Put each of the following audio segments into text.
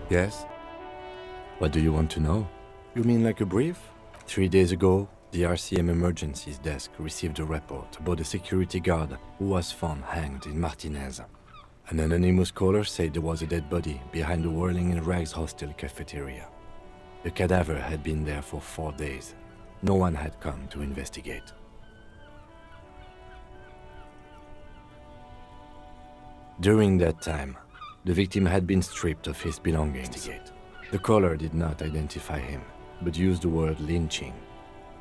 Yes? What do you want to know? You mean like a brief? 3 days ago, the RCM Emergencies Desk received a report about a security guard who was found hanged in Martinez. An anonymous caller said there was a dead body behind the Whirling in Rags hostel cafeteria. The cadaver had been there for 4 days. No one had come to investigate. During that time, the victim had been stripped of his belongings. The caller did not identify him, but used the word lynching.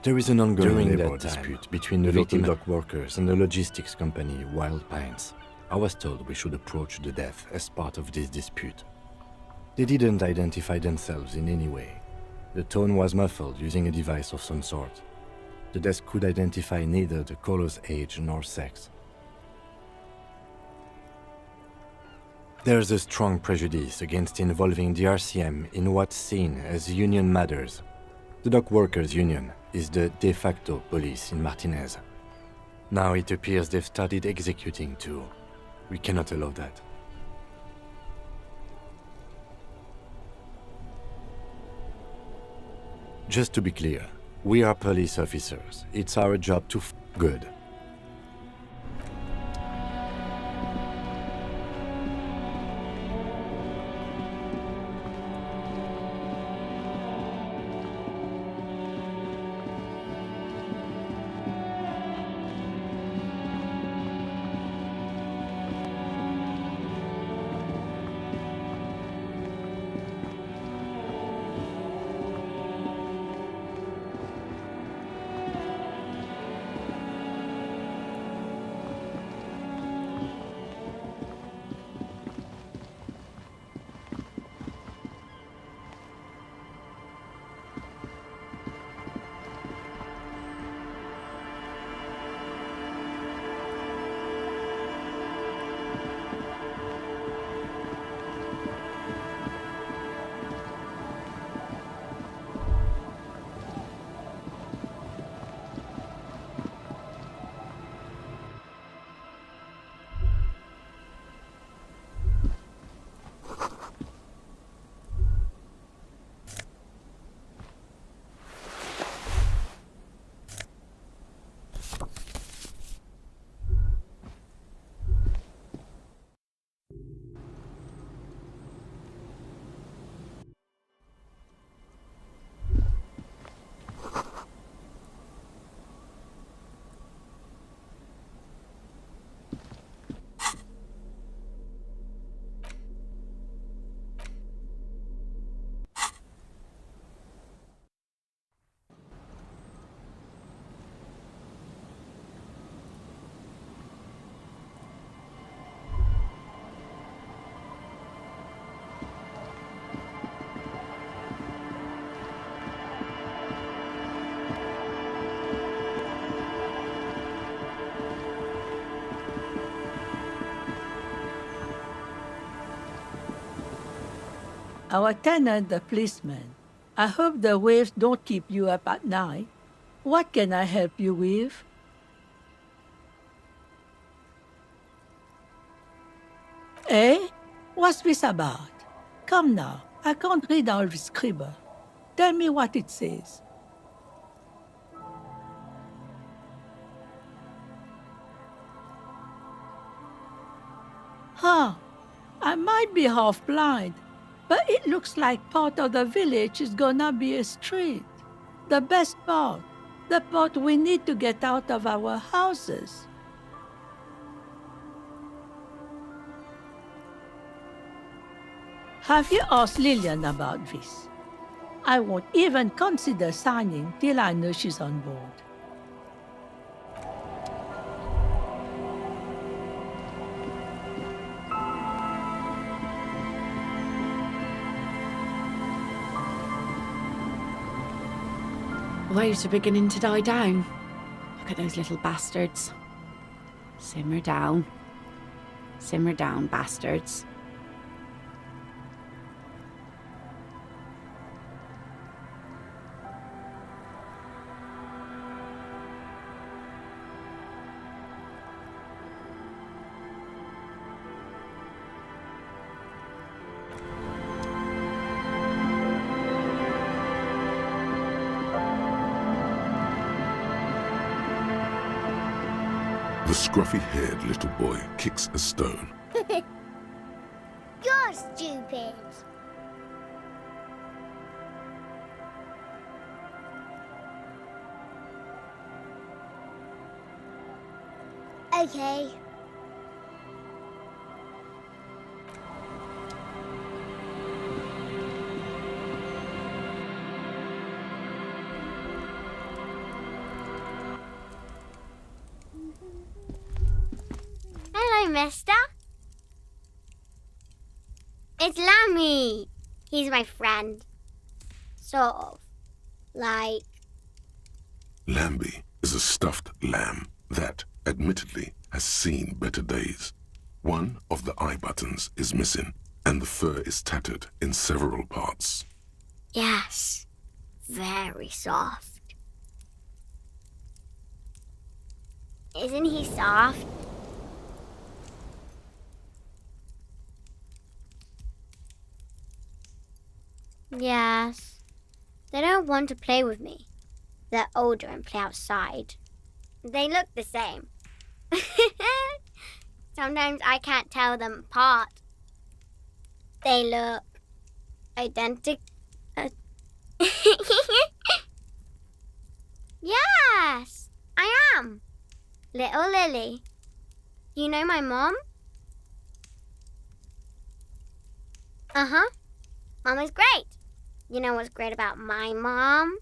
There is an ongoing labor dispute between the local dock workers and the logistics company Wild Pines. I was told we should approach the death as part of this dispute. They didn't identify themselves in any way. The tone was muffled using a device of some sort. The desk could identify neither the caller's age nor sex. There's a strong prejudice against involving the RCM in what's seen as union matters. The dock workers' union is the de facto police in Martinez. Now it appears they've started executing too. We cannot allow that. Just to be clear, we are police officers. It's our job to good. Our tenant, the policeman. I hope the waves don't keep you up at night. What can I help you with? Eh? What's this about? Come now, I can't read all this scribble. Tell me what it says. Huh, I might be half blind, but it looks like part of the village is gonna be a street. The best part, the part we need to get out of our houses. Have you asked Lillian about this? I won't even consider signing till I know she's on board. Waves are beginning to die down. Look at those little bastards. Simmer down. Simmer down, bastards. The scruffy-haired little boy kicks a stone. You're stupid. Okay. Hello, mister. It's Lammy. He's my friend. Sort of. Like... Lambie is a stuffed lamb that, admittedly, has seen better days. One of the eye buttons is missing, and the fur is tattered in several parts. Yes. Very soft. Isn't he soft? Yes. They don't want to play with me. They're older and play outside. They look the same. Sometimes I can't tell them apart. They look identical. Yes, I am. Little Lily. You know my mom? Uh-huh. Mom is great. You know what's great about my mom?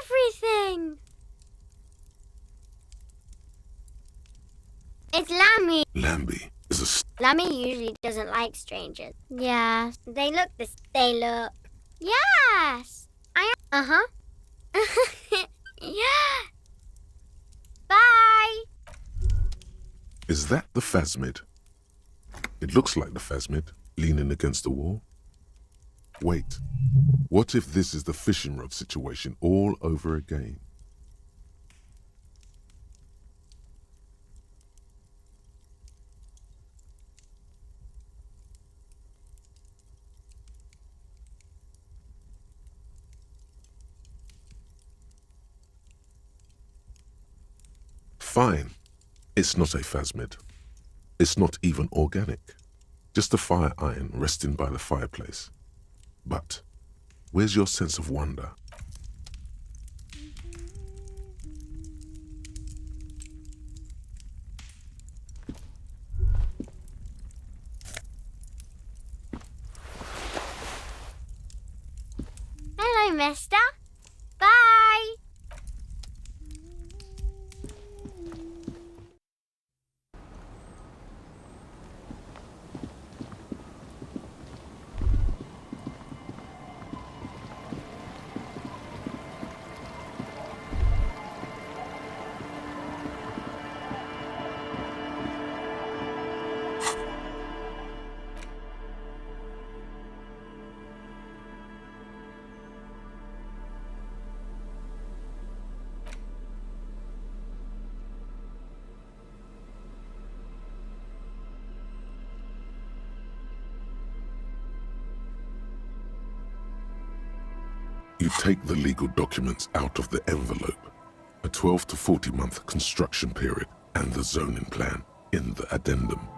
Everything. It's Lammy. Lambie is a Lammy usually doesn't like strangers. Yes. They look this. They look. Yes. I am. Uh-huh. Yeah. Bye. Is that the phasmid? It looks like the phasmid, leaning against the wall. Wait, what if this is the fishing rod situation all over again? Fine. It's not a phasmid. It's not even organic. Just a fire iron resting by the fireplace. But where's your sense of wonder? Hello, mister. Bye. You take the legal documents out of the envelope, a 12 to 40 month construction period, and the zoning plan in the addendum.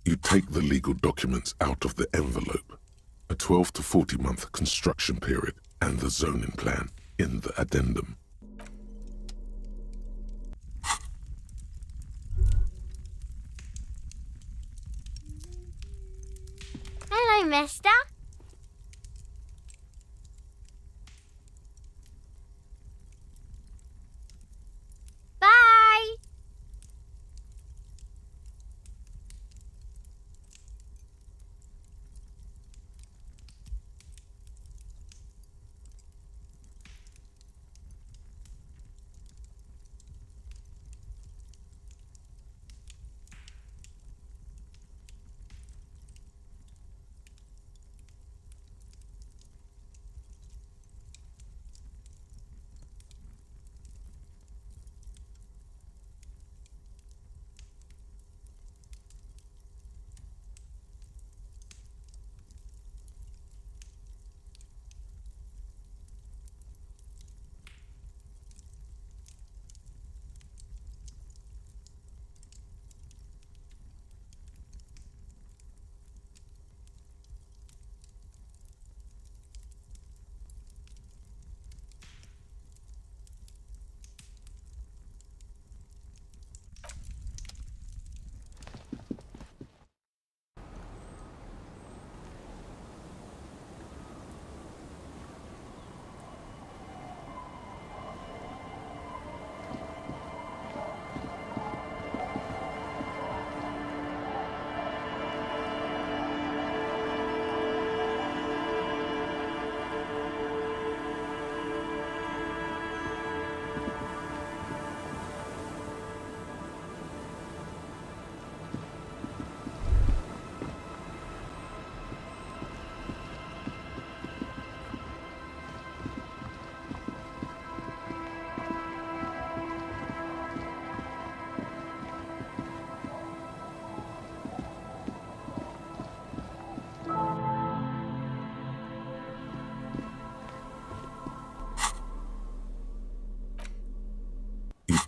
You take the legal documents out of the envelope, a 12 to 40 month construction period, and the zoning plan in the addendum. Hello, mister. Bye.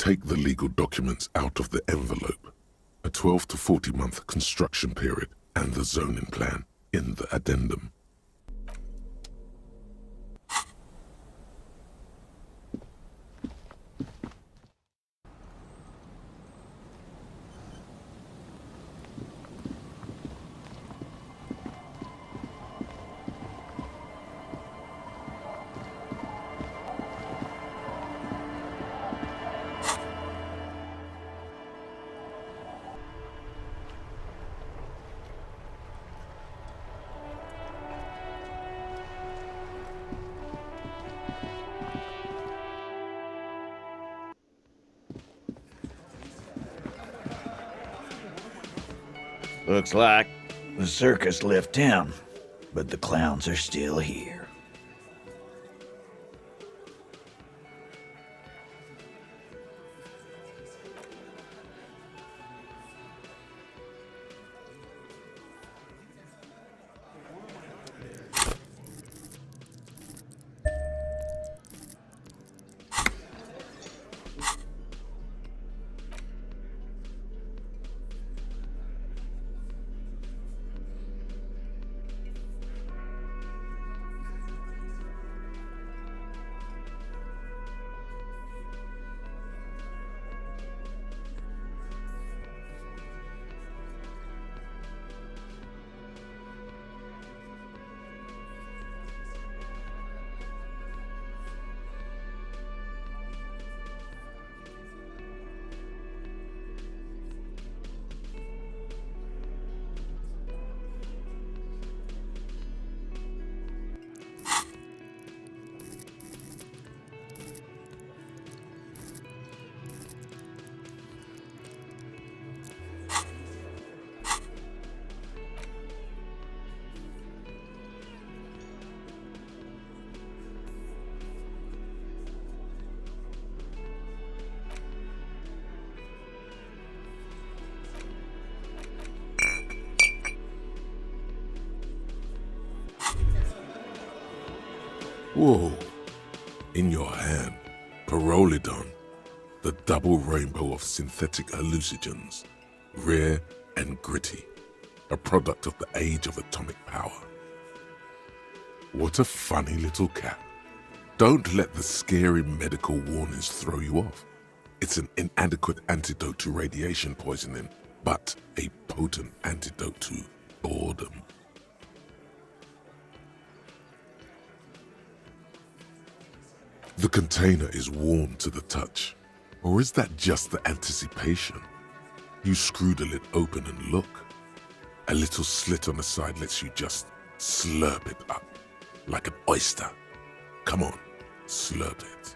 take the legal documents out of the envelope, a 12 to 40 month construction period, and the zoning plan in the addendum. Looks like the circus left town, but the clowns are still here. Whoa. In your hand, Pyrrolidon, the double rainbow of synthetic hallucinogens, rare and gritty, a product of the age of atomic power. What a funny little cat. Don't let the scary medical warnings throw you off. It's an inadequate antidote to radiation poisoning, but a potent antidote to boredom. The container is warm to the touch, or is that just the anticipation? You screw the lid open and look. A little slit on the side lets you just slurp it up, like an oyster. Come on, slurp it.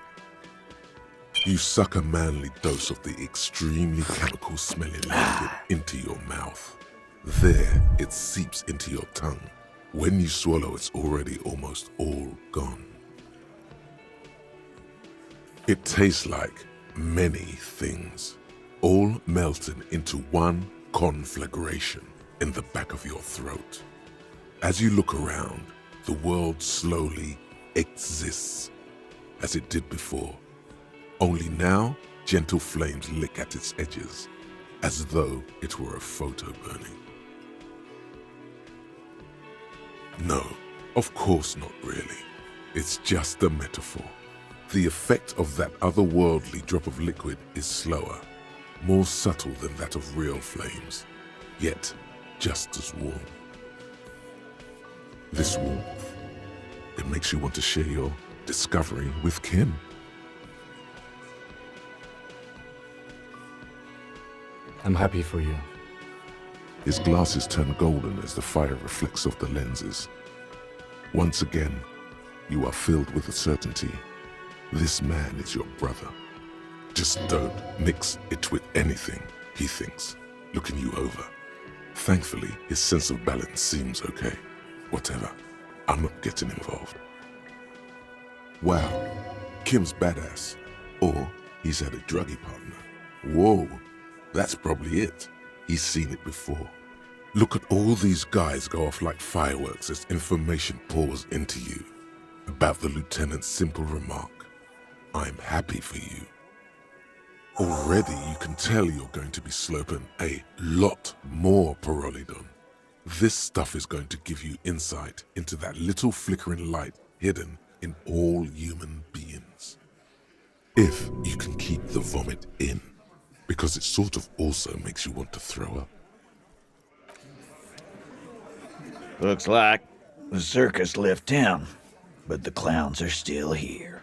You suck a manly dose of the extremely chemical-smelling liquid into your mouth. There, it seeps into your tongue. When you swallow, it's already almost all gone. It tastes like many things, all melting into one conflagration in the back of your throat. As you look around, the world slowly exists as it did before. Only now, gentle flames lick at its edges, as though it were a photo burning. No, of course not really. It's just a metaphor. The effect of that otherworldly drop of liquid is slower, more subtle than that of real flames, yet just as warm. This warmth, it makes you want to share your discovery with Kim. I'm happy for you. His glasses turn golden as the fire reflects off the lenses. Once again, you are filled with the certainty. This man is your brother. Just don't mix it with anything, he thinks, looking you over. Thankfully, his sense of balance seems okay. Whatever, I'm not getting involved. Wow, Kim's badass. Or he's had a druggie partner. Whoa, that's probably it. He's seen it before. Look at all these guys go off like fireworks as information pours into you about the lieutenant's simple remark. I'm happy for you. Already you can tell you're going to be slurping a lot more Pyrrolidon. This stuff is going to give you insight into that little flickering light hidden in all human beings. If you can keep the vomit in, because it sort of also makes you want to throw up. Looks like the circus left town, but the clowns are still here.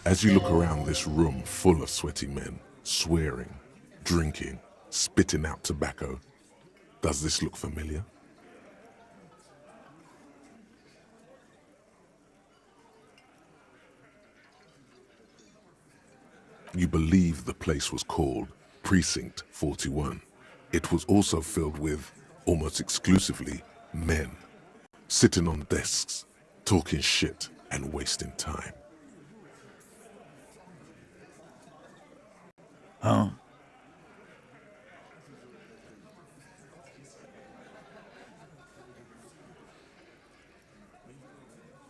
As you look around this room full of sweaty men, swearing, drinking, spitting out tobacco, does this look familiar? You believe the place was called Precinct 41. It was also filled with, almost exclusively, men, sitting on desks, talking shit and wasting time. Huh?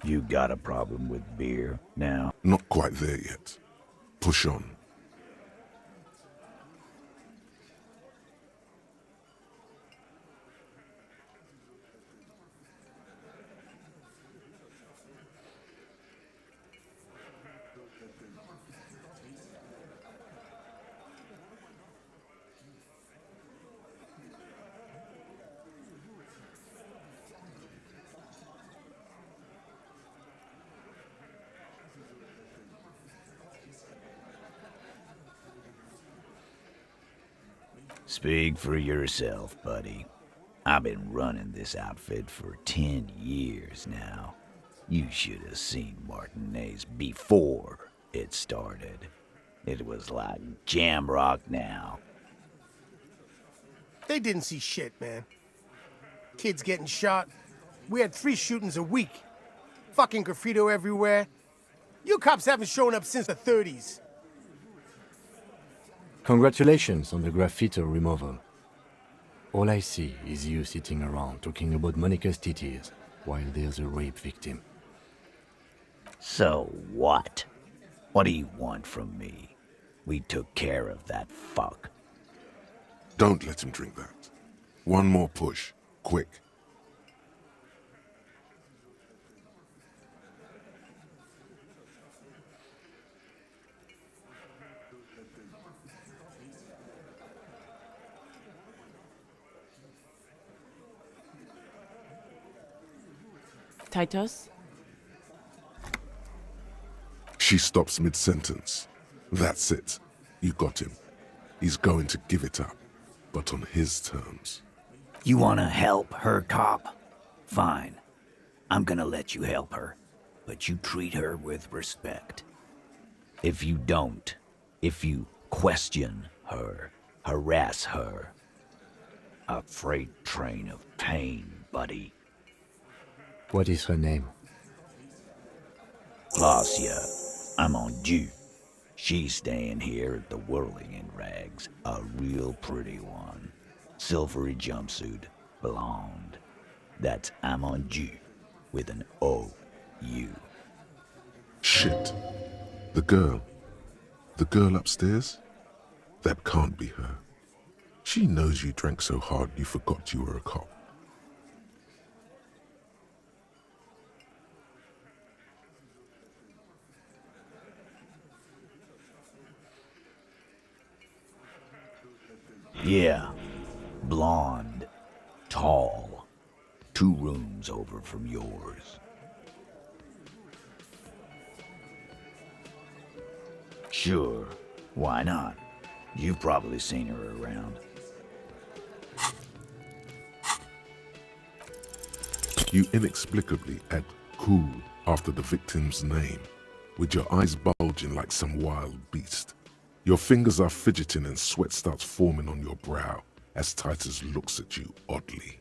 You got a problem with beer now? Not quite there yet. Push on. Speak for yourself, buddy. I've been running this outfit for 10 years now. You should have seen Martinez before it started. It was like jam rock now. They didn't see shit, man. Kids getting shot. We had 3 shootings a week. Fucking graffito everywhere. You cops haven't shown up since the 30s. Congratulations on the graffiti removal. All I see is you sitting around talking about Monica's titties while there's a rape victim. So what? What do you want from me? We took care of that fuck. Don't let him drink that. One more push, quick. Titus? She stops mid-sentence. That's it. You got him. He's going to give it up, but on his terms. You wanna help her, cop? Fine. I'm gonna let you help her, but you treat her with respect. If you don't, if you question her, harass her, a freight train of pain, buddy. What is her name? Glacia, I'm on due. She's staying here at the Whirling in Rags, a real pretty one. Silvery jumpsuit, blonde. That's I'm on due, with an O-U. Shit. The girl. The girl upstairs? That can't be her. She knows you drank so hard you forgot you were a cop. Yeah, blonde, tall, 2 rooms over from yours. Sure, why not? You've probably seen her around. You inexplicably add cool after the victim's name, with your eyes bulging like some wild beast. Your fingers are fidgeting and sweat starts forming on your brow as Titus looks at you oddly.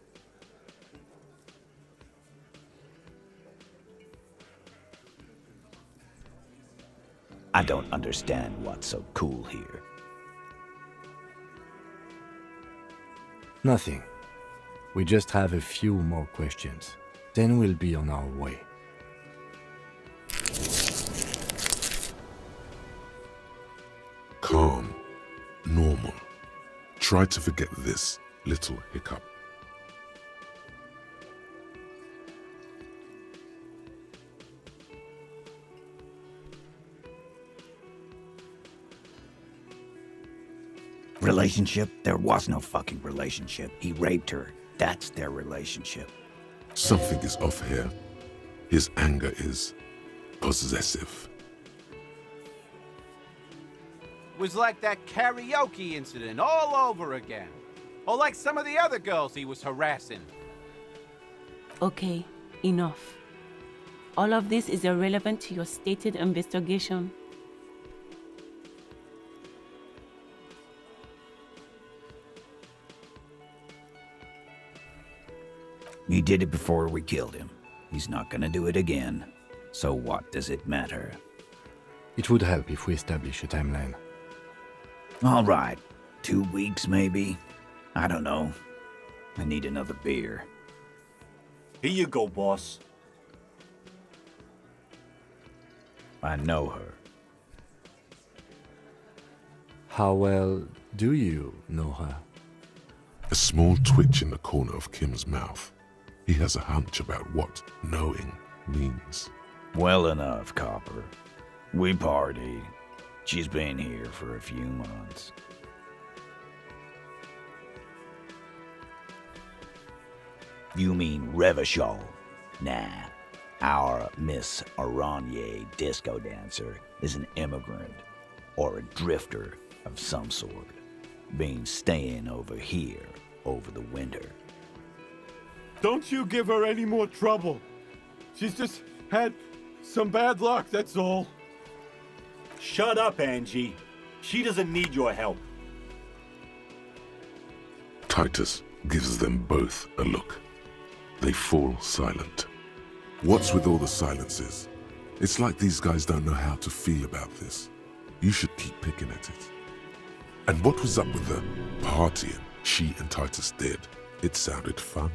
I don't understand what's so cool here. Nothing. We just have a few more questions. Then we'll be on our way. Try to forget this little hiccup. Relationship? There was no fucking relationship. He raped her. That's their relationship. Something is off here. His anger is possessive. Was like that karaoke incident all over again. Or like some of the other girls he was harassing. Okay, enough. All of this is irrelevant to your stated investigation. He did it before we killed him. He's not gonna do it again. So what does it matter? It would help if we establish a timeline. All right. 2 weeks, maybe? I don't know. I need another beer. Here you go, boss. I know her. How well do you know her? A small twitch in the corner of Kim's mouth. He has a hunch about what knowing means. Well enough, Copper. We partied. She's been here for a few months. You mean Revachol? Nah. Our Miss Aranye disco dancer is an immigrant or a drifter of some sort. Been staying over here over the winter. Don't you give her any more trouble. She's just had some bad luck, that's all. Shut up, Angie. She doesn't need your help. Titus gives them both a look. They fall silent. What's with all the silences? It's like these guys don't know how to feel about this. You should keep picking at it. And what was up with the partying she and Titus did? It sounded fun.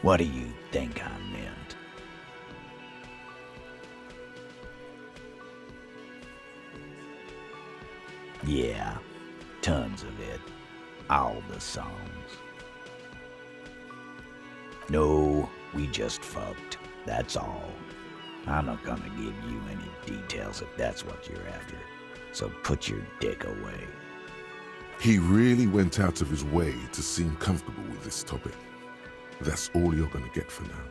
What do you think I meant? Yeah, tons of it. All the songs. No, we just fucked. That's all. I'm not gonna give you any details if that's what you're after. So put your dick away. He really went out of his way to seem comfortable with this topic. That's all you're gonna get for now.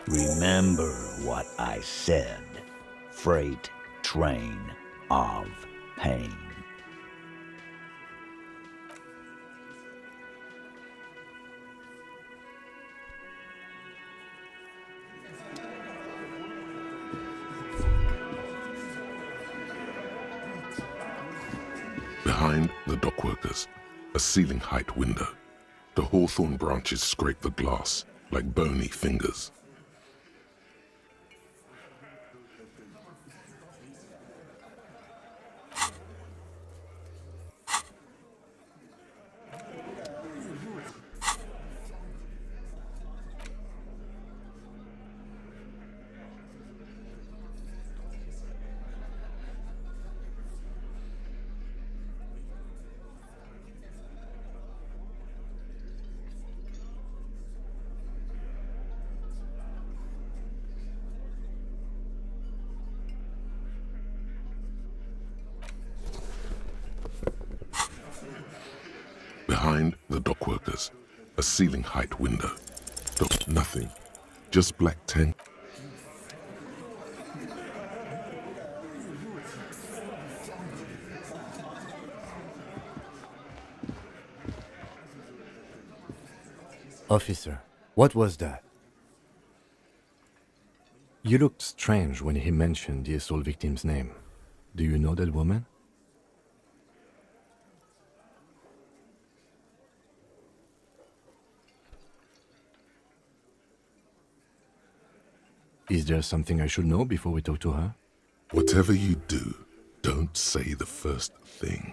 Remember what I said. Freight train of pain. Behind the dockworkers, a ceiling-height window. The hawthorn branches scrape the glass like bony fingers. Behind the dockworkers, a ceiling-height window. Nothing, just black tank. Officer, what was that? You looked strange when he mentioned the assault victim's name. Do you know that woman? Is there something I should know before we talk to her? Whatever you do, don't say the first thing.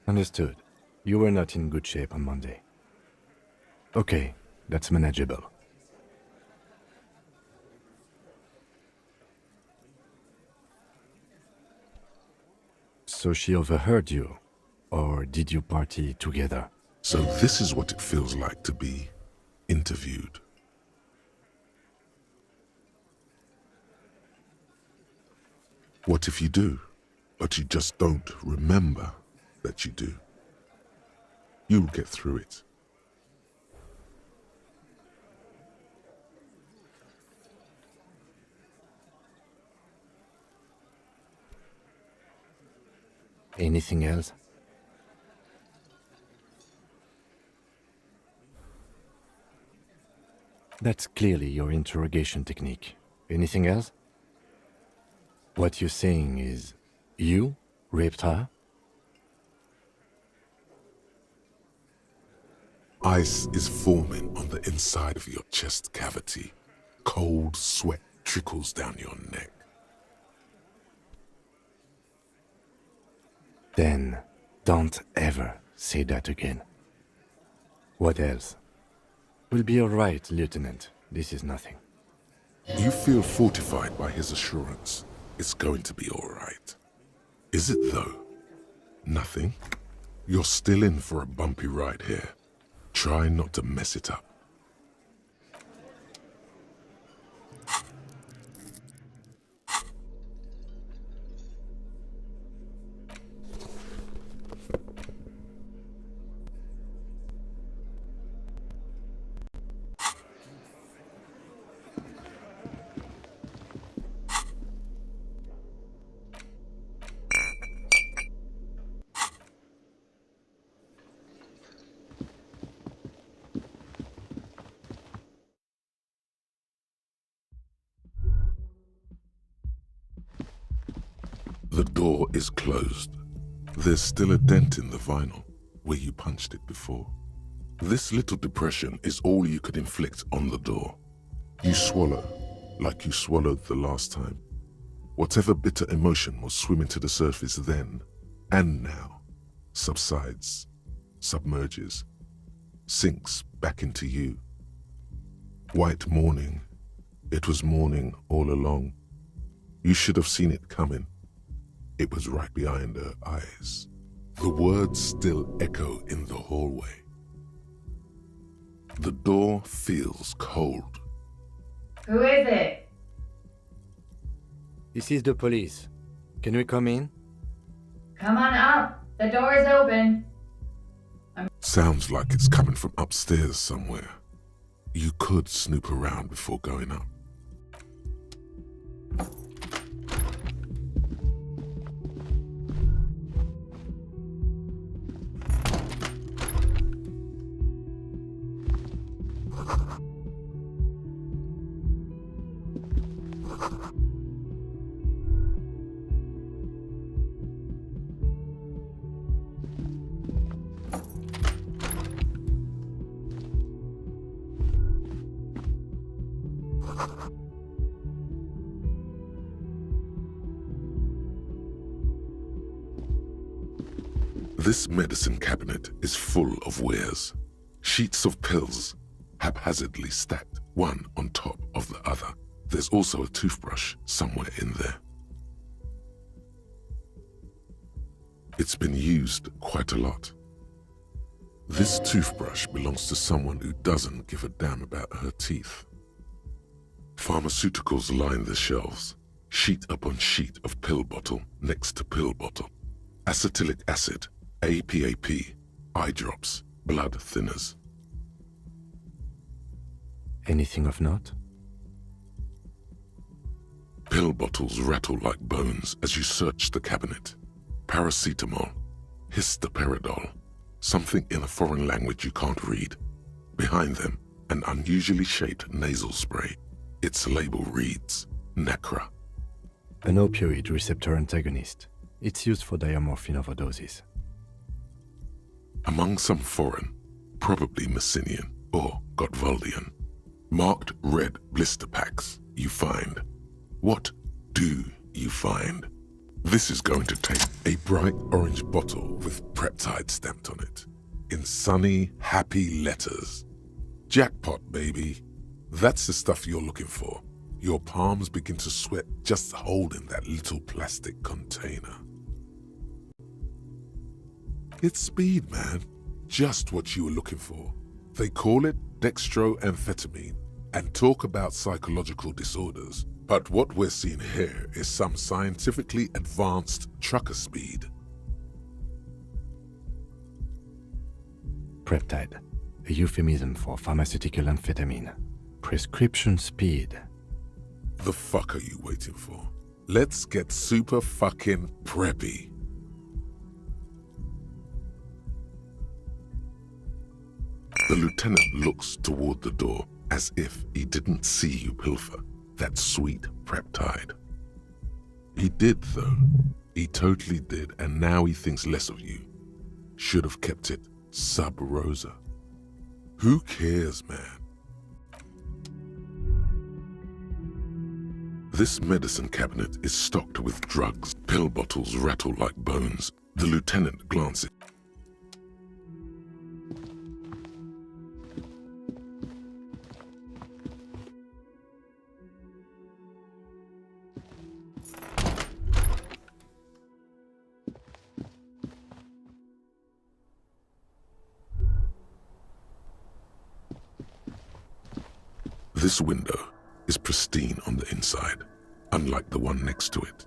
Understood. You were not in good shape on Monday. Okay, that's manageable. So she overheard you, or did you party together? So this is what it feels like to be interviewed. What if you do, but you just don't remember that you do? You'll get through it. Anything else? That's clearly your interrogation technique. Anything else? What you're saying is, you raped her? Ice is forming on the inside of your chest cavity. Cold sweat trickles down your neck. Then don't ever say that again. What else? We'll be all right, Lieutenant. This is nothing. You feel fortified by his assurance. It's going to be all right. Is it though? Nothing? You're still in for a bumpy ride here. Try not to mess it up. The door is closed. There's still a dent in the vinyl where you punched it before. This little depression is all you could inflict on the door. You swallow like you swallowed the last time. Whatever bitter emotion was swimming to the surface then and now subsides, submerges, sinks back into you. White morning. It was morning all along. You should have seen it coming. It was right behind her eyes. The words still echo in the hallway. The door feels cold. Who is it? This is the police. Can we come in? Come on up. The door is open. Sounds like it's coming from upstairs somewhere. You could snoop around before going up. This medicine cabinet is full of wares. Sheets of pills, haphazardly stacked one on top of the other. There's also a toothbrush somewhere in there. It's been used quite a lot. This toothbrush belongs to someone who doesn't give a damn about her teeth. Pharmaceuticals line the shelves, sheet upon sheet of pill bottle next to pill bottle. Acetylic acid, APAP, eye drops, blood thinners. Anything of note? Pill bottles rattle like bones as you search the cabinet. Paracetamol, histoperidol, something in a foreign language you can't read. Behind them, an unusually shaped nasal spray. Its label reads, Nacra. An opioid receptor antagonist. It's used for diamorphine overdoses. Among some foreign, probably Messinian or Gottwaldian, marked red blister packs you find. What do you find? This is going to take a bright orange bottle with peptide stamped on it, in sunny, happy letters. Jackpot, baby. That's the stuff you're looking for. Your palms begin to sweat just holding that little plastic container. It's speed, man. Just what you were looking for. They call it dextroamphetamine and talk about psychological disorders. But what we're seeing here is some scientifically advanced trucker speed. Peptide, a euphemism for pharmaceutical amphetamine. Prescription speed. The fuck are you waiting for? Let's get super fucking preppy. The lieutenant looks toward the door as if he didn't see you pilfer that sweet peptide. He did, though. He totally did, and now he thinks less of you. Should have kept it sub rosa. Who cares, man? This medicine cabinet is stocked with drugs. Pill bottles rattle like bones. The lieutenant glances. This window is pristine on the inside, unlike the one next to it.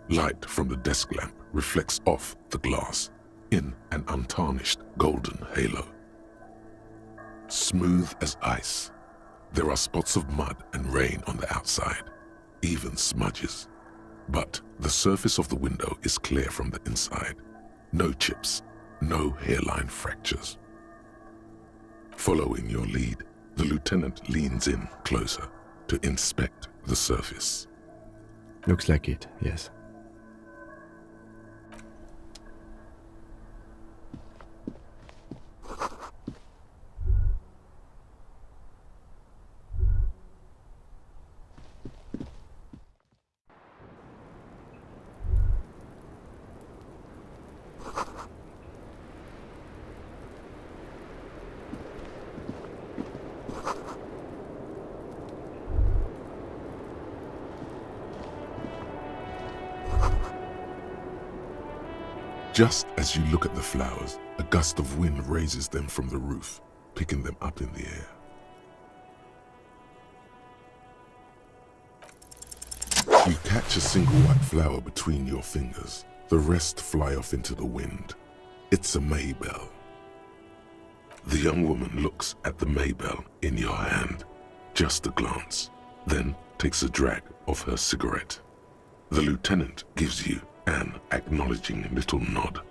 Light from the desk lamp reflects off the glass in an untarnished golden halo. Smooth as ice, there are spots of mud and rain on the outside, even smudges. But the surface of the window is clear from the inside. No chips, no hairline fractures. Following your lead, the lieutenant leans in closer to inspect the surface. Looks like it, yes. Just as you look at the flowers, a gust of wind raises them from the roof, picking them up in the air. You catch a single white flower between your fingers. The rest fly off into the wind. It's a maybell. The young woman looks at the maybell in your hand, just a glance, then takes a drag of her cigarette. The lieutenant gives you an acknowledging little nod.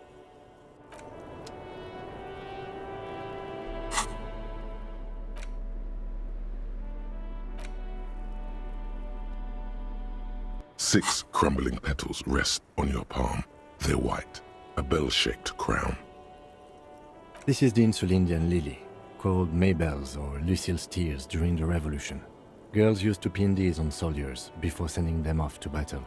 Six crumbling petals rest on your palm. They're white, a bell-shaped crown. This is the Insulindian lily, called Maybells or Lucille's tears during the Revolution. Girls used to pin these on soldiers before sending them off to battle.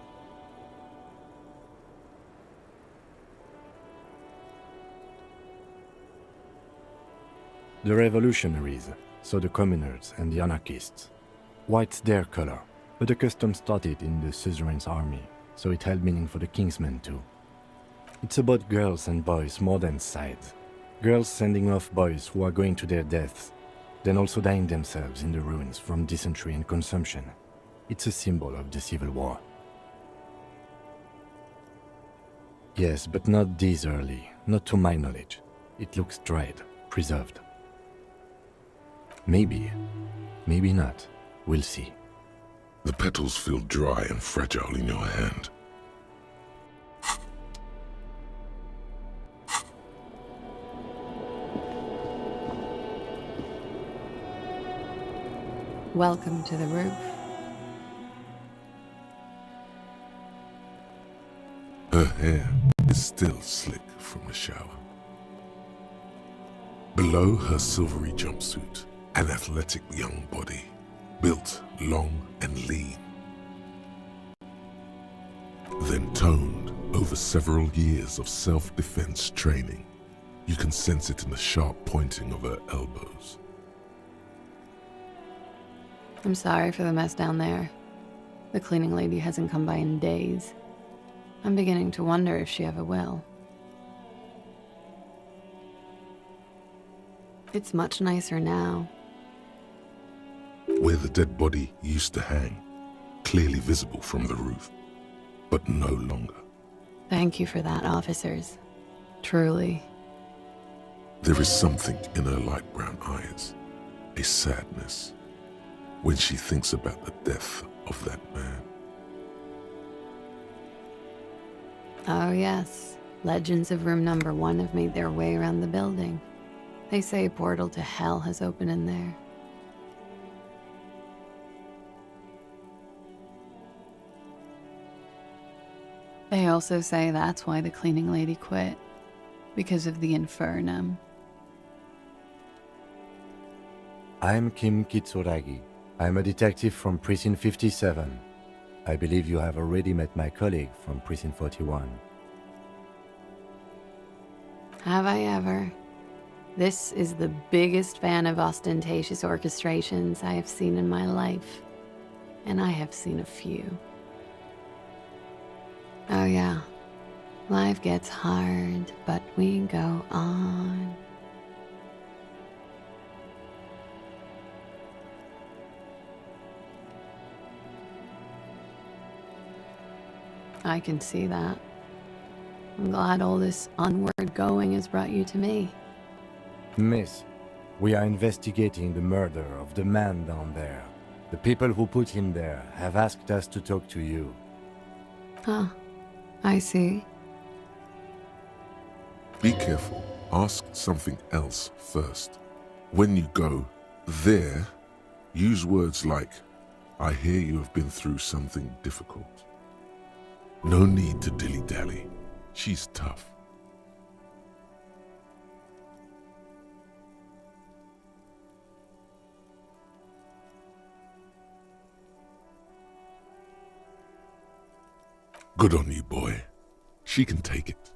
The revolutionaries saw the communards and the anarchists. White's their color, but the custom started in the suzerain's army, so it held meaning for the king's men too. It's about girls and boys more than sides. Girls sending off boys who are going to their deaths, then also dying themselves in the ruins from dysentery and consumption. It's a symbol of the Civil War. Yes, but not this early, not to my knowledge. It looks dried, preserved. Maybe, maybe not. We'll see. The petals feel dry and fragile in your hand. Welcome to the roof. Her hair is still slick from the shower. Below her silvery jumpsuit, an athletic young body, built long and lean. Then toned over several years of self-defense training. You can sense it in the sharp pointing of her elbows. I'm sorry for the mess down there. The cleaning lady hasn't come by in days. I'm beginning to wonder if she ever will. It's much nicer now. Where the dead body used to hang, clearly visible from the roof, but no longer. Thank you for that, officers. Truly. There is something in her light brown eyes, a sadness, when she thinks about the death of that man. Oh yes, legends of room number 1 have made their way around the building. They say a portal to hell has opened in there. They also say that's why the cleaning lady quit, because of the infernum. I'm Kim Kitsuragi. I'm a detective from Precinct 57. I believe you have already met my colleague from Precinct 41. Have I ever? This is the biggest fan of ostentatious orchestrations I have seen in my life. And I have seen a few. Oh yeah, life gets hard, but we go on. I can see that. I'm glad all this onward going has brought you to me. Miss, we are investigating the murder of the man down there. The people who put him there have asked us to talk to you. Huh. I see. Be careful. Ask something else first. When you go there, use words like, I hear you have been through something difficult. No need to dilly-dally. She's tough. Good on you, boy. She can take it.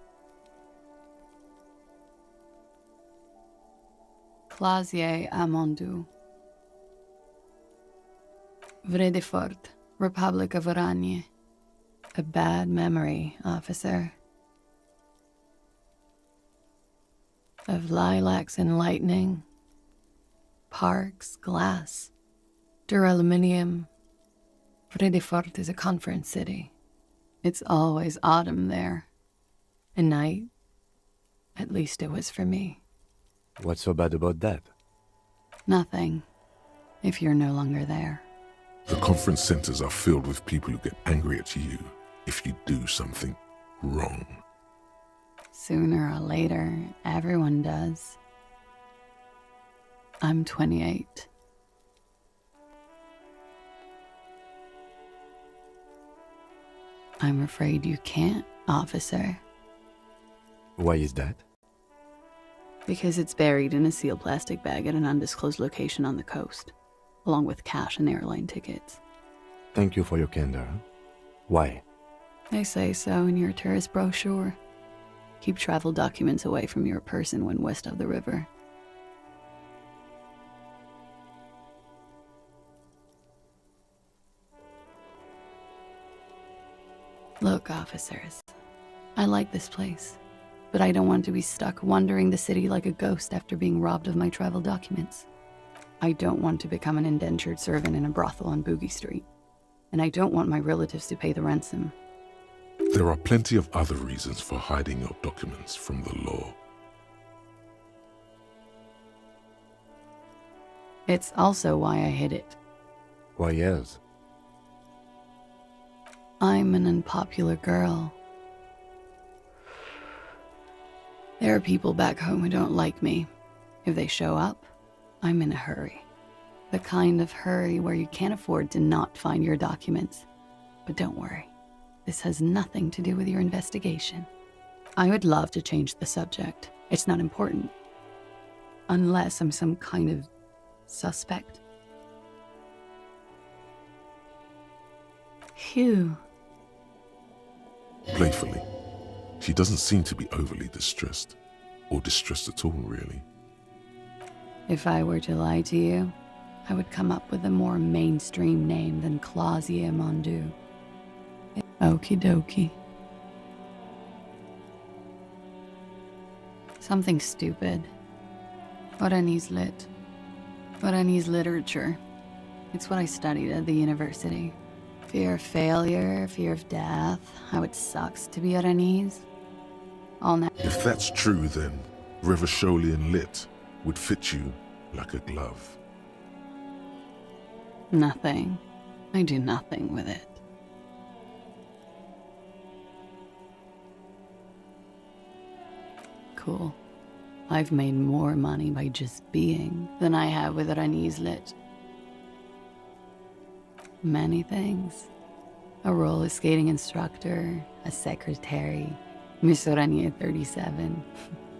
Clasier Amondu. Vredefort, Republic of Oranje. A bad memory, officer. Of lilacs and lightning. Parks, glass. Duraluminium. Vredefort is a conference city. It's always autumn there. A night. At least it was for me. What's so bad about that? Nothing. If you're no longer there. The conference centers are filled with people who get angry at you if you do something wrong. Sooner or later, everyone does. I'm 28. I'm afraid you can't, officer. Why is that? Because it's buried in a sealed plastic bag at an undisclosed location on the coast, along with cash and airline tickets. Thank you for your candor. Why? They say so in your tourist brochure. Keep travel documents away from your person when west of the river. Look, officers, I like this place, but I don't want to be stuck wandering the city like a ghost after being robbed of my travel documents. I don't want to become an indentured servant in a brothel on Boogie Street, and I don't want my relatives to pay the ransom. There are plenty of other reasons for hiding your documents from the law. It's also why I hid it. Why else? I'm an unpopular girl. There are people back home who don't like me. If they show up, I'm in a hurry. The kind of hurry where you can't afford to not find your documents. But don't worry, this has nothing to do with your investigation. I would love to change the subject. It's not important. Unless I'm some kind of suspect. Phew. Playfully, she doesn't seem to be overly distressed, or distressed at all, really. If I were to lie to you, I would come up with a more mainstream name than Clausia Mondu. Okie dokie. Something stupid. Oranese lit. Oranese literature. It's what I studied at the university. Fear of failure, fear of death, how it sucks to be Oranese. All now. If that's true, then Revacholian lit would fit you like a glove. Nothing. I do nothing with it. Cool. I've made more money by just being than I have with Oranese lit. Many things. A roller skating instructor, a secretary, Miss Oranje 37.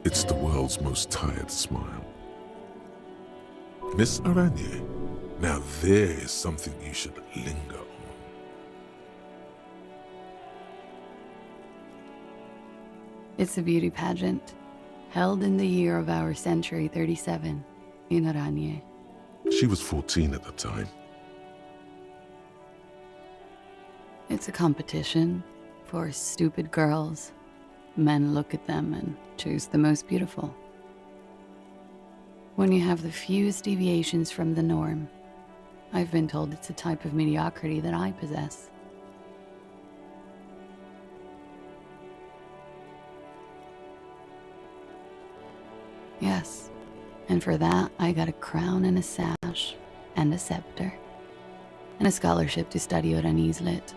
It's the world's most tired smile. Miss Oranje, now there is something you should linger on. It's a beauty pageant, held in the year of our century 37, in Oranje. She was 14 at the time. It's a competition for stupid girls. Men look at them and choose the most beautiful. When you have the fewest deviations from the norm, I've been told it's a type of mediocrity that I possess. Yes, and for that I got a crown and a sash, and a scepter, and a scholarship to study Oranese lit.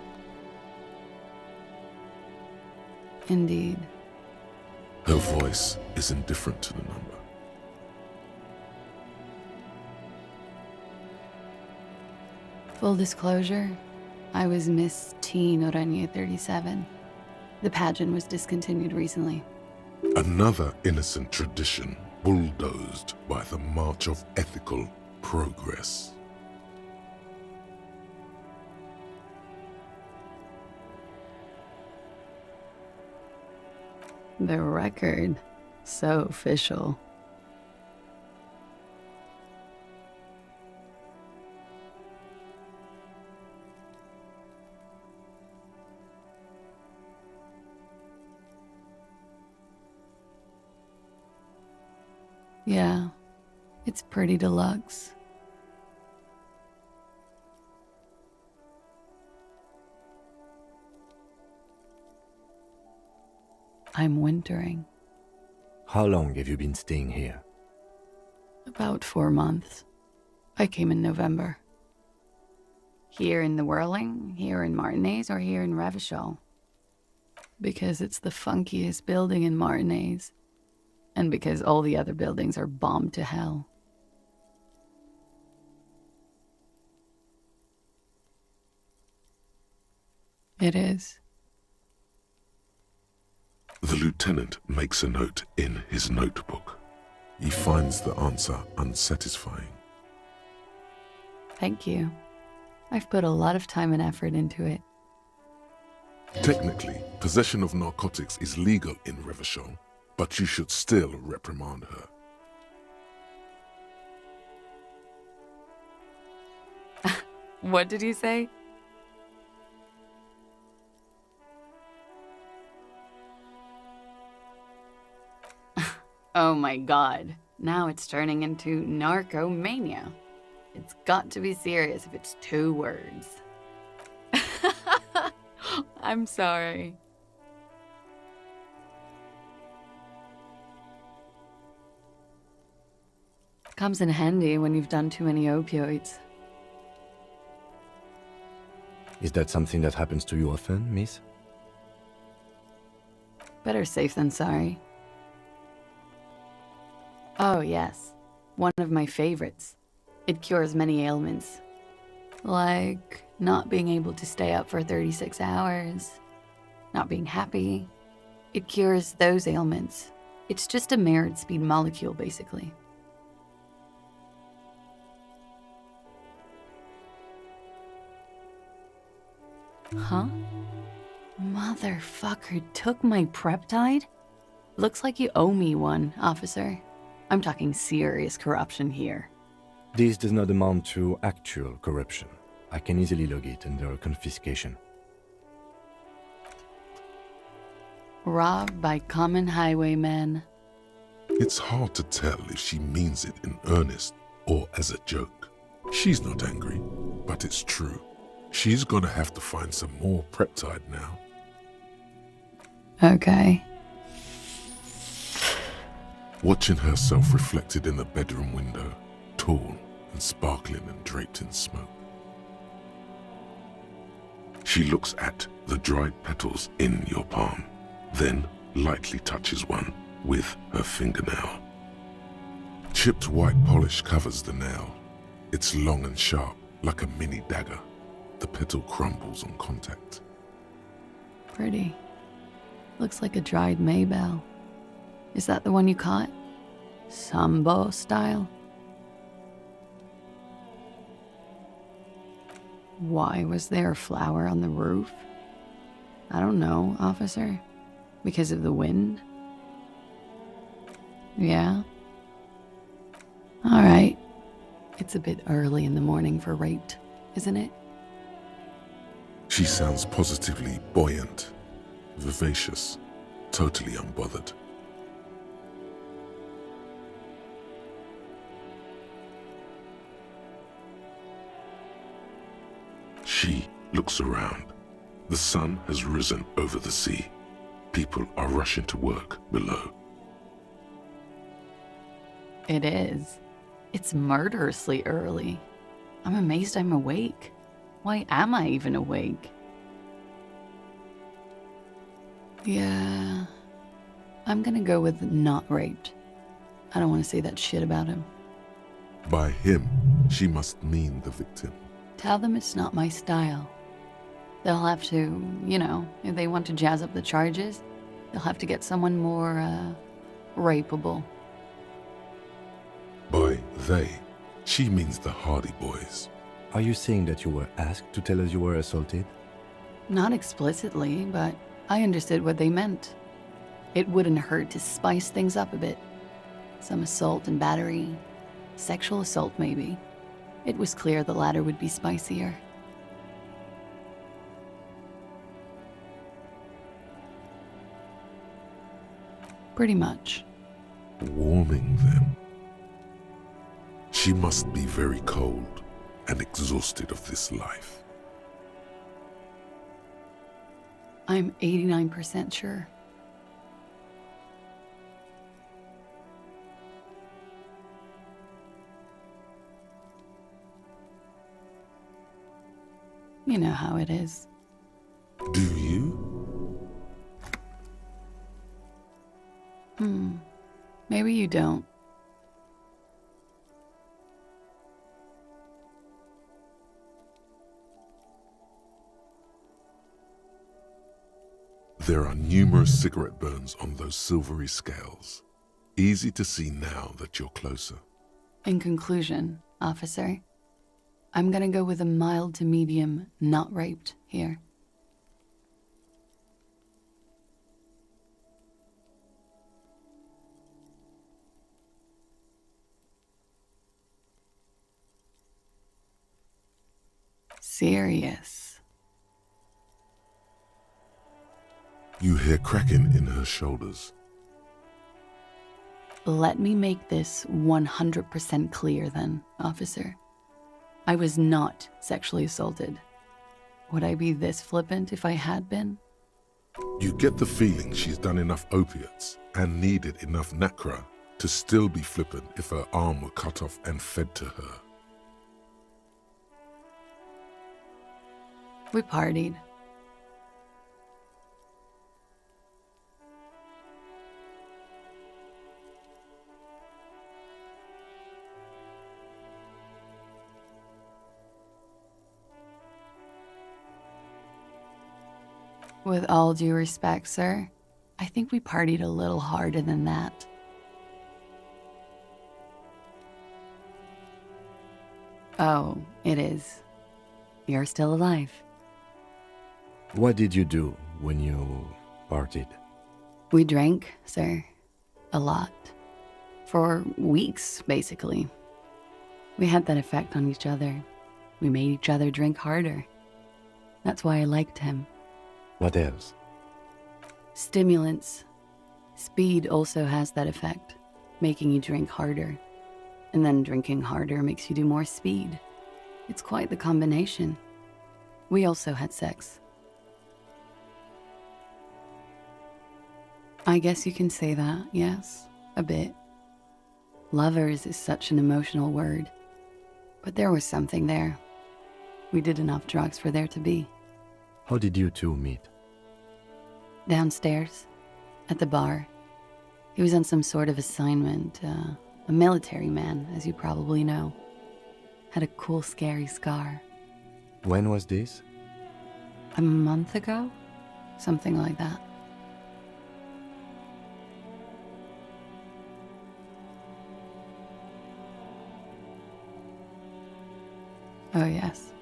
Indeed. Her voice is indifferent to the number. Full disclosure, I was Miss Teen Oranje 37. The pageant was discontinued recently. Another innocent tradition bulldozed by the march of ethical progress. The record, so official. Yeah, it's pretty deluxe. I'm wintering. How long have you been staying here? About 4 months. I came in November. Here in the Whirling, here in Martinez, or here in Revachol? Because it's the funkiest building in Martinez. And because all the other buildings are bombed to hell. It is. The lieutenant makes a note in his notebook. He finds the answer unsatisfying. Thank you. I've put a lot of time and effort into it. Technically, possession of narcotics is legal in Revachol, but you should still reprimand her. What did you say? Oh my god. Now it's turning into narcomania. It's got to be serious if it's 2 words. I'm sorry. Comes in handy when you've done too many opioids. Is that something that happens to you often, miss? Better safe than sorry. Oh, yes. One of my favorites. It cures many ailments. Like not being able to stay up for 36 hours, not being happy. It cures those ailments. It's just a merit speed molecule, basically. Huh? Motherfucker took my Preptide? Looks like you owe me one, officer. I'm talking serious corruption here. This does not amount to actual corruption. I can easily log it under confiscation. Robbed by common highwaymen. It's hard to tell if she means it in earnest or as a joke. She's not angry, but it's true. She's gonna have to find some more Preptide now. Okay. Watching herself reflected in the bedroom window, tall and sparkling and draped in smoke. She looks at the dried petals in your palm, then lightly touches one with her fingernail. Chipped white polish covers the nail. It's long and sharp, like a mini dagger. The petal crumbles on contact. Pretty. Looks like a dried maybell. Is that the one you caught? Sambo style? Why was there a flower on the roof? I don't know, officer. Because of the wind? Yeah? Alright. It's a bit early in the morning for rape, isn't it? She sounds positively buoyant, vivacious, totally unbothered. She looks around. The sun has risen over the sea. People are rushing to work below. It is. It's murderously early. I'm amazed I'm awake. Why am I even awake? Yeah, I'm gonna go with not raped. I don't want to say that shit about him. By him, she must mean the victim. Tell them it's not my style. They'll have to, if they want to jazz up the charges, they'll have to get someone more, rapeable. By they, she means the Hardy boys. Are you saying that you were asked to tell us you were assaulted? Not explicitly, but I understood what they meant. It wouldn't hurt to spice things up a bit. Some assault and battery. Sexual assault, maybe. It was clear the latter would be spicier. Pretty much. Warming them. She must be very cold and exhausted of this life. I'm 89% sure. You know how it is. Do you? Maybe you don't. There are numerous cigarette burns on those silvery scales. Easy to see now that you're closer. In conclusion, officer, I'm gonna go with a mild to medium not raped here. Serious. You hear cracking in her shoulders. Let me make this 100% clear then, officer. I was not sexually assaulted. Would I be this flippant if I had been? You get the feeling she's done enough opiates and needed enough nacra to still be flippant if her arm were cut off and fed to her. We partied. With all due respect, sir, I think we partied a little harder than that. Oh, it is. You're still alive. What did you do when you partied? We drank, sir. A lot. For weeks, basically. We had that effect on each other. We made each other drink harder. That's why I liked him. What else? Stimulants. Speed also has that effect, making you drink harder. And then drinking harder makes you do more speed. It's quite the combination. We also had sex. I guess you can say that, yes, a bit. Lovers is such an emotional word. But there was something there. We did enough drugs for there to be. How did you two meet? Downstairs, at the bar. He was on some sort of assignment, a military man, as you probably know. Had a cool, scary scar. When was this? A month ago? Something like that. Oh yes,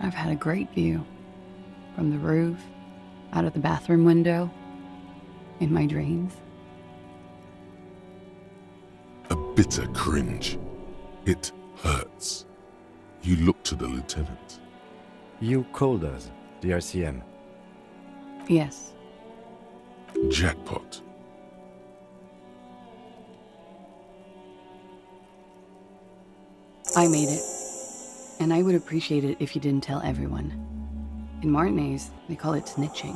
I've had a great view. From the roof, out of the bathroom window, in my dreams. A bitter cringe. It hurts. You look to the lieutenant. You called us, the RCM. Yes. Jackpot. I made it. And I would appreciate it if you didn't tell everyone. In Martinez, they call it snitching.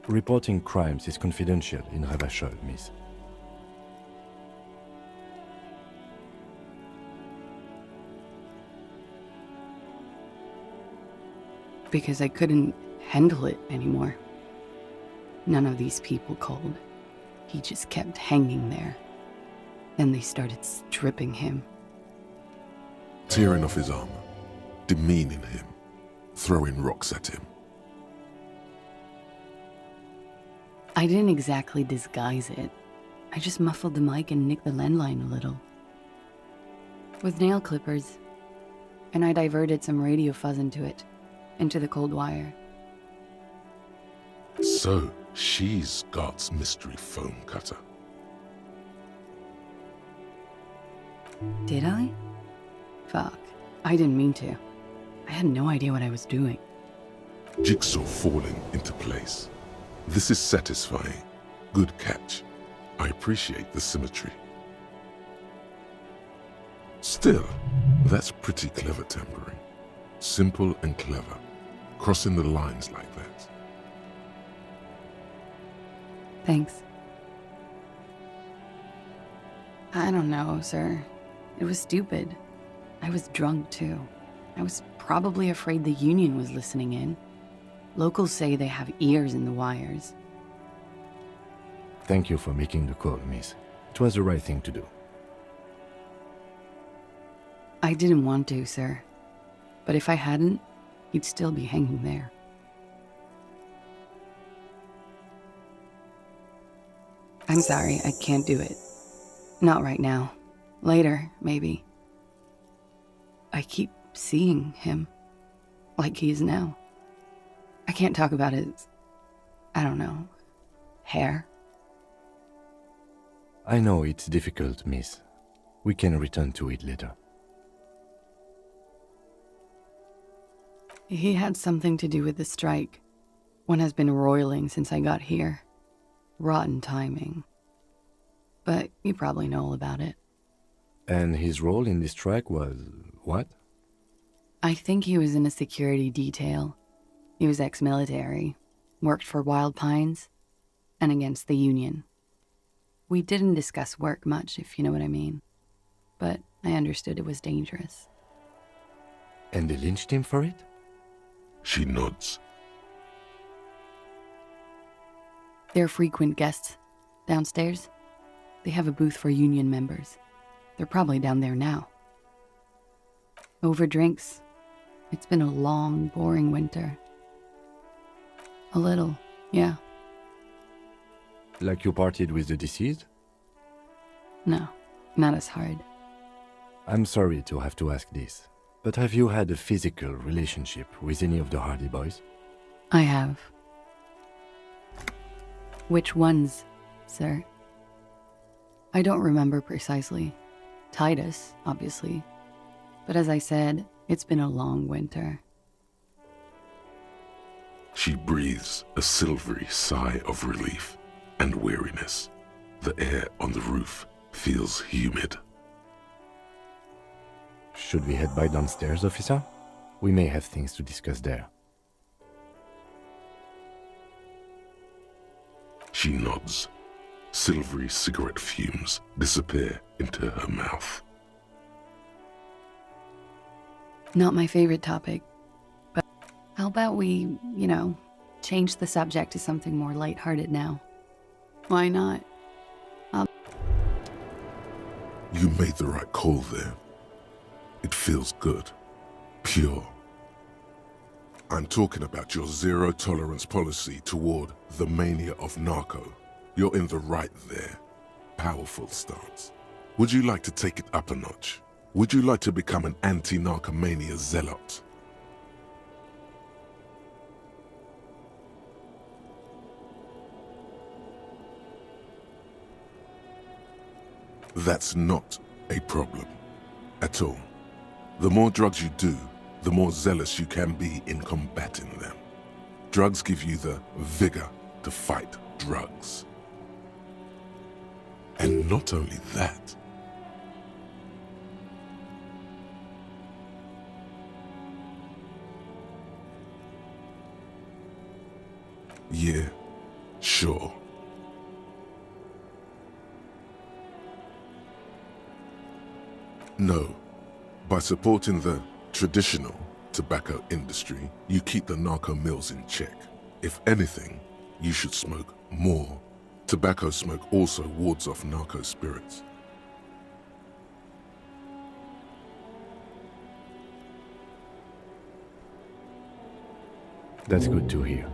Reporting crimes is confidential in Ravachol, miss. Because I couldn't handle it anymore. None of these people called. He just kept hanging there. Then they started stripping him. Tearing off his armor, demeaning him, throwing rocks at him. I didn't exactly disguise it. I just muffled the mic and nicked the landline a little. With nail clippers. And I diverted some radio fuzz into it, into the cold wire. So, she's God's mystery foam cutter. Did I? Fuck. I didn't mean to. I had no idea what I was doing. Jigsaw falling into place. This is satisfying. Good catch. I appreciate the symmetry. Still, that's pretty clever tampering. Simple and clever. Crossing the lines like that. Thanks. I don't know, sir. It was stupid. I was drunk, too. I was probably afraid the Union was listening in. Locals say they have ears in the wires. Thank you for making the call, miss. It was the right thing to do. I didn't want to, sir. But if I hadn't, he'd still be hanging there. I'm sorry, I can't do it. Not right now. Later, maybe. I keep seeing him, like he is now. I can't talk about his, I don't know, hair. I know it's difficult, miss. We can return to it later. He had something to do with the strike. One has been roiling since I got here. Rotten timing. But you probably know all about it. And his role in this strike was what? I think he was in a security detail. He was ex-military, worked for Wild Pines, and against the Union. We didn't discuss work much, if you know what I mean. But I understood it was dangerous. And they lynched him for it? She nods. They're frequent guests. Downstairs, they have a booth for Union members. They're probably down there now. Over drinks. It's been a long, boring winter. A little, yeah. Like you partied with the deceased? No, not as hard. I'm sorry to have to ask this, but have you had a physical relationship with any of the Hardy boys? I have. Which ones, sir? I don't remember precisely. Titus, obviously. But as I said, it's been a long winter. She breathes a silvery sigh of relief and weariness. The air on the roof feels humid. Should we head by downstairs, officer? We may have things to discuss there. She nods. Silvery cigarette fumes disappear into her mouth. Not my favorite topic, but how about we, change the subject to something more lighthearted now? Why not? You made the right call there. It feels good. Pure. I'm talking about your zero-tolerance policy toward the mania of narco. You're in the right there. Powerful stance. Would you like to take it up a notch? Would you like to become an anti-narcomania zealot? That's not a problem at all. The more drugs you do, the more zealous you can be in combating them. Drugs give you the vigor to fight drugs. And not only that, yeah, sure. No, by supporting the traditional tobacco industry, you keep the narco mills in check. If anything, you should smoke more. Tobacco smoke also wards off narco spirits. That's good to hear.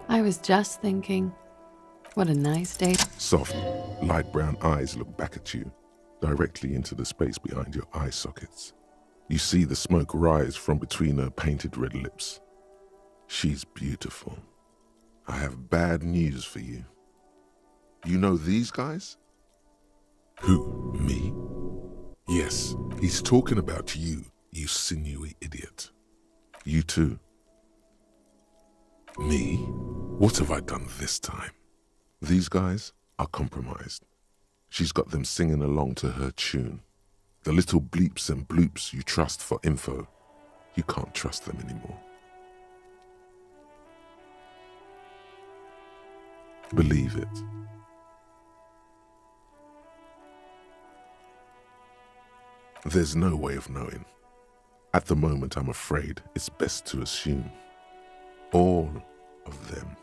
I was just thinking, what a nice day. Soft, light brown eyes look back at you, directly into the space behind your eye sockets. You see the smoke rise from between her painted red lips. She's beautiful. I have bad news for you. You know these guys? Who, me? Yes, he's talking about you, you sinewy idiot. You too. Me? What have I done this time? These guys are compromised. She's got them singing along to her tune. The little bleeps and bloops you trust for info, you can't trust them anymore. Believe it. There's no way of knowing. At the moment, I'm afraid it's best to assume. All of them.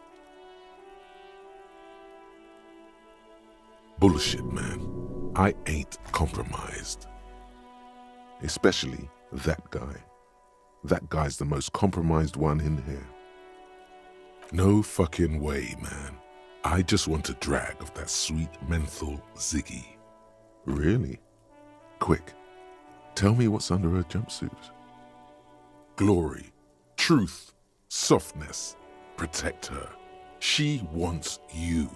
Bullshit, man. I ain't compromised. Especially that guy. That guy's the most compromised one in here. No fucking way, man. I just want a drag of that sweet menthol Ziggy. Really? Quick, tell me what's under her jumpsuit. Glory, truth, softness. Protect her. She wants you.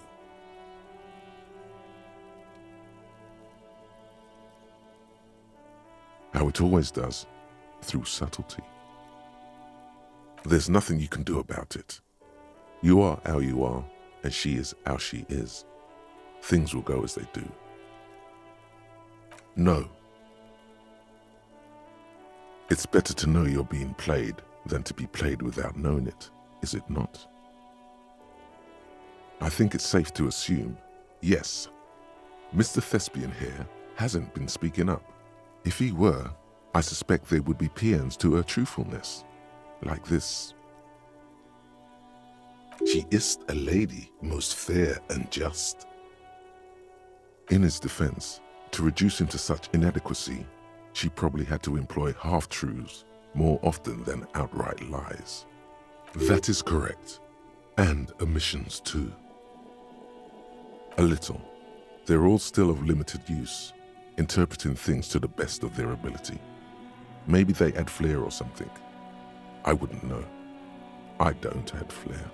How it always does, through subtlety. There's nothing you can do about it. You are how you are, and she is how she is. Things will go as they do. No. It's better to know you're being played than to be played without knowing it, is it not? I think it's safe to assume, yes, Mr. Thespian here hasn't been speaking up. If he were, I suspect there would be paeans to her truthfulness, like this. She is a lady, most fair and just. In his defense, to reduce him to such inadequacy, she probably had to employ half-truths more often than outright lies. That is correct, and omissions too. A little. They're all still of limited use, interpreting things to the best of their ability. Maybe they add flair or something. I wouldn't know. I don't add flair.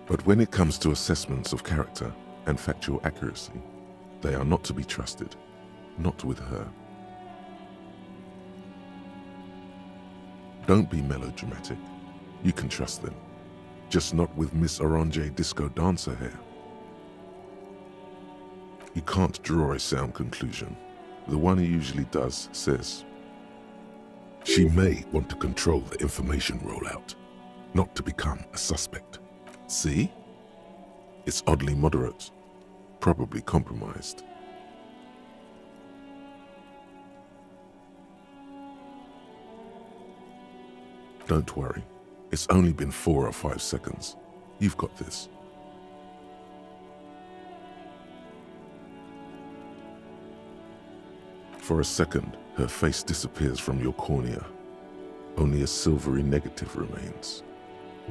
But when it comes to assessments of character and factual accuracy, they are not to be trusted, not with her. Don't be melodramatic. You can trust them, just not with Miss Orange Disco Dancer here. You can't draw a sound conclusion. The one he usually does says, she may want to control the information rollout, not to become a suspect. See? It's oddly moderate, probably compromised. Don't worry, it's only been 4 or 5 seconds. You've got this. For a second, her face disappears from your cornea. Only a silvery negative remains.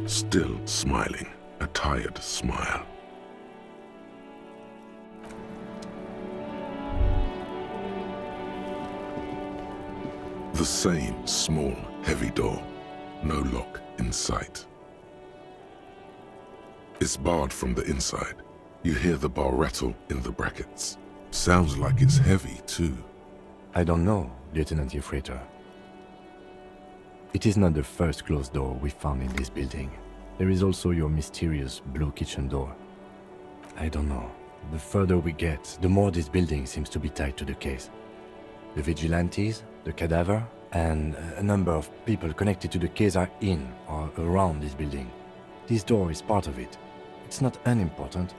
Still smiling, a tired smile. The same small, heavy door. No lock in sight. It's barred from the inside. You hear the bar rattle in the brackets. Sounds like it's heavy, too. I don't know, Lieutenant Yefreiter. It is not the first closed door we found in this building. There is also your mysterious blue kitchen door. I don't know. The further we get, the more this building seems to be tied to the case. The vigilantes, the cadaver, and a number of people connected to the case are in or around this building. This door is part of it. It's not unimportant.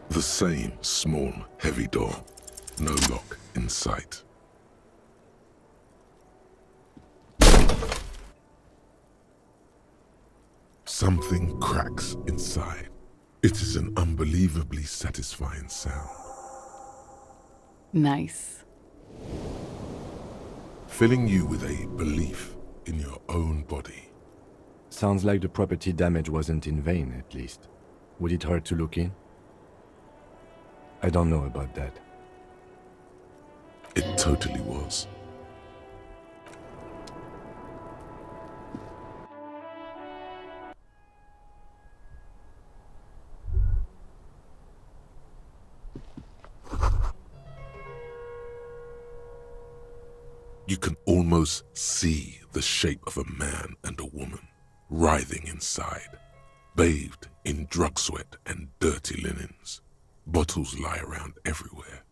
The same small, heavy door. No lock in sight. Something cracks inside. It is an unbelievably satisfying sound. Nice. Filling you with a belief in your own body. Sounds like the property damage wasn't in vain, at least. Would it hurt to look in? I don't know about that. It totally was. You can almost see the shape of a man and a woman writhing inside, bathed in drug sweat and dirty linens. Bottles lie around everywhere.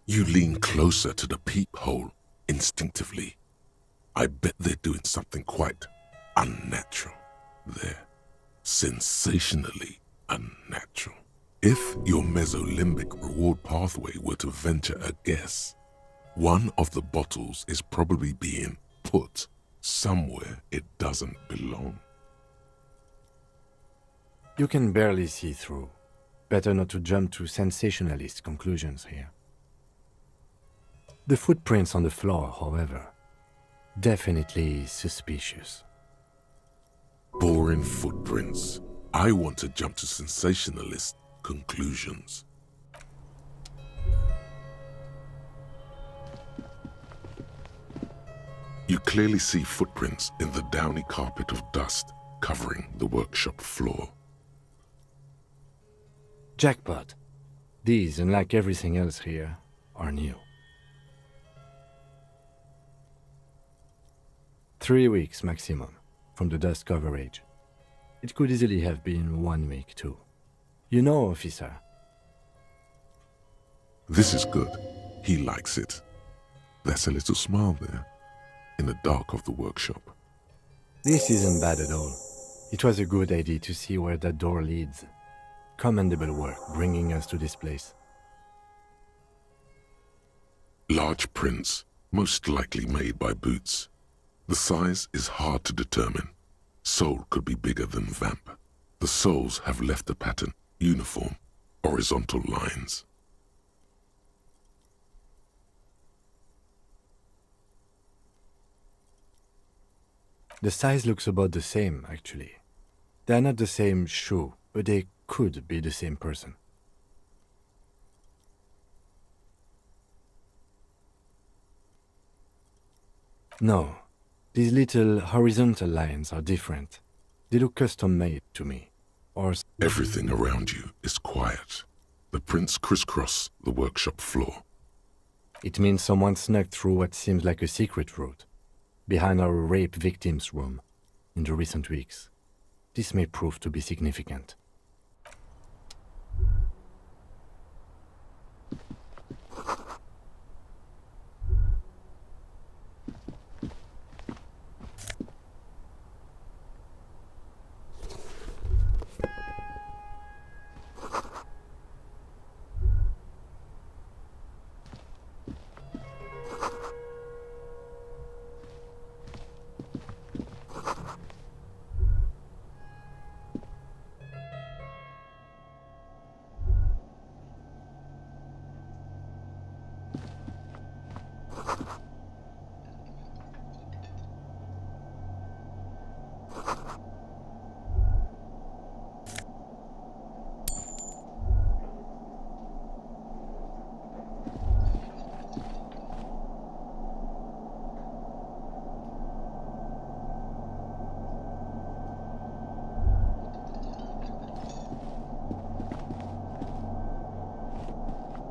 You lean closer to the peephole instinctively. I bet they're doing something quite unnatural there. Sensationally unnatural. If your mesolimbic reward pathway were to venture a guess, one of the bottles is probably being put somewhere it doesn't belong. You can barely see through. Better not to jump to sensationalist conclusions here. The footprints on the floor, however, definitely suspicious. Boring footprints. I want to jump to sensationalist conclusions. You clearly see footprints in the downy carpet of dust covering the workshop floor. Jackpot. These, unlike everything else here, are new. 3 weeks maximum from the dust coverage. It could easily have been 1 week too. You know, officer. This is good. He likes it. There's a little smile there, in the dark of the workshop. This isn't bad at all. It was a good idea to see where that door leads. Commendable work bringing us to this place. Large prints, most likely made by boots. The size is hard to determine. Sole could be bigger than vamp. The soles have left a pattern, uniform, horizontal lines. The size looks about the same, actually. They're not the same shoe, but they could be the same person. No, these little horizontal lines are different. They look custom-made to me. Or everything around you is quiet. The prints crisscross the workshop floor. It means someone snuck through what seems like a secret route, behind our rape victim's room, in the recent weeks. This may prove to be significant.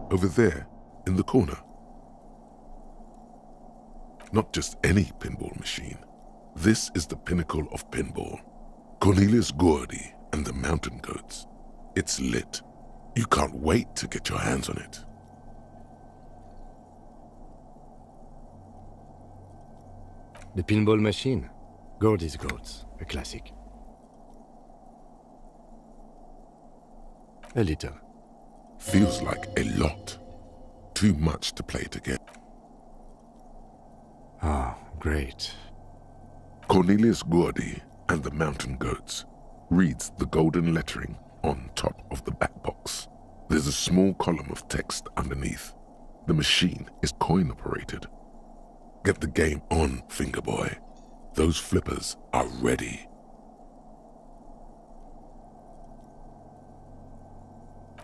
Over there, in the corner. Not just any pinball machine. This is the pinnacle of pinball. Cornelius Gordy and the Mountain Goats. It's lit. You can't wait to get your hands on it. The pinball machine. Gordy's Goats, a classic. A little. Feels like a lot. Too much to play it again. Ah, great. Cornelius Gordy and the Mountain Goats. reads the golden lettering on top of the back box. There's a small column of text underneath. The machine is coin operated. Get the game on, finger boy. Those flippers are ready.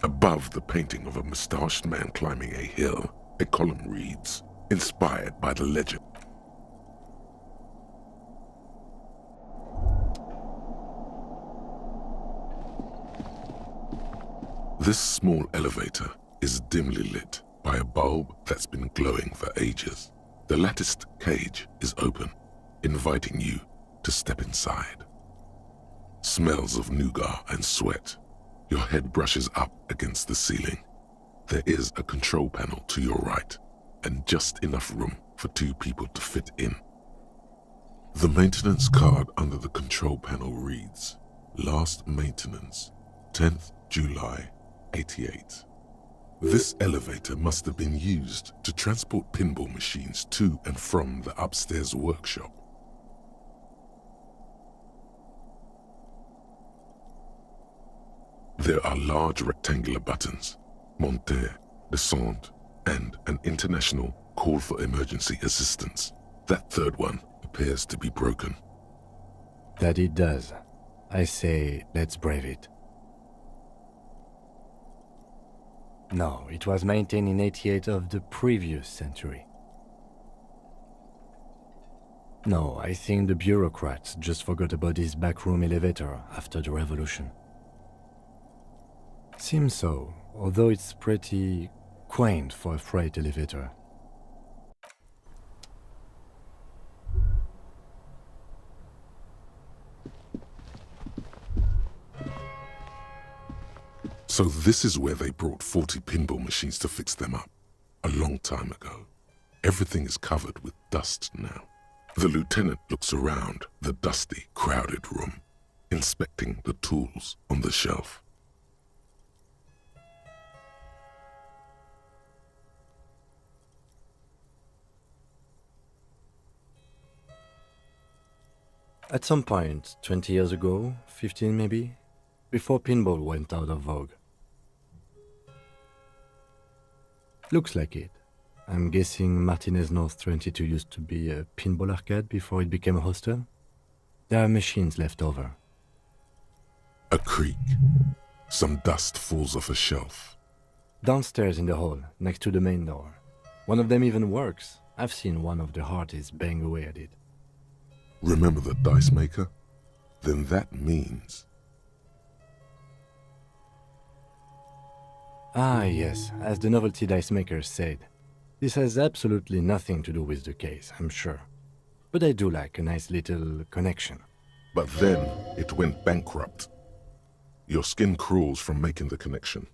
Above the painting of a mustached man climbing a hill, a column reads, inspired by the legend. This small elevator is dimly lit by a bulb that's been glowing for ages. The latticed cage is open, inviting you to step inside. Smells of nougat and sweat. Your head brushes up against the ceiling. There is a control panel to your right, and just enough room for 2 people to fit in. The maintenance card under the control panel reads, Last maintenance, 10th July, 88. This elevator must have been used to transport pinball machines to and from the upstairs workshop. There are large rectangular buttons, monter, descendre, and an international call for emergency assistance. That third one appears to be broken. That it does. I say, let's brave it. No, it was maintained in 88 of the previous century. No, I think the bureaucrats just forgot about this backroom elevator after the revolution. Seems so, although it's pretty quaint for a freight elevator. So this is where they brought 40 pinball machines to fix them up, a long time ago. Everything is covered with dust now. The lieutenant looks around the dusty, crowded room, inspecting the tools on the shelf. At some point, 20 years ago, 15 maybe, before pinball went out of vogue. Looks like it. I'm guessing Martinez North 22 used to be a pinball arcade before it became a hostel. There are machines left over. A creak. Some dust falls off a shelf. Downstairs in the hall, next to the main door. One of them even works. I've seen one of the Hardys bang away at it. Remember the dice maker? Then that means... Ah, yes, as the novelty dice makers said. This has absolutely nothing to do with the case, I'm sure. But I do like a nice little connection. But then it went bankrupt. Your skin crawls from making the connection.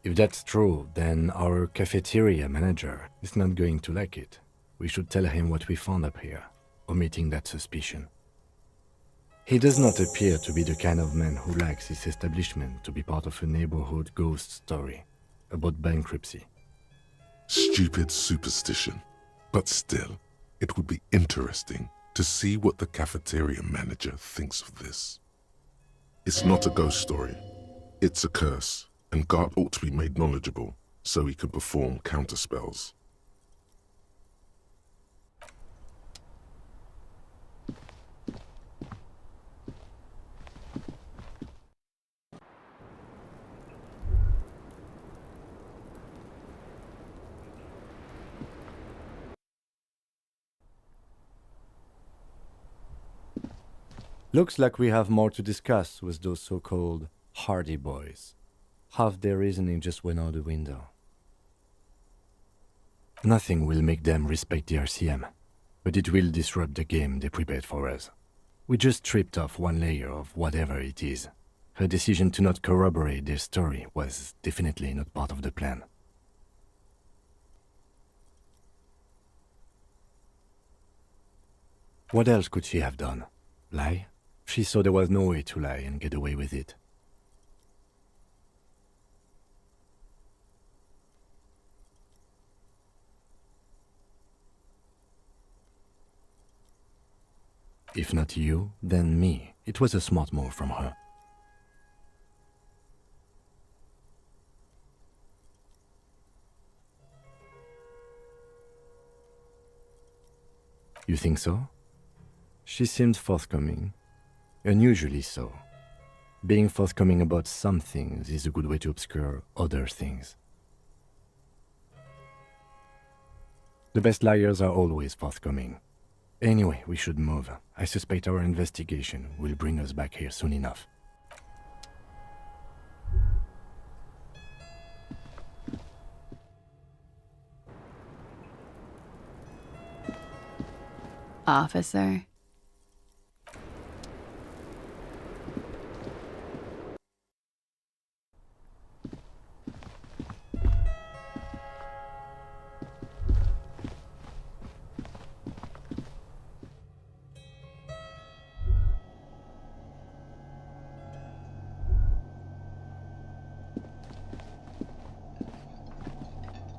If that's true, then our cafeteria manager is not going to like it. We should tell him what we found up here, omitting that suspicion. He does not appear to be the kind of man who likes his establishment to be part of a neighborhood ghost story about bankruptcy. Stupid superstition. But still, it would be interesting to see what the cafeteria manager thinks of this. It's not a ghost story. It's a curse, and God ought to be made knowledgeable so he can perform counterspells. Looks like we have more to discuss with those so-called Hardy boys. Half their reasoning just went out the window. Nothing will make them respect the RCM, but it will disrupt the game they prepared for us. We just stripped off one layer of whatever it is. Her decision to not corroborate their story was definitely not part of the plan. What else could she have done? Lie? She saw there was no way to lie and get away with it. If not you, then me. It was a smart move from her. You think so? She seemed forthcoming. Unusually so. Being forthcoming about some things is a good way to obscure other things. The best liars are always forthcoming. Anyway, we should move. I suspect our investigation will bring us back here soon enough. Officer?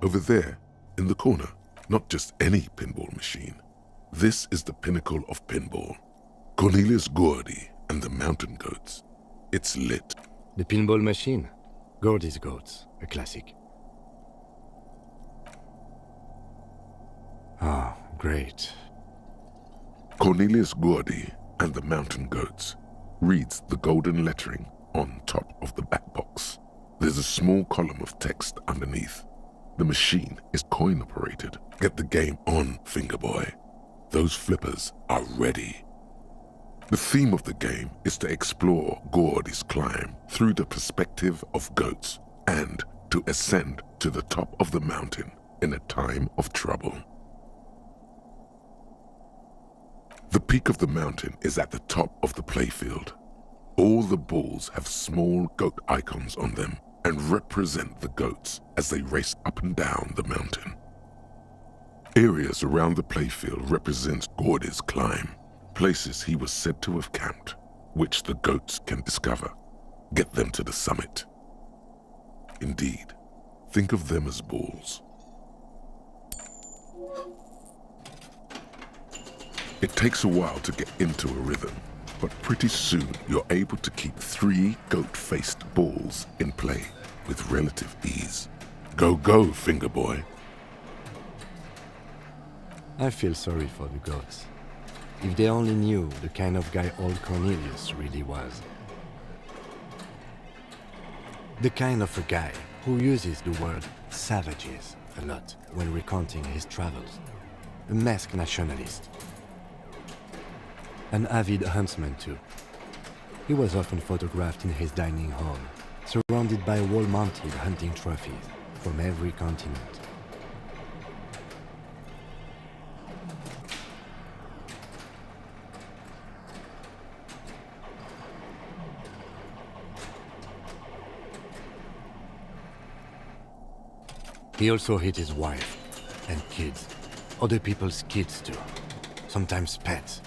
Over there, in the corner, not just any pinball machine. This is the pinnacle of pinball. Cornelius Gordy and the Mountain Goats. It's lit. The pinball machine. Gordy's Goats, a classic. Ah, great. Cornelius Gordy and the Mountain Goats reads the golden lettering on top of the back box. There's a small column of text underneath. The machine is coin-operated. Get the game on, Fingerboy. Those flippers are ready. The theme of the game is to explore Gordy's climb through the perspective of goats and to ascend to the top of the mountain in a time of trouble. The peak of the mountain is at the top of the playfield. All the balls have small goat icons on them and represent the goats as they race up and down the mountain. Areas around the playfield represent Gordy's climb, places he was said to have camped, which the goats can discover. Get them to the summit. Indeed, think of them as balls. It takes a while to get into a rhythm, but pretty soon you're able to keep 3 goat-faced balls in play with relative ease. Go, go, Fingerboy. I feel sorry for the goats. If they only knew the kind of guy old Cornelius really was. The kind of a guy who uses the word savages a lot when recounting his travels. A masked nationalist. An avid huntsman too. He was often photographed in his dining hall, surrounded by wall-mounted hunting trophies from every continent. He also hit his wife and kids, other people's kids too, sometimes pets.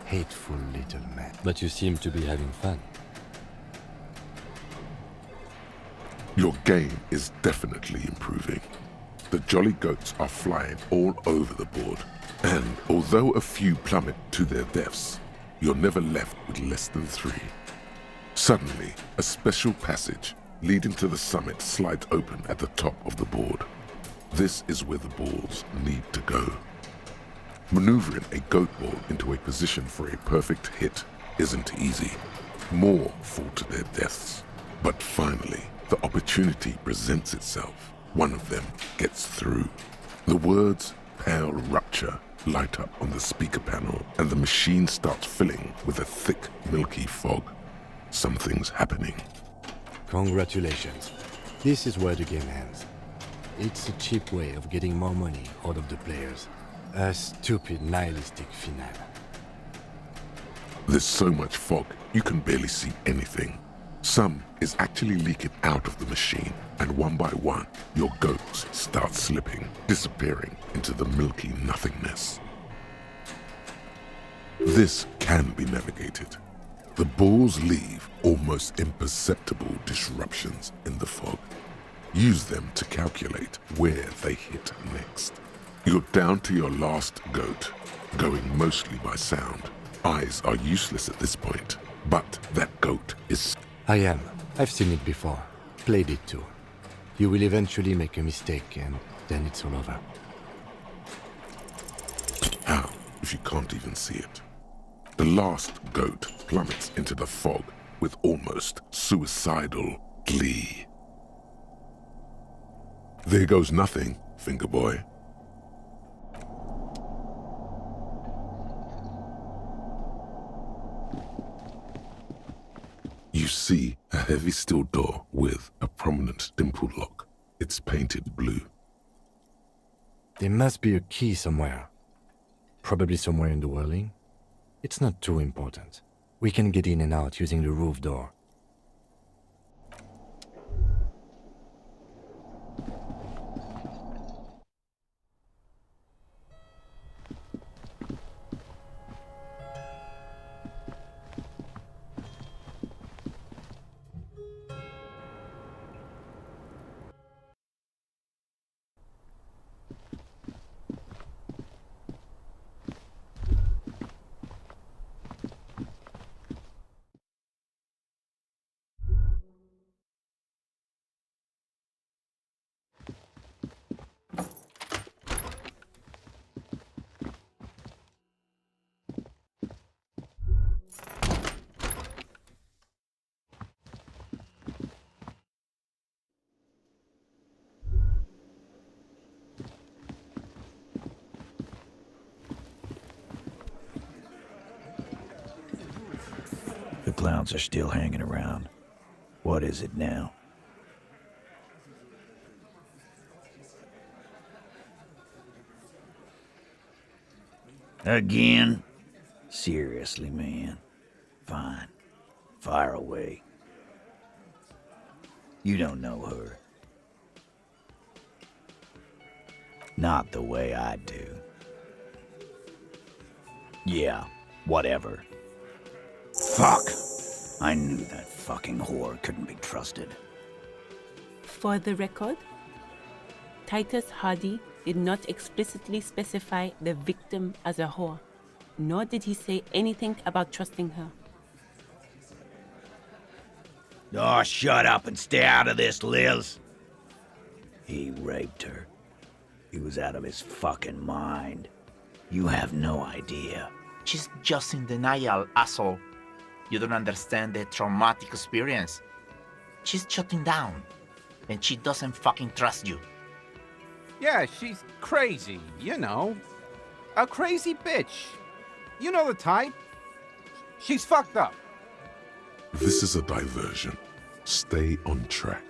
Hateful little man. But you seem to be having fun. Your game is definitely improving. The jolly goats are flying all over the board, and although a few plummet to their deaths, you're never left with less than 3. Suddenly, a special passage leading to the summit slides open at the top of the board. This is where the balls need to go. Maneuvering a goat ball into a position for a perfect hit isn't easy. More fall to their deaths. But finally, the opportunity presents itself. One of them gets through. The words "Pale Rupture" light up on the speaker panel, and the machine starts filling with a thick, milky fog. Something's happening. Congratulations. This is where the game ends. It's a cheap way of getting more money out of the players. A stupid, nihilistic finale. There's so much fog, you can barely see anything. Some is actually leaking out of the machine, and one by one, your goats start slipping, disappearing into the milky nothingness. This can be navigated. The balls leave almost imperceptible disruptions in the fog. Use them to calculate where they hit next. You're down to your last goat, going mostly by sound. Eyes are useless at this point. But that goat is... I am. I've seen it before. Played it too. You will eventually make a mistake and then it's all over. How, if you can't even see it? The last goat plummets into the fog with almost suicidal glee. There goes nothing, finger boy. You see a heavy steel door with a prominent dimple lock. It's painted blue. There must be a key somewhere. Probably somewhere in the whirling. It's not too important. We can get in and out using the roof door. The clowns are still hanging around. What is it now? Again? Seriously, man. Fine. Fire away. You don't know her. Not the way I do. Yeah, whatever. Fuck! I knew that fucking whore couldn't be trusted. For the record, Titus Hardy did not explicitly specify the victim as a whore, nor did he say anything about trusting her. Oh, shut up and stay out of this, Liz. He raped her. He was out of his fucking mind. You have no idea. She's just in denial, asshole. You don't understand the traumatic experience. She's shutting down, and she doesn't fucking trust you. Yeah, she's crazy, you know. A crazy bitch. You know the type. She's fucked up. This is a diversion. Stay on track.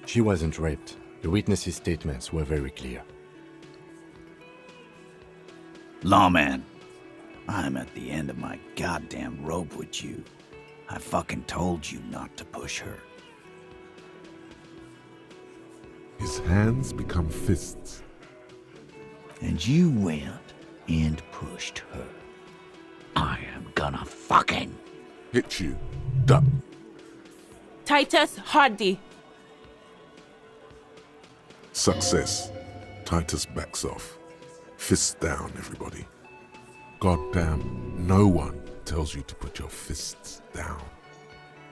She wasn't raped. The witnesses' statements were very clear. Lawman, I'm at the end of my goddamn rope with you. I fucking told you not to push her. His hands become fists. And you went and pushed her. I am gonna fucking... Hit you. Duck. Titus Hardy! Success. Titus backs off. Fists down, everybody. Goddamn, no one tells you to put your fists down.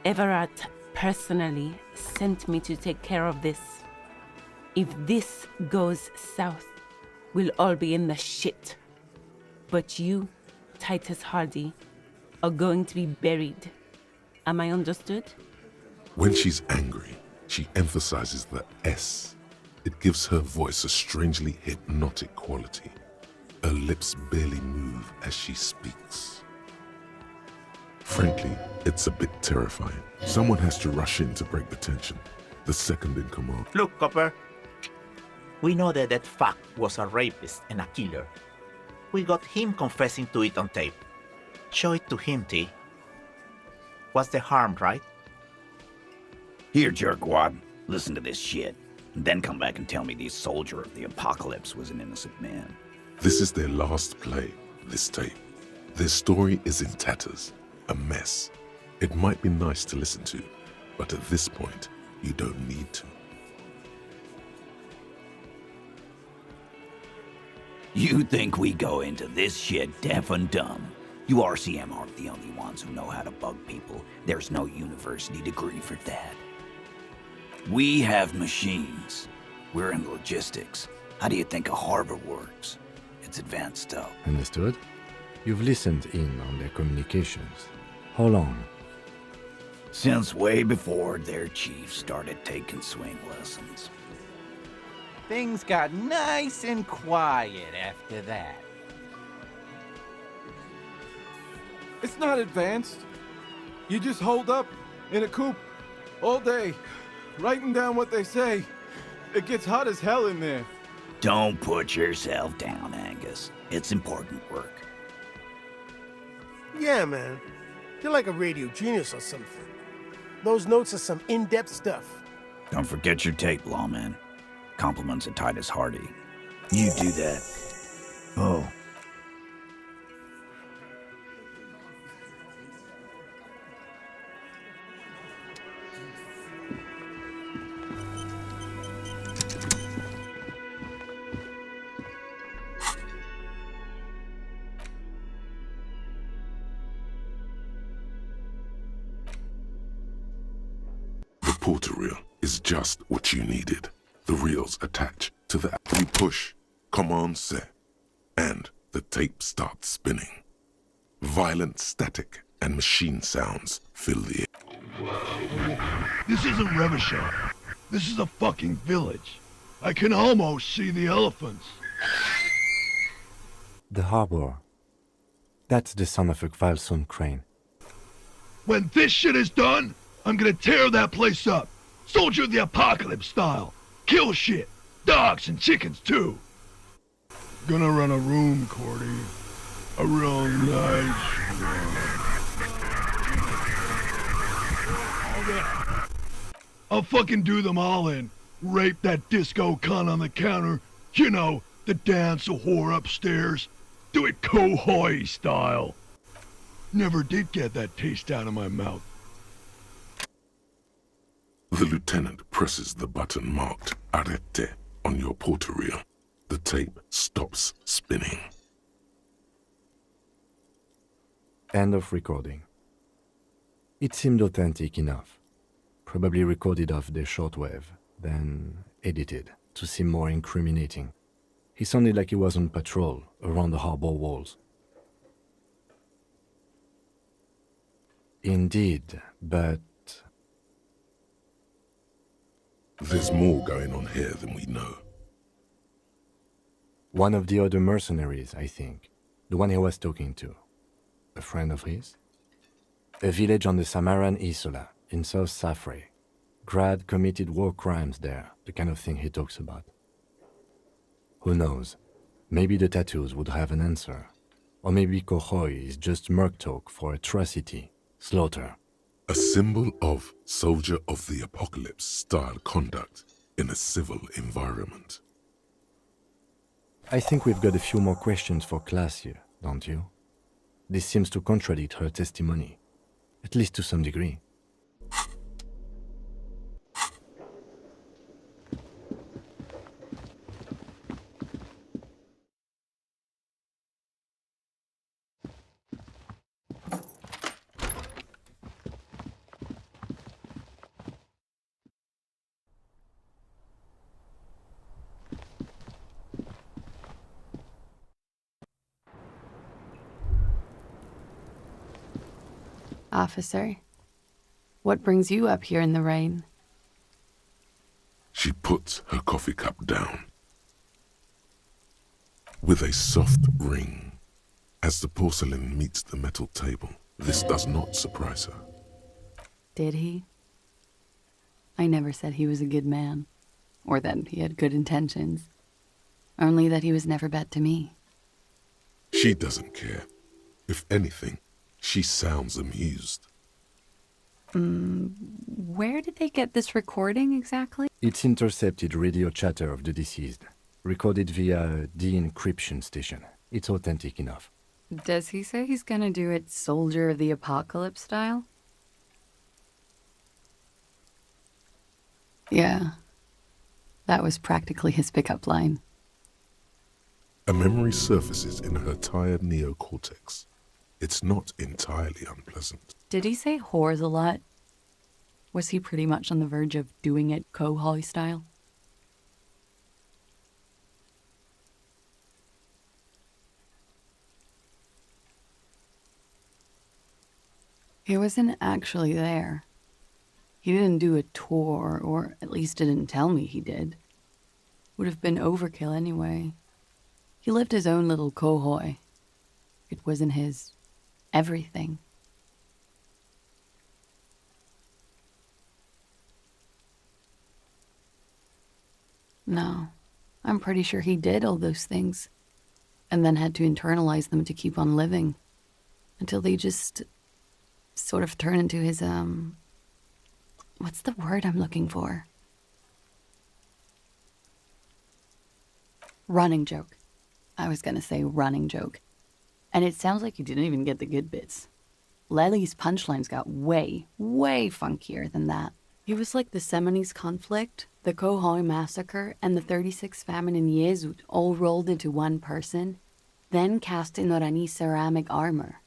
Everett personally sent me to take care of this. If this goes south, we'll all be in the shit. But you, Titus Hardy, are going to be buried. Am I understood? When she's angry, she emphasizes the S. It gives her voice a strangely hypnotic quality. Her lips barely move as she speaks. Frankly, it's a bit terrifying. Someone has to rush in to break the tension. The second in command. Look, Copper. We know that that fuck was a rapist and a killer. We got him confessing to it on tape. Show it to him, T. What's the harm, right? Here, jerkwad, listen to this shit. And then come back and tell me the soldier of the apocalypse was an innocent man. This is their last play, this tape. Their story is in tatters, a mess. It might be nice to listen to, but at this point, you don't need to. You think we go into this shit deaf and dumb? You RCM aren't the only ones who know how to bug people. There's no university degree for that. We have machines. We're in logistics. How do you think a harbor works? It's advanced stuff. Understood? You've listened in on their communications. How long? Since way before their chief started taking swing lessons. Things got nice and quiet after that. It's not advanced. You just hold up in a coop all day, writing down what they say. It gets hot as hell in there. Don't put yourself down, Angus. It's important work. Yeah, man. You're like a radio genius or something. Those notes are some in-depth stuff. Don't forget your tape, lawman. Compliments of Titus Hardy. You do that. Oh. The porter reel is just what you needed. The reels attach to the... You push, command set, and the tape starts spinning. Violent static and machine sounds fill the air. This isn't Revachol. This is a fucking village. I can almost see the elephants. The harbor. That's the son of a Kvalson crane. When this shit is done, I'm gonna tear that place up. Soldier of the Apocalypse style. Kill shit. Dogs and chickens too. Gonna run a room, Cordy. A real nice one. I'll fucking do them all in. Rape that disco cunt on the counter. You know, the dance a whore upstairs. Do it Kohoi style. Never did get that taste out of my mouth. The lieutenant presses the button marked Arrete on your porter reel. The tape stops spinning. End of recording. It seemed authentic enough. Probably recorded off the shortwave, then edited to seem more incriminating. He sounded like he was on patrol around the harbor walls. Indeed, but... There's more going on here than we know. One of the other mercenaries, I think. The one he was talking to. A friend of his? A village on the Samaran Isola, in South Safre. Grad committed war crimes there, the kind of thing he talks about. Who knows? Maybe the tattoos would have an answer. Or maybe Kohoi is just merc talk for atrocity, slaughter. A symbol of soldier of the apocalypse style conduct in a civil environment. I think we've got a few more questions for class here, don't you? This seems to contradict her testimony, at least to some degree. Officer, what brings you up here in the rain? She puts her coffee cup down with a soft ring. As the porcelain meets the metal table, this does not surprise her. Did he? I never said he was a good man, or that he had good intentions. Only that he was never bad to me. She doesn't care. If anything, she sounds amused. Where did they get this recording exactly? It's intercepted radio chatter of the deceased, recorded via a de-encryption station. It's authentic enough. Does he say he's gonna do it Soldier of the Apocalypse style? Yeah. That was practically his pickup line. A memory surfaces in her tired neocortex. It's not entirely unpleasant. Did he say whores a lot? Was he pretty much on the verge of doing it Kohoi style? He wasn't actually there. He didn't do a tour, or at least didn't tell me he did. Would have been overkill anyway. He lived his own little Kohoi. It wasn't his everything. No, I'm pretty sure he did all those things, and then had to internalize them to keep on living, until they just sort of turn into his, what's the word I'm looking for? Running joke. I was gonna say running joke. And it sounds like you didn't even get the good bits. Lely's punchlines got way, way funkier than that. He was like the Seminoles conflict, the Kohoi massacre, and the 36 famine in Yezut all rolled into one person, then cast in Orani's ceramic armor,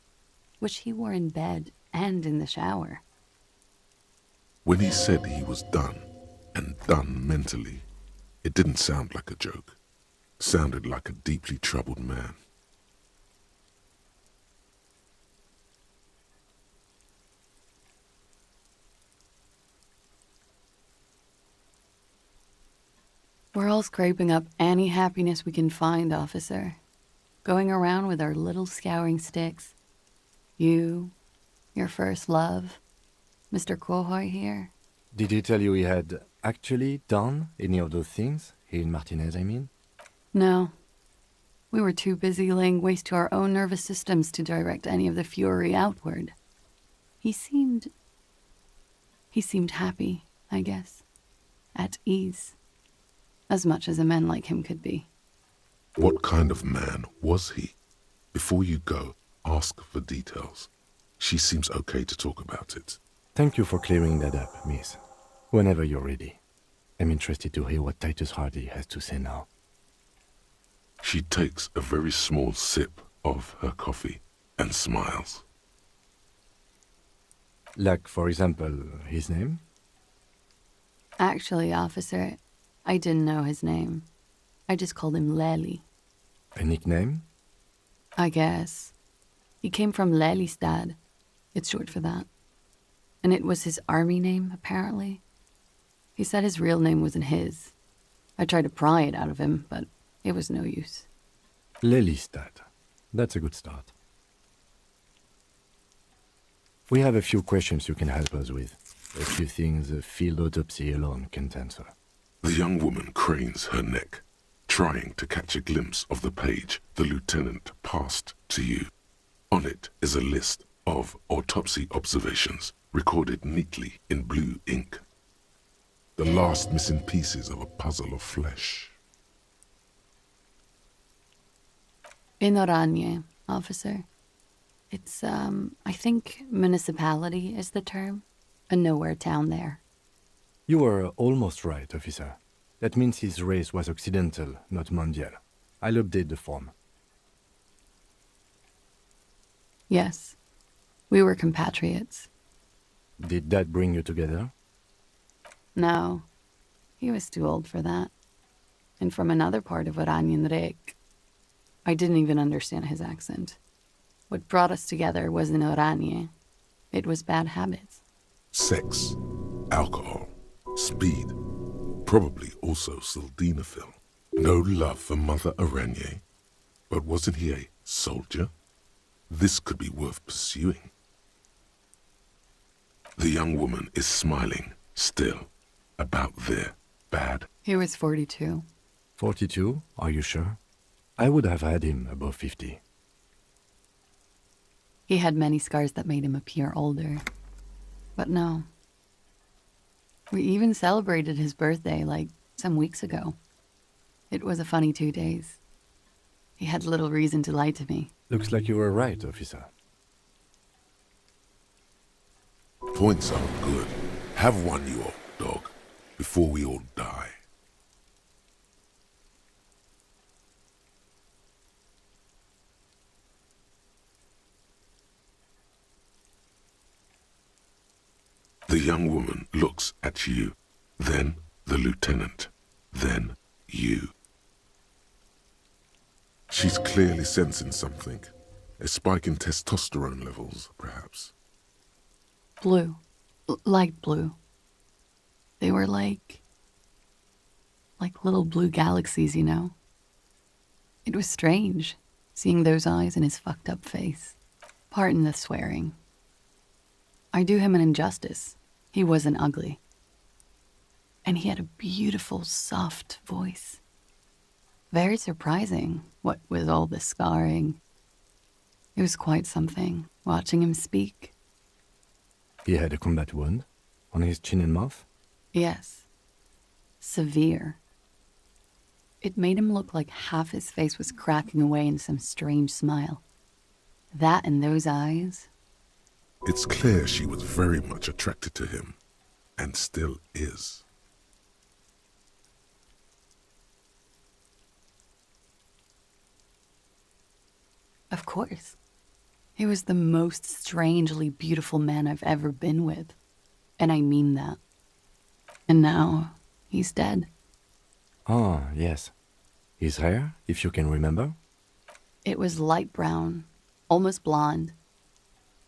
which he wore in bed and in the shower. When he said he was done, and done mentally, it didn't sound like a joke. Sounded like a deeply troubled man. We're all scraping up any happiness we can find, officer. Going around with our little scouring sticks. You, your first love, Mr. Kohoi here. Did he tell you he had actually done any of those things? He and Martinez, I mean? No. We were too busy laying waste to our own nervous systems to direct any of the fury outward. He seemed happy, I guess. At ease. As much as a man like him could be. What kind of man was he? Before you go, ask for details. She seems okay to talk about it. Thank you for clearing that up, miss. Whenever you're ready. I'm interested to hear what Titus Hardy has to say now. She takes a very small sip of her coffee and smiles. Like, for example, his name? Actually, officer, I didn't know his name. I just called him Lely. A nickname? I guess. He came from Lelystad. It's short for that. And it was his army name, apparently. He said his real name wasn't his. I tried to pry it out of him, but it was no use. Lelystad. That's a good start. We have a few questions you can help us with. A few things a field autopsy alone can't answer. The young woman cranes her neck, trying to catch a glimpse of the page the lieutenant passed to you. On it is a list of autopsy observations recorded neatly in blue ink. The last missing pieces of a puzzle of flesh. In Oranje, officer. It's, I think municipality is the term. A nowhere town there. You were almost right, officer. That means his race was Occidental, not Mondial. I'll update the form. Yes. We were compatriots. Did that bring you together? No. He was too old for that. And from another part of Oranjenrek. I didn't even understand his accent. What brought us together wasn't Oranje. It was bad habits. Sex, alcohol, speed, probably also sildenafil. No love for Mother Oranje. But wasn't he a soldier? This could be worth pursuing. The young woman is smiling, still, about their bad. He was 42. 42? Are you sure? I would have had him above 50. He had many scars that made him appear older. But no. We even celebrated his birthday, like, some weeks ago. It was a funny 2 days. He had little reason to lie to me. Looks like you were right, officer. Points are good. Have one, you old dog, before we all die. The young woman looks at you, then the lieutenant, then you. She's clearly sensing something. A spike in testosterone levels, perhaps. Blue. Light blue. They were like little blue galaxies, you know? It was strange, seeing those eyes in his fucked up face. Pardon the swearing. I do him an injustice. He wasn't ugly. And he had a beautiful, soft voice. Very surprising, what with all the scarring. It was quite something, watching him speak. He had a combat wound on his chin and mouth? Yes. Severe. It made him look like half his face was cracking away in some strange smile. That and those eyes. It's clear she was very much attracted to him, and still is. Of course. He was the most strangely beautiful man I've ever been with. And I mean that. And now, he's dead. Ah, yes. His hair, if you can remember? It was light brown, almost blonde.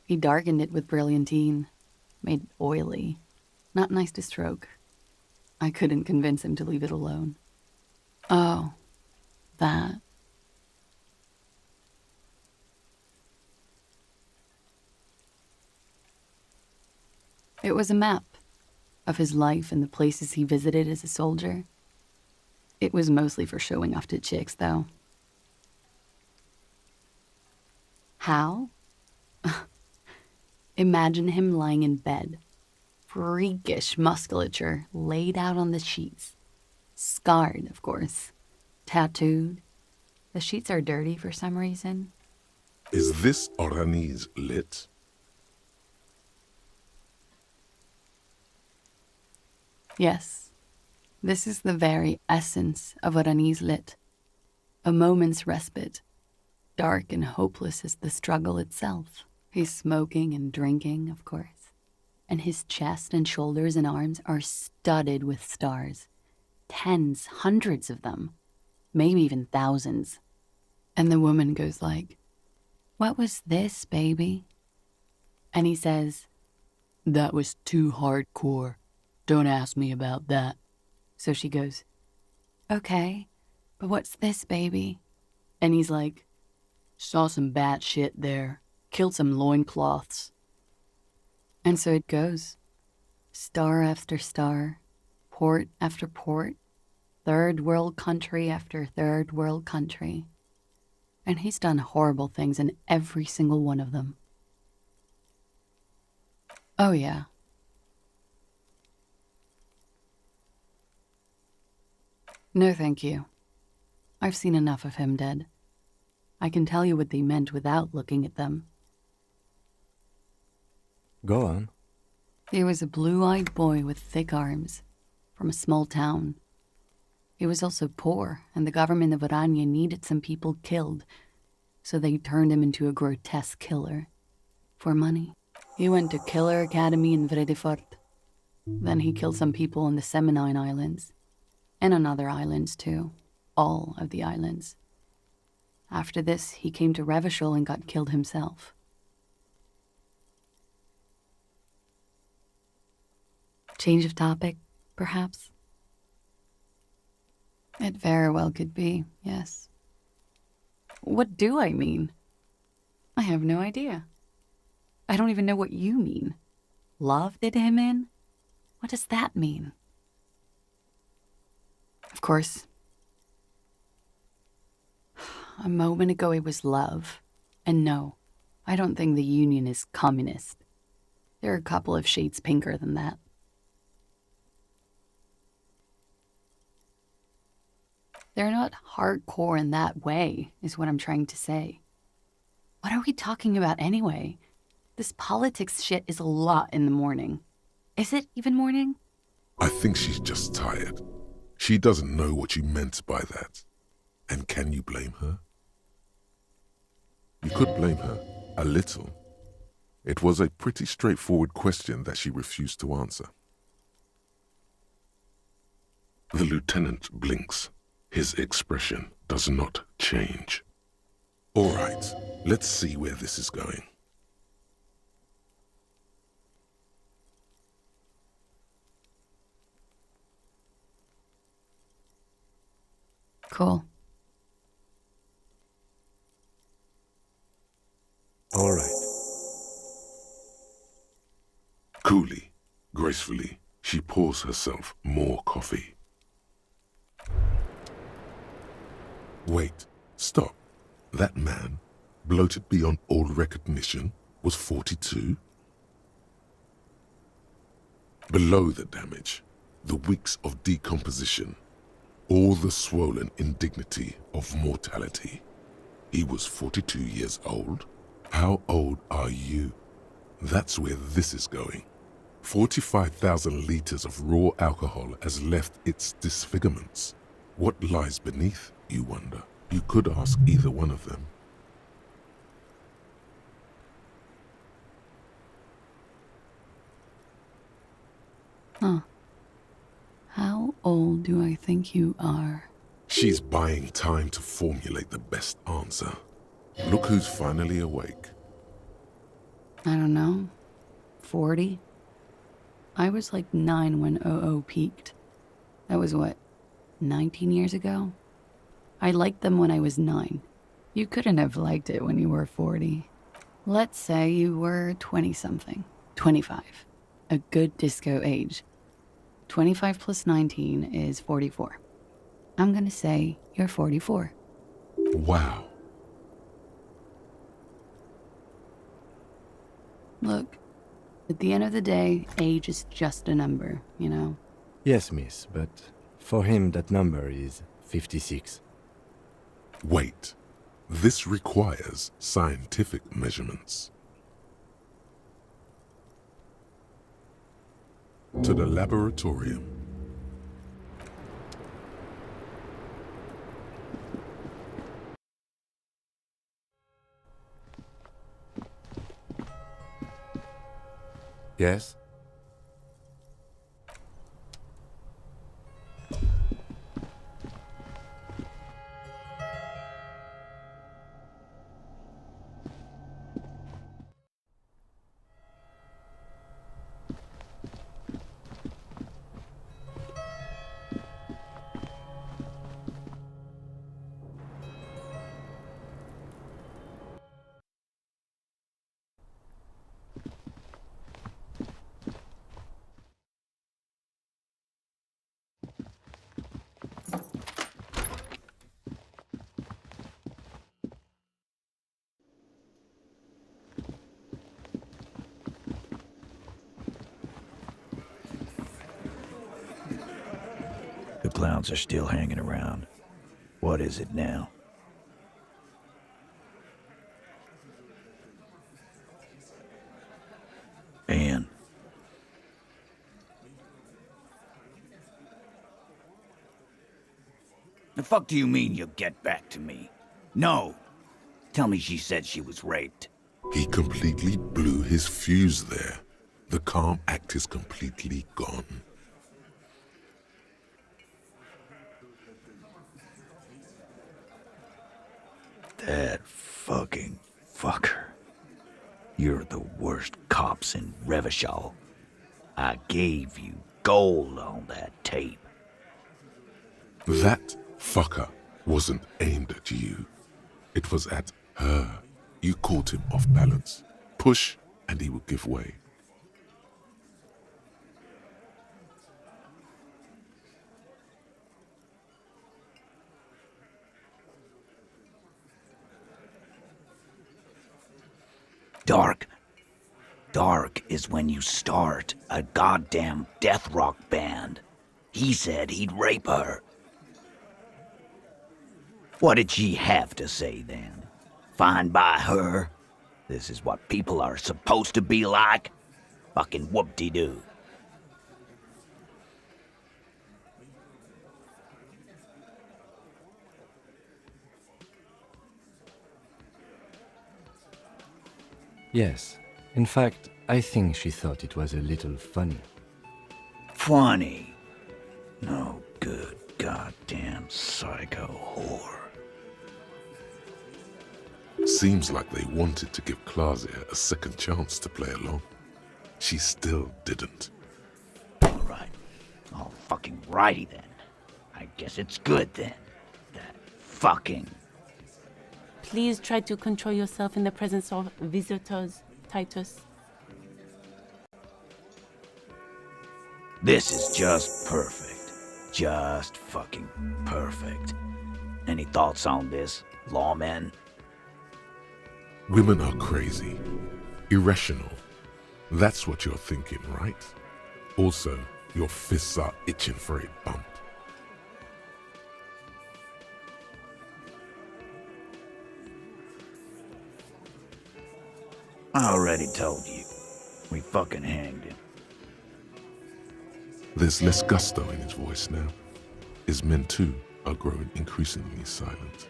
He darkened it with brilliantine, made it oily. Not nice to stroke. I couldn't convince him to leave it alone. Oh, that. It was a map of his life and the places he visited as a soldier. It was mostly for showing off to chicks, though. How? Imagine him lying in bed. Freakish musculature laid out on the sheets. Scarred, of course. Tattooed. The sheets are dirty for some reason. Is this Orani's lit? Yes. This is the very essence of Orani's lit. A moment's respite. Dark and hopeless as the struggle itself. He's smoking and drinking, of course. And his chest and shoulders and arms are studded with stars. Tens, hundreds of them. Maybe even thousands. And the woman goes like, "What was this, baby?" And he says, "That was too hardcore. Don't ask me about that." So she goes, "Okay, but what's this, baby?" And he's like, "Saw some bat shit there. Killed some loincloths." And so it goes. Star after star, port after port, third world country after third world country. And he's done horrible things in every single one of them. Oh yeah. No, thank you. I've seen enough of him dead. I can tell you what they meant without looking at them. Go on. He was a blue-eyed boy with thick arms, from a small town. He was also poor, and the government of Orania needed some people killed, so they turned him into a grotesque killer. For money. He went to Killer Academy in Vredefort. Then he killed some people on the Seminine Islands. And on other islands, too. All of the islands. After this, he came to Revachol and got killed himself. Change of topic, perhaps? It very well could be, yes. What do I mean? I have no idea. I don't even know what you mean. Love did him in? What does that mean? Of course. A moment ago it was love. And no, I don't think the Union is communist. They're a couple of shades pinker than that. They're not hardcore in that way, is what I'm trying to say. What are we talking about anyway? This politics shit is a lot in the morning. Is it even morning? I think she's just tired. She doesn't know what you meant by that. And can you blame her? You could blame her, a little. It was a pretty straightforward question that she refused to answer. The lieutenant blinks. His expression does not change. All right, let's see where this is going. Cool. All right. Coolly, gracefully, she pours herself more coffee. Wait, stop. That man, bloated beyond all recognition, was 42? Below the damage, the weeks of decomposition, all the swollen indignity of mortality. He was 42 years old? How old are you? That's where this is going. 45,000 liters of raw alcohol has left its disfigurements. What lies beneath, you wonder? You could ask either one of them. Huh. How old do I think you are? She's buying time to formulate the best answer. Look who's finally awake. I don't know. 40? I was like 9 when OO peaked. That was what, 19 years ago? I liked them when I was 9. You couldn't have liked it when you were 40. Let's say you were 20-something. 25. A good disco age. 25 plus 19 is 44. I'm gonna say you're 44. Wow. Look, at the end of the day, age is just a number, you know? Yes, miss, but for him that number is 56. Wait. This requires scientific measurements. To the laboratorium. Yes? The clowns are still hanging around. What is it now? Anne. The fuck do you mean you'll get back to me? No. Tell me she said she was raped. He completely blew his fuse there. The calm act is completely gone. That fucking fucker. You're the worst cops in Revachol. I gave you gold on that tape. That fucker wasn't aimed at you. It was at her. You caught him off balance. Push and he would give way. Dark. Dark is when you start a goddamn death rock band. He said he'd rape her. What did she have to say then? Fine by her? This is what people are supposed to be like? Fucking whoop-de-doo. Yes, In fact, I think she thought it was a little funny. Funny? No good goddamn psycho whore. Seems like they wanted to give Claudia a second chance to play along. She still didn't. Alright. All fucking righty then. I guess it's good then. That fucking... Please try to control yourself in the presence of visitors, Titus. This is just perfect. Just fucking perfect. Any thoughts on this, lawmen? Women are crazy. Irrational. That's what you're thinking, right? Also, your fists are itching for a bump. I already told you. We fucking hanged him. There's less gusto in his voice now. His men too are growing increasingly silent.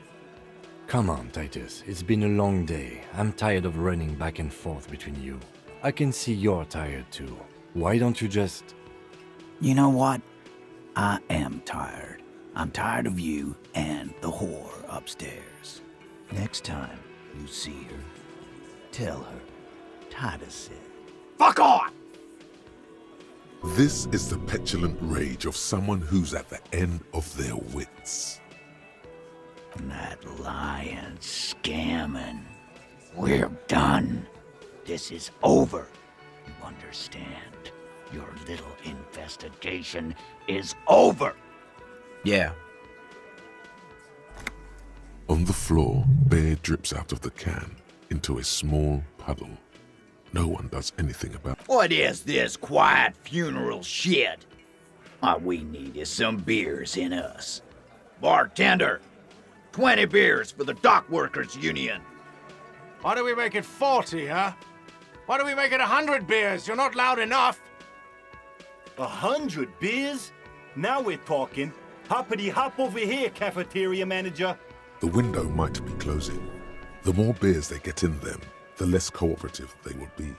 Come on, Titus. It's been a long day. I'm tired of running back and forth between you. I can see you're tired too. Why don't you just... You know what? I am tired. I'm tired of you and the whore upstairs. Next time you see her, tell her Titus said, "Fuck off!" This is the petulant rage of someone who's at the end of their wits. That lying, scamming. We're done. This is over. You understand? Your little investigation is over. Yeah. On the floor, beer drips out of the can into a small puddle. No one does anything about it. What is this quiet funeral shit? All we need is some beers in us. Bartender, 20 beers for the Dock Workers Union. Why do we make it 40, huh? Why do we make it 100 beers? You're not loud enough. 100 beers? Now we're talking. Hoppity hop over here, cafeteria manager. The window might be closing. The more beers they get in them, the less cooperative they will be.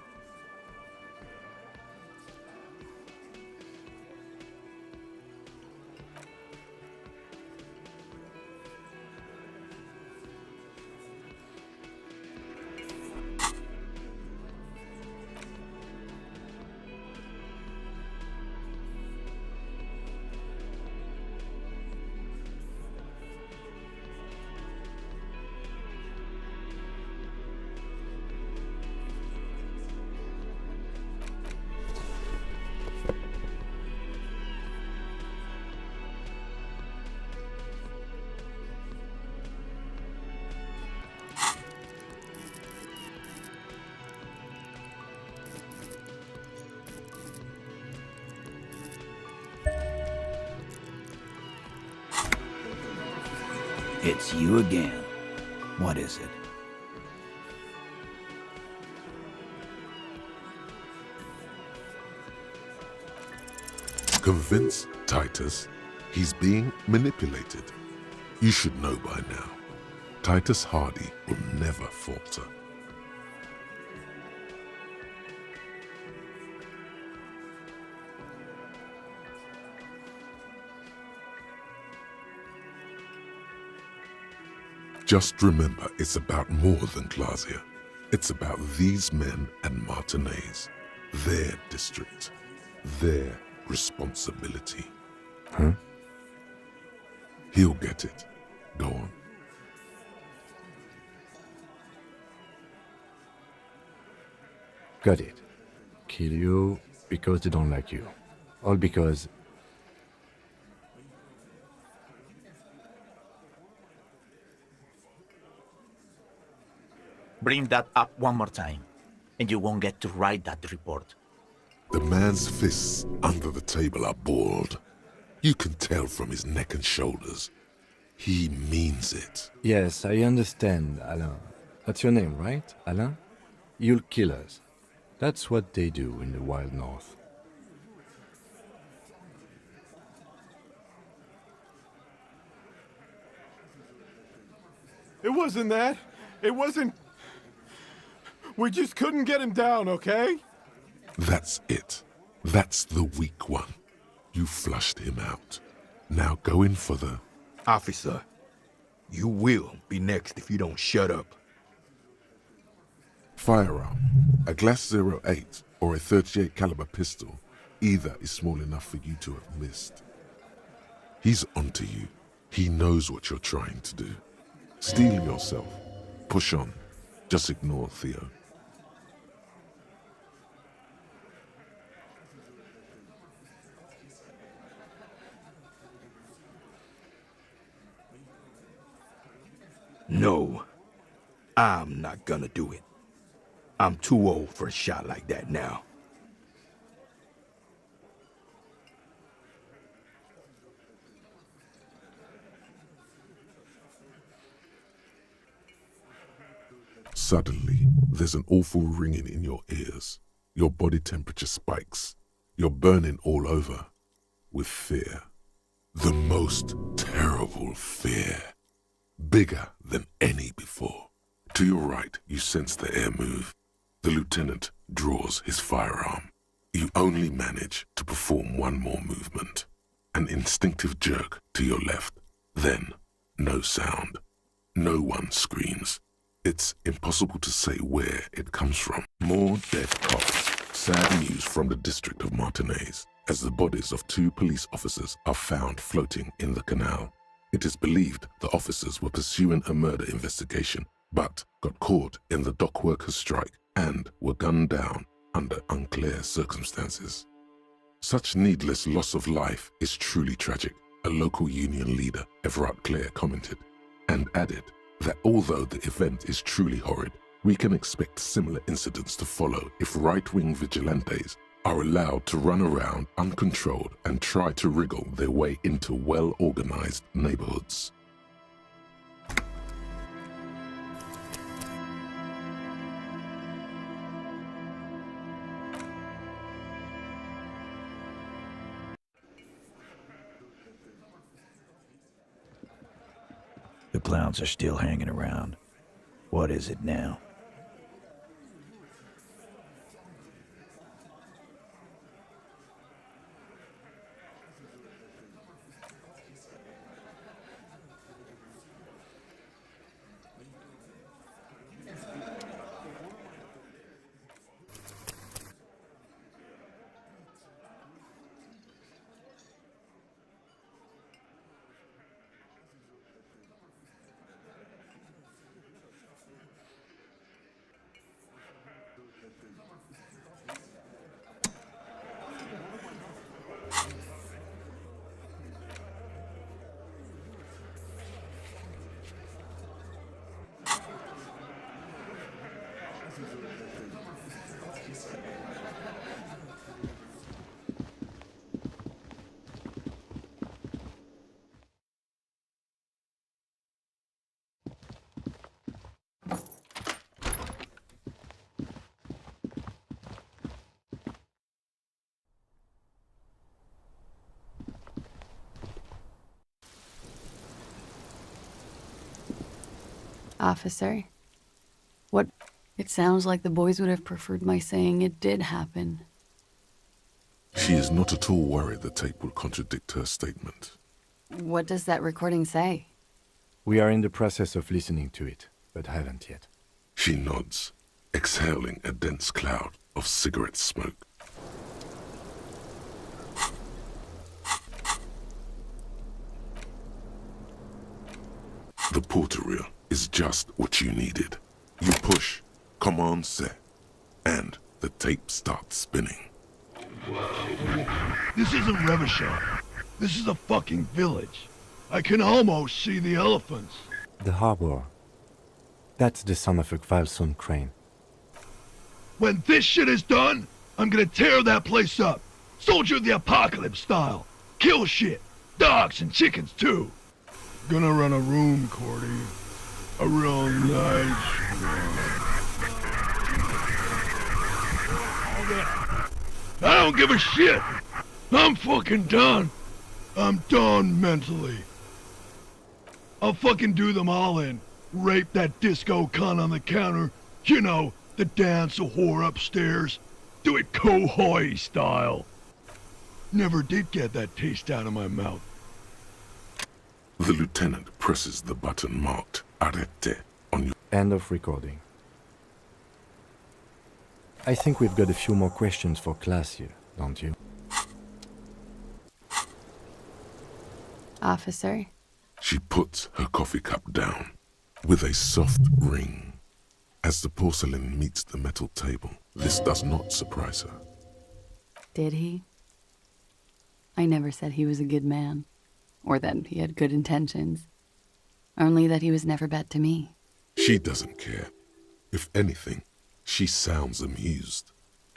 It's you again. What is it? Convince Titus he's being manipulated. You should know by now. Titus Hardy will never falter. Just remember, it's about more than Claudia. It's about these men and Martinez, their district, their responsibility. Huh? He'll get it. Go on. Got it. Kill you because they don't like you. All because... Bring that up one more time, and you won't get to write that report. The man's fists under the table are balled. You can tell from his neck and shoulders. He means it. Yes, I understand, Alain. That's your name, right, Alain? You'll kill us. That's what they do in the wild north. It wasn't that. It wasn't... We just couldn't get him down, okay? That's it. That's the weak one. You flushed him out. Now go in for the... Officer, you will be next if you don't shut up. Firearm. A Glass 08 or a 38 caliber pistol. Either is small enough for you to have missed. He's onto you. He knows what you're trying to do. Steel yourself. Push on. Just ignore Theo. No, I'm not gonna do it. I'm too old for a shot like that now. Suddenly, there's an awful ringing in your ears. Your body temperature spikes. You're burning all over with fear. The most terrible fear. Bigger than any before. To your right, you sense the air move. The lieutenant draws his firearm. You only manage to perform one more movement. An instinctive jerk to your left. Then, no sound. No one screams. It's impossible to say where it comes from. More dead cops. Sad news from the district of Martinez, as the bodies of 2 police officers are found floating in the canal. It is believed the officers were pursuing a murder investigation, but got caught in the dock workers' strike and were gunned down under unclear circumstances. Such needless loss of life is truly tragic, a local union leader, Everard Clare, commented, and added that although the event is truly horrid, we can expect similar incidents to follow if right-wing vigilantes are allowed to run around uncontrolled and try to wriggle their way into well-organized neighborhoods. The clowns are still hanging around. What is it now? Officer? What? It sounds like the boys would have preferred my saying it did happen. She is not at all worried the tape will contradict her statement. What does that recording say? We are in the process of listening to it, but haven't yet. She nods, exhaling a dense cloud of cigarette smoke. The porter reel is just what you needed. You push, command set, and the tape starts spinning. This isn't Revachol. This is a fucking village. I can almost see the elephants. The harbor. That's the son of a Kvalson crane. When this shit is done, I'm gonna tear that place up. Soldier of the Apocalypse style. Kill shit. Dogs and chickens too. Gonna run a room, Cordy. A real nice one. I don't give a shit. I'm fucking done. I'm done mentally. I'll fucking do them all in. Rape that disco cunt on the counter. You know, The dance a whore upstairs. Do it Kohoi style. Never did get that taste out of my mouth. The lieutenant presses the button marked Arrête on your... End of recording. I think we've got a few more questions for class here, don't you? Officer? She puts her coffee cup down with a soft ring. As the porcelain meets the metal table, this does not surprise her. Did he? I never said he was a good man, or that he had good intentions. Only that he was never bad to me. She doesn't care. If anything, she sounds amused.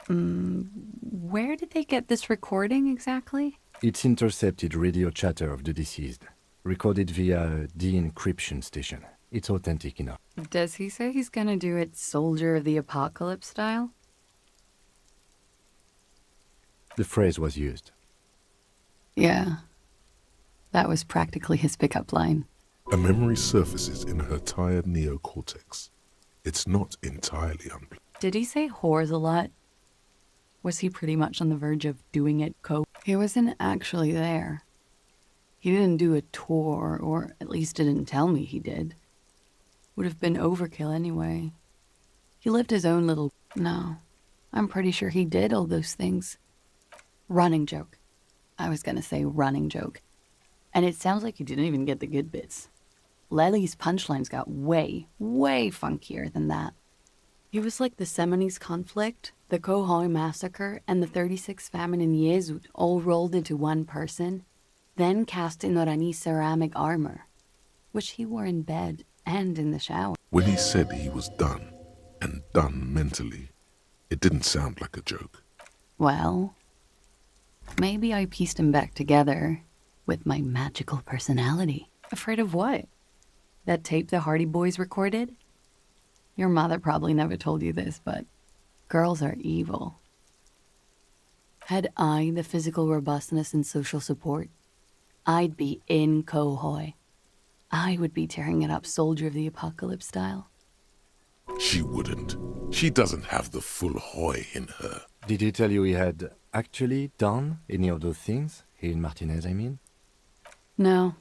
Where did they get this recording exactly? It's intercepted radio chatter of the deceased, recorded via a de-encryption station. It's authentic enough. Does he say he's gonna do it Soldier of the Apocalypse style? The phrase was used. Yeah. That was practically his pickup line. A memory surfaces in her tired neocortex. It's not entirely unpleasant. Did he say whores a lot? Was he pretty much on the verge of doing it He wasn't actually there. He didn't do a tour, or at least didn't tell me he did. Would have been overkill anyway. He lived his own little... No, I'm pretty sure he did all those things. Running joke. I was gonna say running joke. And it sounds like you didn't even get the good bits. Lely's punchlines got way, way funkier than that. He was like the Seminese conflict, the Kohoi massacre, and the 36 famine in Yezud all rolled into one person, then cast in Orani ceramic armor, which he wore in bed and in the shower. When he said he was done, and done mentally, it didn't sound like a joke. Well, maybe I pieced him back together with my magical personality. Afraid of what? That tape the Hardy Boys recorded? Your mother probably never told you this, but girls are evil. Had I the physical robustness and social support, I'd be in Kohoi. I would be tearing it up Soldier of the Apocalypse style. She wouldn't. She doesn't have the full Hoi in her. Did he tell you he had actually done any of those things? He and Martinez, I mean? No.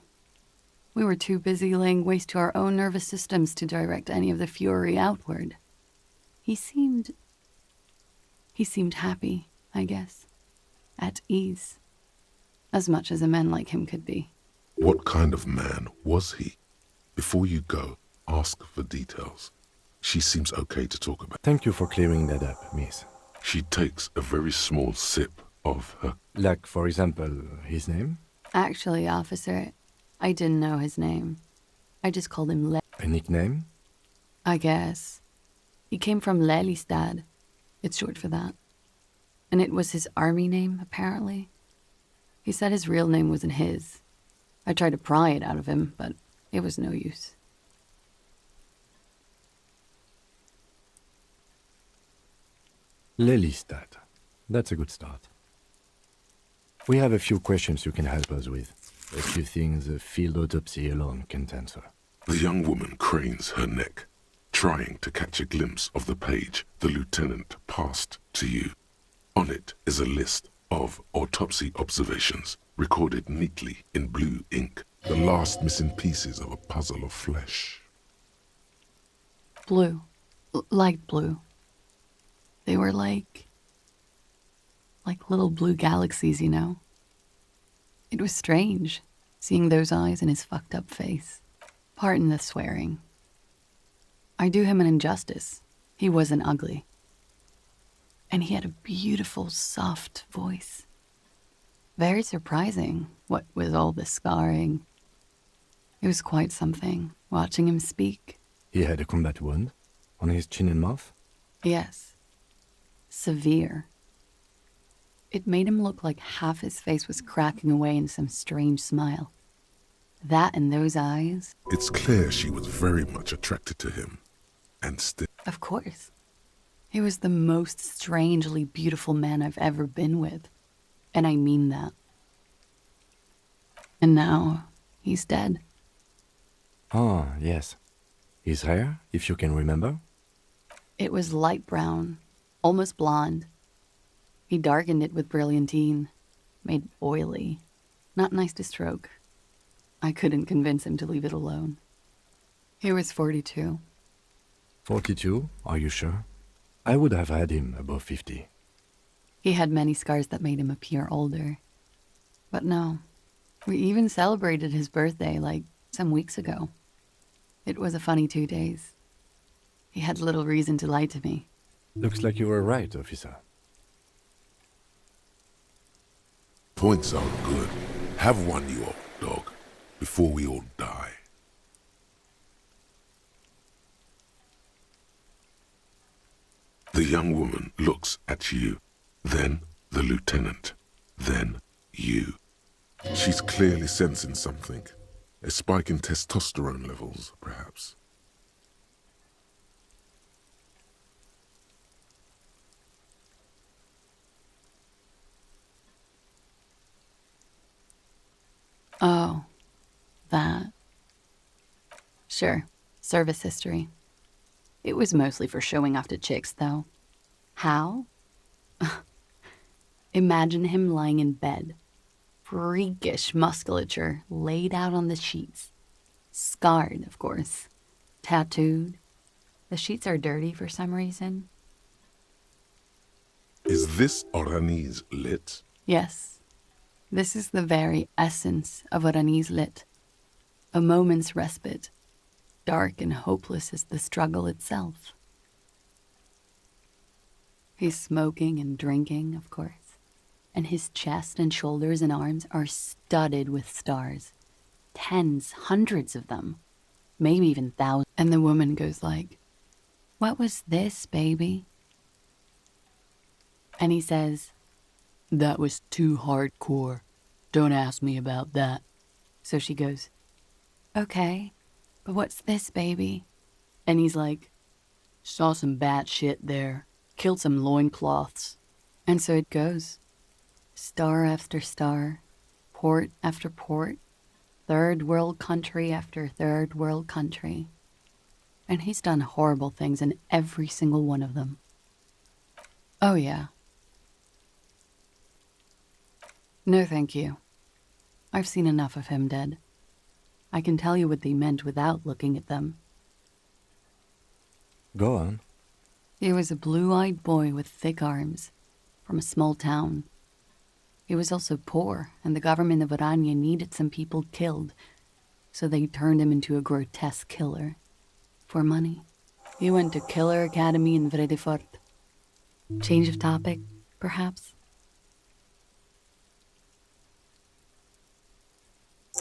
We were too busy laying waste to our own nervous systems to direct any of the fury outward. He seemed happy, I guess. At ease. As much as a man like him could be. What kind of man was he? Before you go, ask for details. She seems okay to talk about. Thank you for clearing that up, miss. She takes a very small sip of her... Like, for example, his name? Actually, officer, I didn't know his name. I just called him A nickname? I guess. He came from Lelystad. It's short for that. And it was his army name, apparently. He said his real name wasn't his. I tried to pry it out of him, but it was no use. Lelystad. That's a good start. We have a few questions you can help us with. A few things a field autopsy alone can't answer. The young woman cranes her neck, trying to catch a glimpse of the page the lieutenant passed to you. On it is a list of autopsy observations, recorded neatly in blue ink, the last missing pieces of a puzzle of flesh. Blue. Light blue. They were like little blue galaxies, you know? It was strange, seeing those eyes in his fucked up face. Pardon the swearing. I do him an injustice. He wasn't ugly. And he had a beautiful, soft voice. Very surprising, what with all the scarring. It was quite something, watching him speak. He had a combat wound on his chin and mouth? Yes. Severe. It made him look like half his face was cracking away in some strange smile. That and those eyes. It's clear she was very much attracted to him, and still... Of course. He was the most strangely beautiful man I've ever been with. And I mean that. And now, he's dead. Ah, yes. His hair, if you can remember? It was light brown, almost blonde. He darkened it with brilliantine, made it oily, not nice to stroke. I couldn't convince him to leave it alone. He was 42. 42? Are you sure? I would have had him above 50. He had many scars that made him appear older. But no, we even celebrated his birthday like some weeks ago. It was a funny 2 days. He had little reason to lie to me. Looks like you were right, officer. Points are good. Have one, you old dog, before we all die. The young woman looks at you, then the lieutenant, then you. She's clearly sensing something. A spike in testosterone levels, perhaps. Oh, that. Sure, service history. It was mostly for showing off to chicks, though. How? Imagine him lying in bed. Freakish musculature laid out on the sheets. Scarred, of course. Tattooed. The sheets are dirty for some reason. Is this Oranese lit? Yes. This is the very essence of Oranese lit. A moment's respite. Dark and hopeless as the struggle itself. He's smoking and drinking, of course. And his chest and shoulders and arms are studded with stars. Tens, hundreds of them. Maybe even thousands. And the woman goes like, "What was this, baby?" And he says, "That was too hardcore. Don't ask me about that." So she goes, "Okay, but what's this, baby?" And he's like, "Saw some bat shit there. Killed some loincloths." And so it goes. Star after star, port after port, third world country after third world country. And he's done horrible things in every single one of them. Oh yeah. No thank you. I've seen enough of him dead. I can tell you what they meant without looking at them. Go on. He was a blue-eyed boy with thick arms, from a small town. He was also poor, and the government of Oranje needed some people killed, so they turned him into a grotesque killer. For money. He went to Killer Academy in Vredefort. Change of topic, perhaps?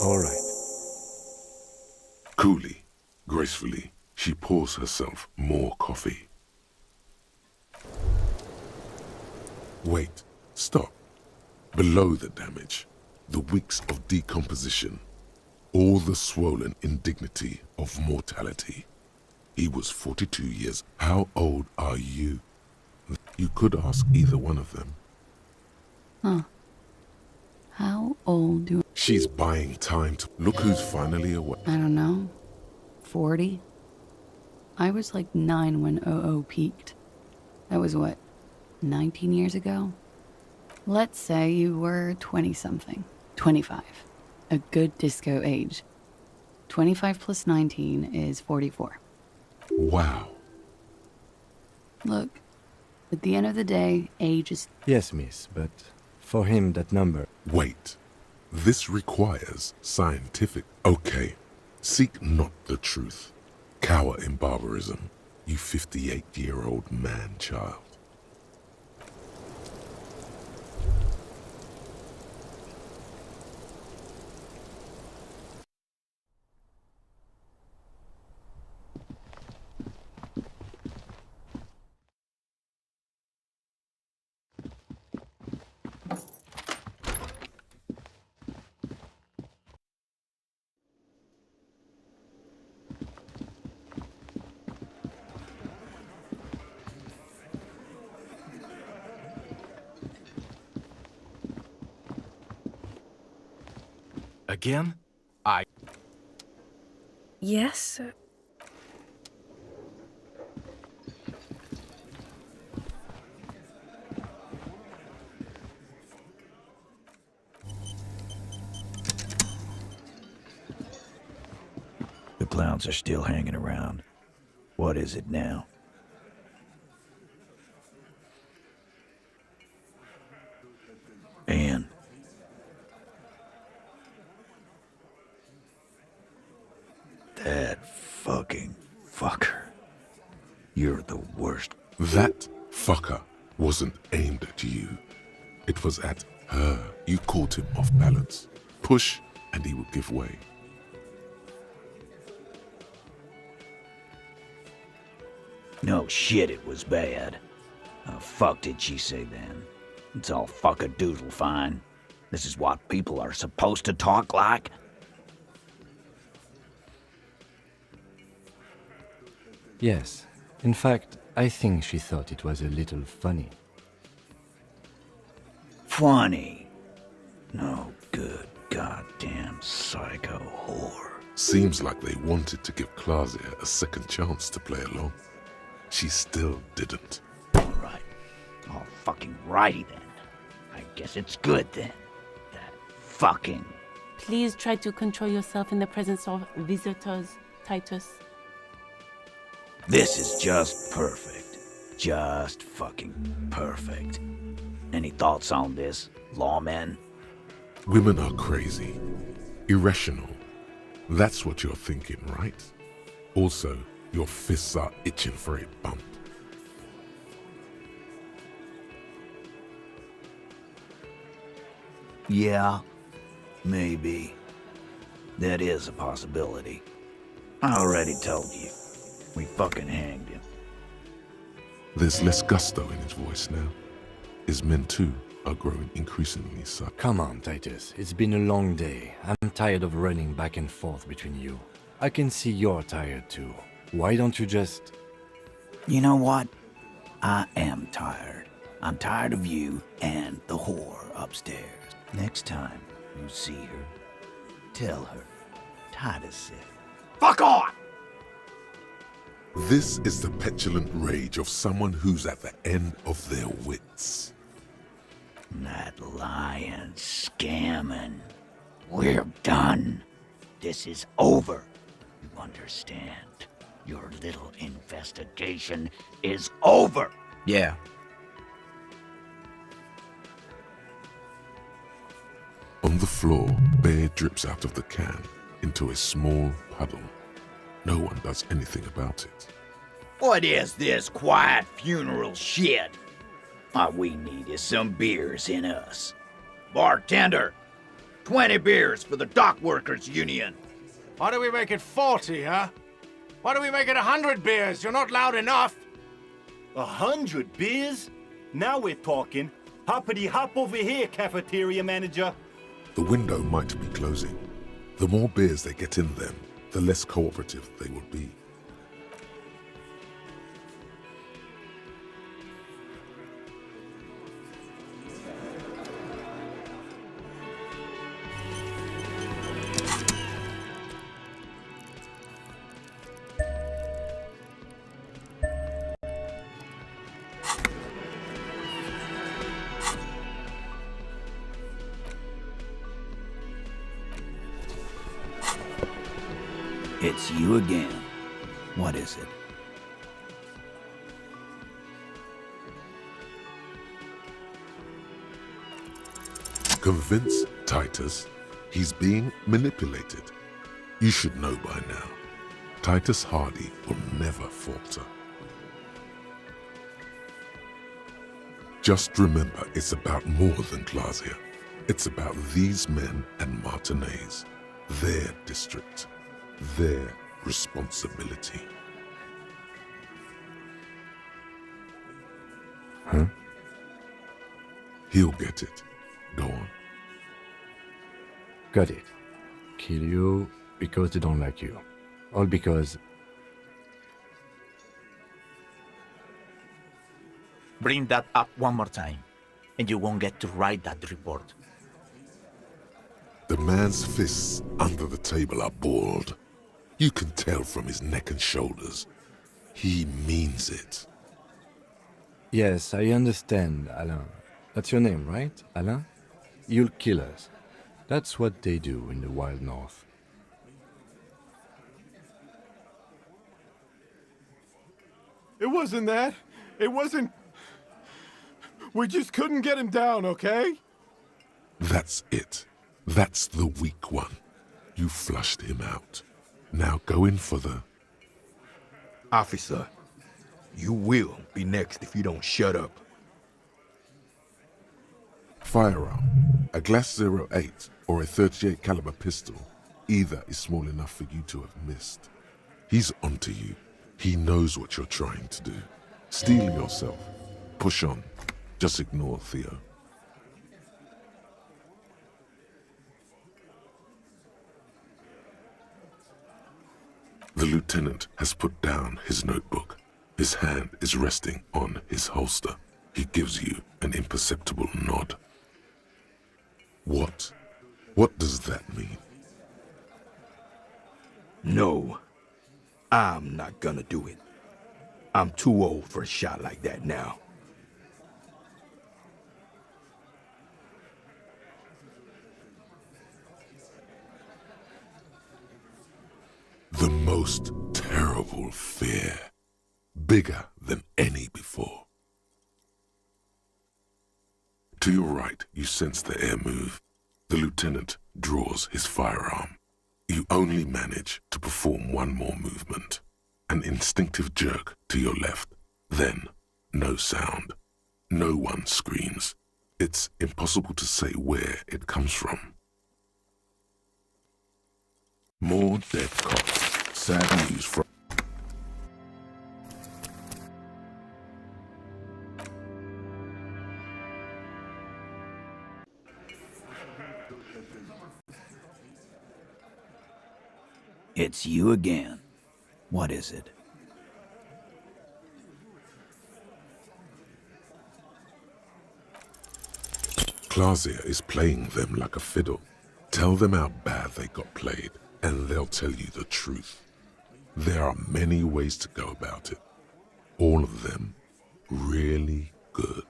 All right. Coolly, gracefully, she pours herself more coffee. Wait, stop. Below the damage, the weeks of decomposition, all the swollen indignity of mortality. He was 42 years. How old are you? You could ask either one of them. Huh. How old do... She's buying time to... Look who's finally away. I don't know. 40? I was like 9 when OO peaked. That was what, 19 years ago? Let's say you were 20-something. 25. A good disco age. 25 plus 19 is 44. Wow. Look, at the end of the day, age is... Yes, miss, but for him that number... Wait. This requires scientific... Okay. Seek not the truth. Cower in barbarism, you 58-year-old man-child. Again? Yes? clowns are still hanging around. What is it now? And that fucking fucker. You're the worst. That fucker wasn't aimed at you. It was at her. You caught him off balance. Push and he would give way. No shit, it was bad. The fuck did she say then? It's all fuck-a-doodle fine. This is what people are supposed to talk like? Yes. In fact, I think she thought it was a little funny. Funny? No good goddamn psycho whore. Seems like they wanted to give Claudia a second chance to play along. She still didn't. Right. All fucking righty then. I guess it's good then. That fucking... Please try to control yourself in the presence of visitors, Titus. This is just perfect. Just fucking perfect. Any thoughts on this, lawmen? Women are crazy. Irrational. That's what you're thinking, right? Also, your fists are itching for a bump. Yeah, maybe. That is a possibility. I already told you. We fucking hanged him. There's less gusto in his voice now. His men too are growing increasingly suck. Come on, Titus. It's been a long day. I'm tired of running back and forth between you. I can see you're tired too. Why don't you just... You know what? I am tired. I'm tired of you and the whore upstairs. Next time you see her, tell her Titus said, "Fuck off!" This is the petulant rage of someone who's at the end of their wits. That lying, scamming. We're done. This is over. You understand? Your little investigation is over. Yeah. On the floor, beer drips out of the can into a small puddle. No one does anything about it. What is this quiet funeral shit? All we need is some beers in us. Bartender, 20 beers for the Dock Workers Union. Why do we make it 40, huh? Why do we make it 100 beers? You're not loud enough. 100 beers? Now we're talking. Hoppity hop over here, cafeteria manager. The window might be closing. The more beers they get in them, the less cooperative they will be. It's you again. What is it? Convince Titus he's being manipulated. You should know by now. Titus Hardy will never falter. Just remember, it's about more than Claudia. It's about these men and Martinez, their district, their responsibility. Huh? He'll get it. Go on. Got it. Kill you because they don't like you. All because... Bring that up one more time, and you won't get to write that report. The man's fists under the table are balled. You can tell from his neck and shoulders. He means it. Yes, I understand, Alain. That's your name, right, Alain? You'll kill us. That's what they do in the wild north. It wasn't that. It wasn't... We just couldn't get him down, okay? That's it. That's the weak one. You flushed him out. Now go in for the... Officer, you will be next if you don't shut up. Firearm. A Glass 08 or a 38 caliber pistol. Either is small enough for you to have missed. He's onto you. He knows what you're trying to do. Steel yourself. Push on. Just ignore Theo. The lieutenant has put down his notebook. His hand is resting on his holster. He gives you an imperceptible nod. What? What does that mean? No, I'm not gonna do it. I'm too old for a shot like that now. The most terrible fear. Bigger than any before. To your right, you sense the air move. The lieutenant draws his firearm. You only manage to perform one more movement. An instinctive jerk to your left. Then, no sound. No one screams. It's impossible to say where it comes from. More dead cops. Sad news from... It's you again. What is it? Clausia is playing them like a fiddle. Tell them how bad they got played, and they'll tell you the truth. There are many ways to go about it. All of them really good.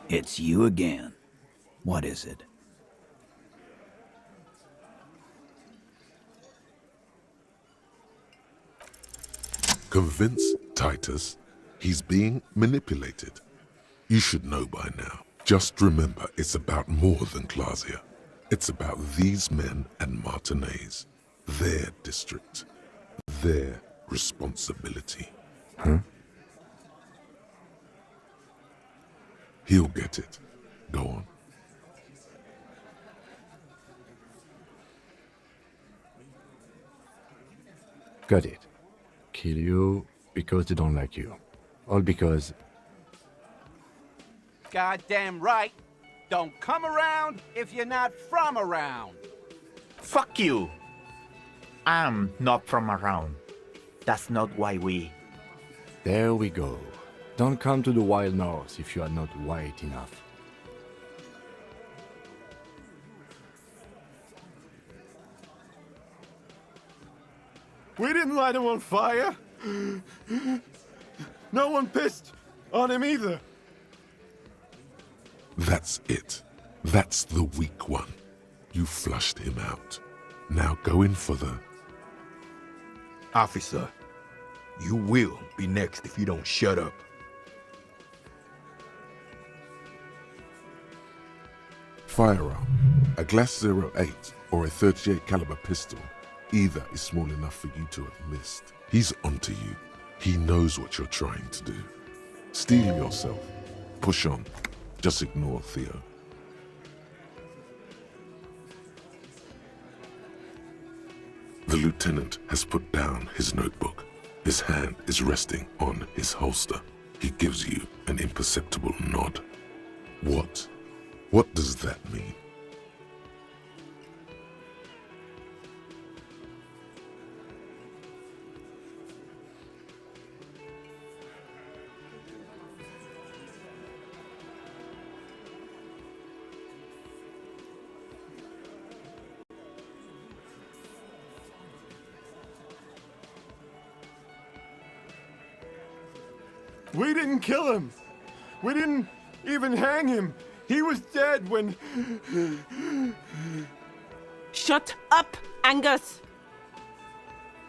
It's you again. What is it? Convince Titus he's being manipulated. You should know by now. Just remember, it's about more than Clausia. It's about these men and Martinez, their district, their responsibility. Huh? He'll get it. Go on. Got it. Kill you because they don't like you. All because... Goddamn right. Don't come around if you're not from around. Fuck you. I'm not from around. That's not why we... There we go. Don't come to the wild north if you are not white enough. We didn't light him on fire. No one pissed on him either. That's it. That's the weak one. You flushed him out. Now go in for the... Officer, you will be next if you don't shut up. Firearm. A Glass 08 or a 38 caliber pistol. Either is small enough for you to have missed. He's onto you. He knows what you're trying to do. Steel yourself. Push on. Just ignore Theo. The lieutenant has put down his notebook. His hand is resting on his holster. He gives you an imperceptible nod. What? What does that mean? We didn't kill him. We didn't even hang him. He was dead when... Shut up, Angus!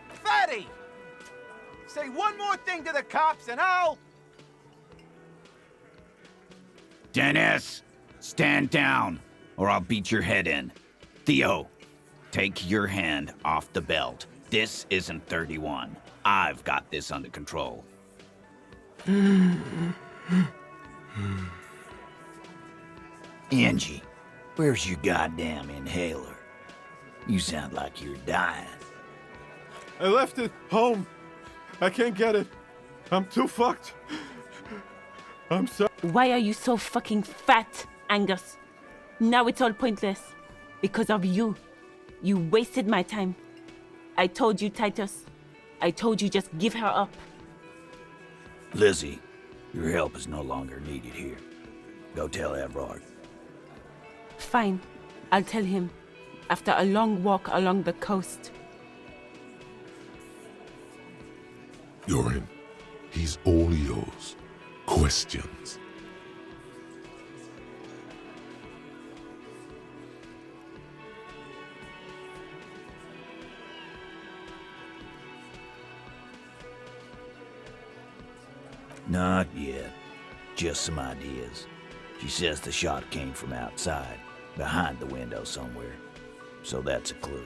Fatty! Say one more thing to the cops and I'll... Dennis, stand down, or I'll beat your head in. Theo, take your hand off the belt. This isn't 31. I've got this under control. Angie, where's your goddamn inhaler? You sound like you're dying. I left it home. I can't get it. I'm too fucked. I'm sorry. Why are you so fucking fat, Angus? Now it's all pointless. Because of you. You wasted my time. I told you, Titus. I told you just give her up. Lizzie, your help is no longer needed here. Go tell Everard. Fine. I'll tell him. After a long walk along the coast. You're in. He's all yours. Questions? Not yet. Just some ideas. She says the shot came from outside, behind the window somewhere. So that's a clue.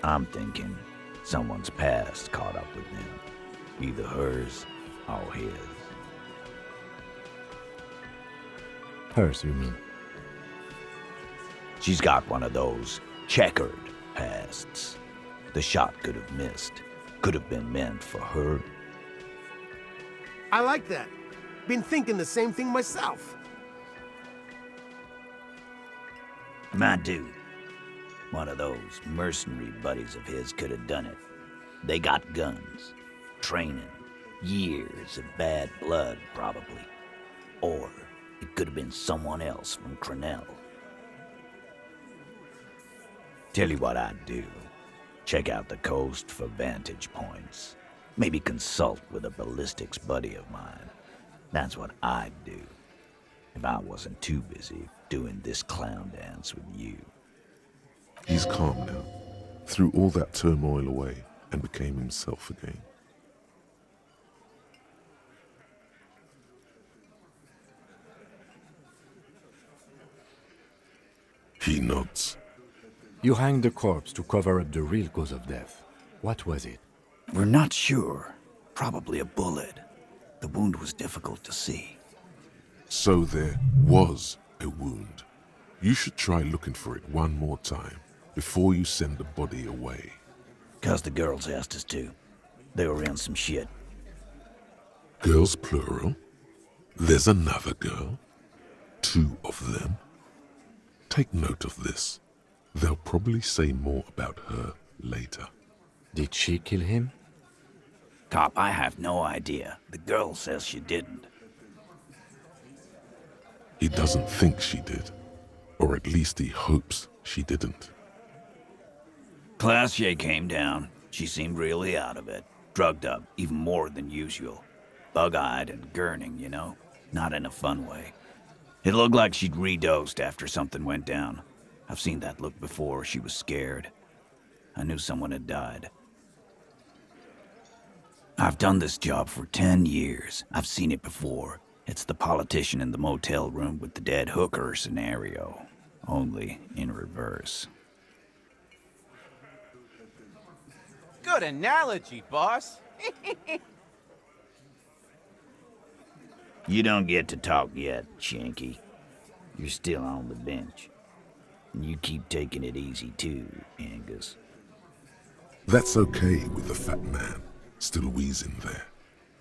I'm thinking someone's past caught up with them. Either hers or his. Hers, you mean? She's got one of those checkered pasts. The shot could have missed. Could have been meant for her. I like that. Been thinking the same thing myself. My dude. One of those mercenary buddies of his could have done it. They got guns, training, years of bad blood, probably. Or it could have been someone else from Crenell. Tell you what I'd do. Check out the coast for vantage points. Maybe consult with a ballistics buddy of mine. That's what I'd do. If I wasn't too busy doing this clown dance with you. He's calm now, threw all that turmoil away, and became himself again. He nods. You hanged the corpse to cover up the real cause of death. What was it? We're not sure. Probably a bullet. The wound was difficult to see. So there was a wound. You should try looking for it one more time before you send the body away. 'Cause the girls asked us to. They were in some shit. Girls plural? There's another girl? 2 of them? Take note of this. They'll probably say more about her later. Did she kill him? Cop, I have no idea. The girl says she didn't. He doesn't think she did. Or at least he hopes she didn't. Classier came down. She seemed really out of it. Drugged up, even more than usual. Bug-eyed and gurning, you know? Not in a fun way. It looked like she'd redosed after something went down. I've seen that look before. She was scared. I knew someone had died. I've done this job for 10 years. I've seen it before. It's the politician in the motel room with the dead hooker scenario. Only in reverse. Good analogy, boss. You don't get to talk yet, Shanky. You're still on the bench. And you keep taking it easy too, Angus. That's okay with the fat man, still wheezing there.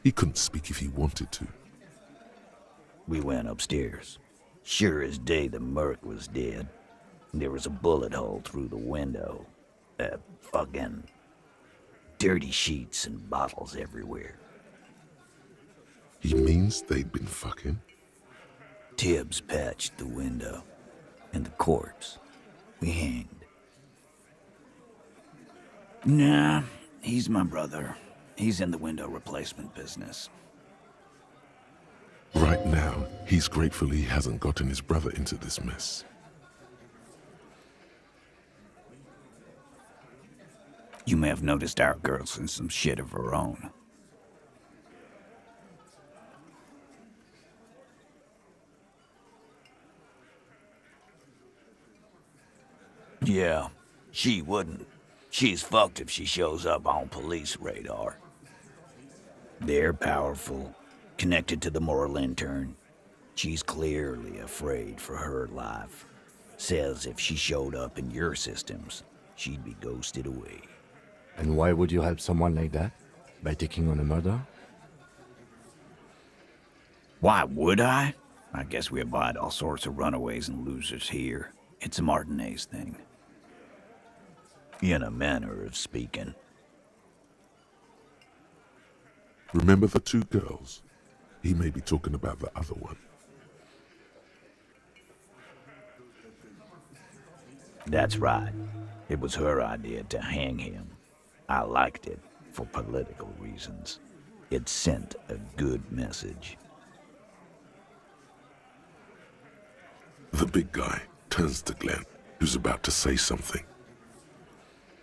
He couldn't speak if he wanted to. We went upstairs. Sure as day the merc was dead. There was a bullet hole through the window. Fucking dirty sheets and bottles everywhere. He means they'd been fucking? Tibbs patched the window. And the corpse. We hanged. Nah, he's my brother. He's in the window replacement business. Right now, he's grateful he hasn't gotten his brother into this mess. You may have noticed our girl's in some shit of her own. Yeah, she wouldn't. She's fucked if she shows up on police radar. They're powerful, connected to the moral intern. She's clearly afraid for her life. Says if she showed up in your systems, she'd be ghosted away. And why would you help someone like that? By taking on a murder? Why would I? I guess we abide all sorts of runaways and losers here. It's a Martinez thing. In a manner of speaking. Remember the two girls? He may be talking about the other one. That's right. It was her idea to hang him. I liked it for political reasons. It sent a good message. The big guy turns to Glenn, who's about to say something.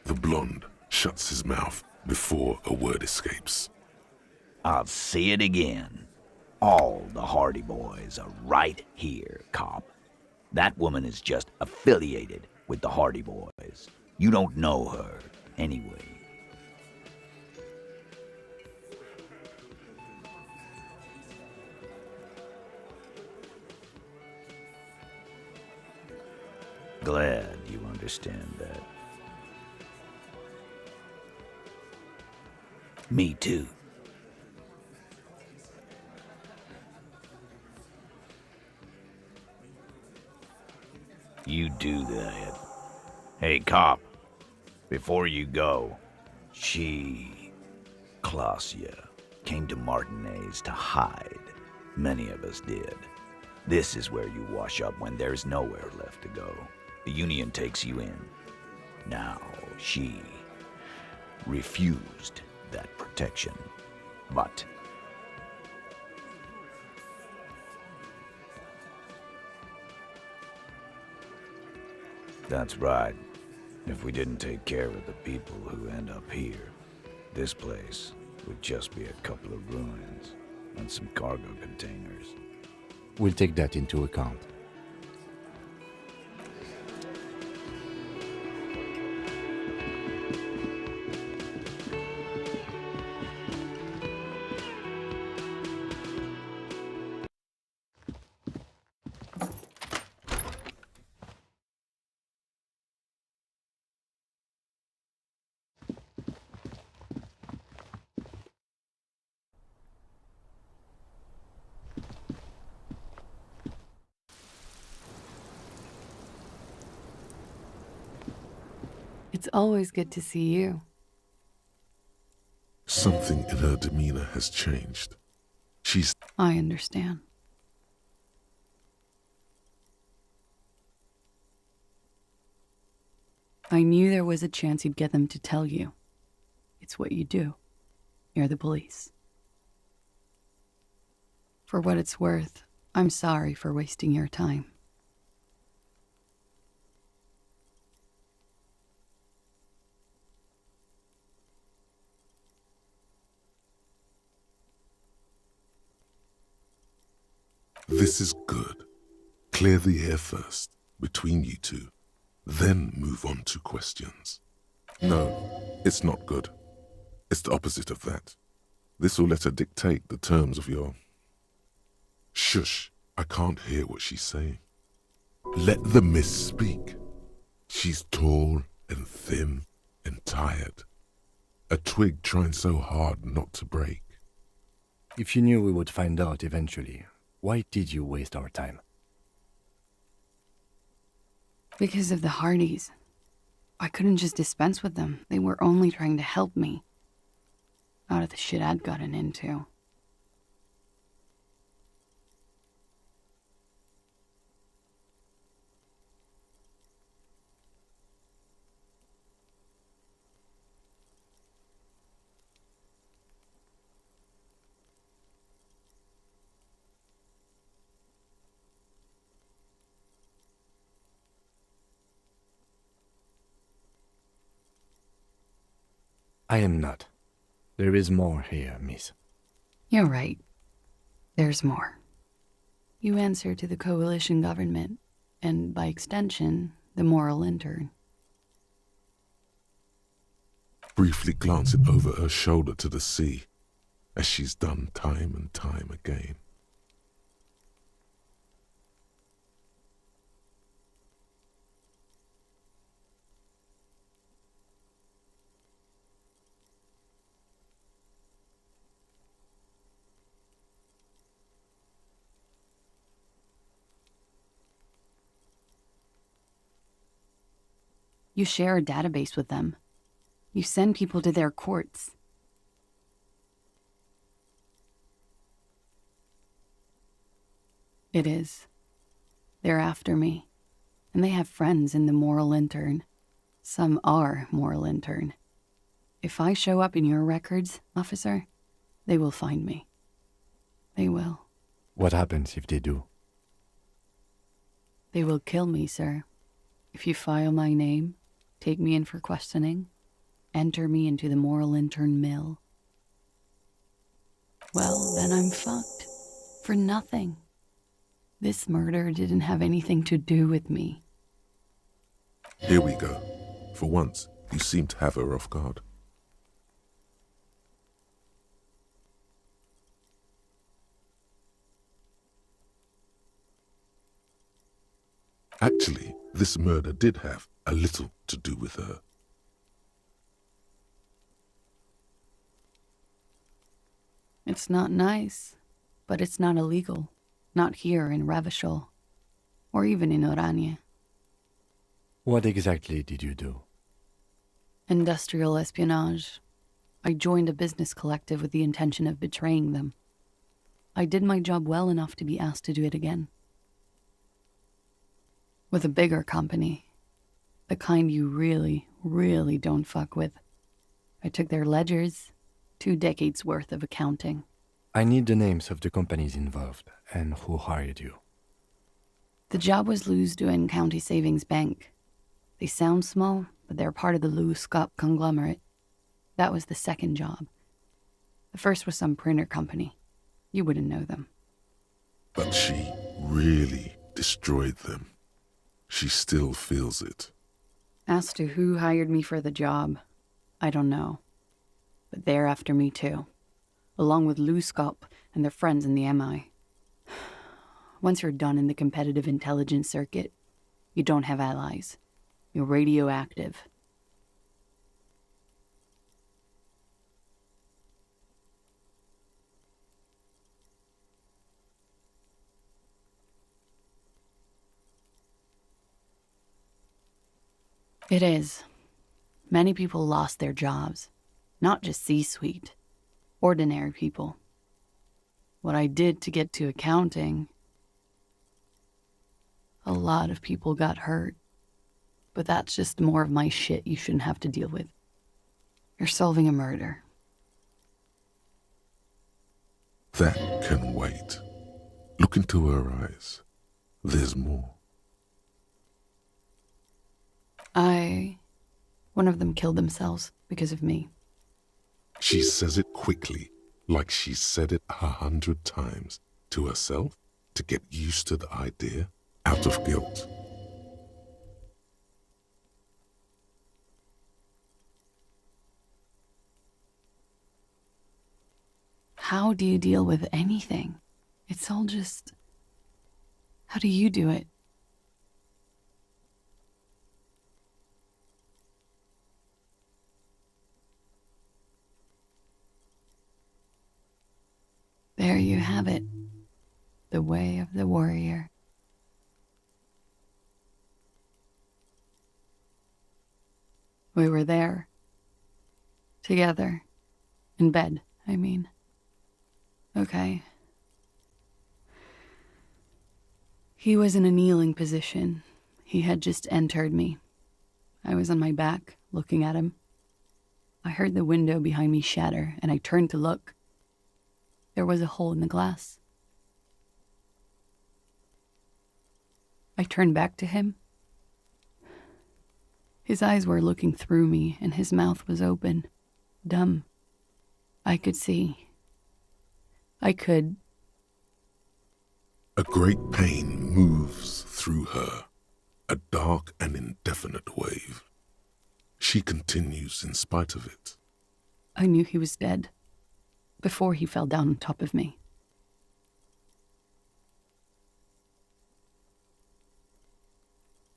The blonde shuts his mouth before a word escapes. I'll say it again. All the Hardy boys are right here, cop. That woman is just affiliated with the Hardy boys. You don't know her, anyway. Glad you understand that. Me too. You do that. Hey, cop. Before you go, Klausya, came to Martinez to hide. Many of us did. This is where you wash up when there's nowhere left to go. The Union takes you in. Now, she refused that protection, but that's right. If we didn't take care of the people who end up here, this place would just be a couple of ruins and some cargo containers. We'll take that into account. It's always good to see you. Something in her demeanor has changed. She's... I understand. I knew there was a chance you'd get them to tell you. It's what you do. You're the police. For what it's worth, I'm sorry for wasting your time. This is good. Clear the air first, between you two, then move on to questions. No, it's not good. It's the opposite of that. This will let her dictate the terms of your... Shush, I can't hear what she's saying. Let the mist speak. She's tall and thin and tired. A twig trying so hard not to break. If you knew we would find out eventually, why did you waste our time? Because of the Hardys. I couldn't just dispense with them. They were only trying to help me. Out of the shit I'd gotten into. I am not. There is more here, miss. You're right. There's more. You answer to the coalition government, and by extension, the moral intern. Briefly glancing over her shoulder to the sea, as she's done time and time again. You share a database with them. You send people to their courts. It is. They're after me. And they have friends in the moral intern. Some are moral intern. If I show up in your records, officer, they will find me. They will. What happens if they do? They will kill me, sir. If you file my name, take me in for questioning, enter me into the moral intern mill. Well, then I'm fucked. For nothing. This murder didn't have anything to do with me. Here we go. For once, you seem to have her off guard. Actually, this murder did have a little to do with her. It's not nice, but it's not illegal. Not here in Ravishol, or even in Oranje. What exactly did you do? Industrial espionage. I joined a business collective with the intention of betraying them. I did my job well enough to be asked to do it again. With a bigger company. The kind you really, really don't fuck with. I took their ledgers, 2 decades worth of accounting. I need the names of the companies involved and who hired you. The job was Lou's doing County Savings Bank. They sound small, but they're part of the Lou Scott conglomerate. That was the second job. The first was some printer company. You wouldn't know them. But she really destroyed them. She still feels it. As to who hired me for the job, I don't know. But they're after me too. Along with Lou Scott and their friends in the MI. Once you're done in the competitive intelligence circuit, you don't have allies. You're radioactive. It is. Many people lost their jobs. Not just C-suite. Ordinary people. What I did to get to accounting, a lot of people got hurt. But that's just more of my shit you shouldn't have to deal with. You're solving a murder. That can wait. Look into her eyes. There's more. One of them killed themselves because of me. She says it quickly, like she's said it 100 times, to herself, to get used to the idea, out of guilt. How do you deal with anything? It's all just... How do you do it? There you have it. The way of the warrior. We were there. Together. In bed, I mean. Okay. He was in a kneeling position. He had just entered me. I was on my back, looking at him. I heard the window behind me shatter, and I turned to look. There was a hole in the glass. I turned back to him. His eyes were looking through me, and his mouth was open. Dumb. I could see. I could. A great pain moves through her, a dark and indefinite wave. She continues in spite of it. I knew he was dead before he fell down on top of me.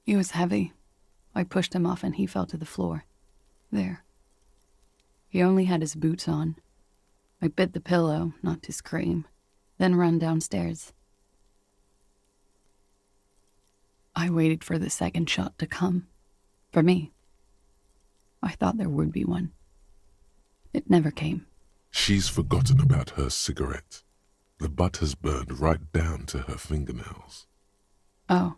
He was heavy. I pushed him off and he fell to the floor. There. He only had his boots on. I bit the pillow, not to scream, then ran downstairs. I waited for the second shot to come. For me. I thought there would be one. It never came. She's forgotten about her cigarette. The butt has burned right down to her fingernails. Oh.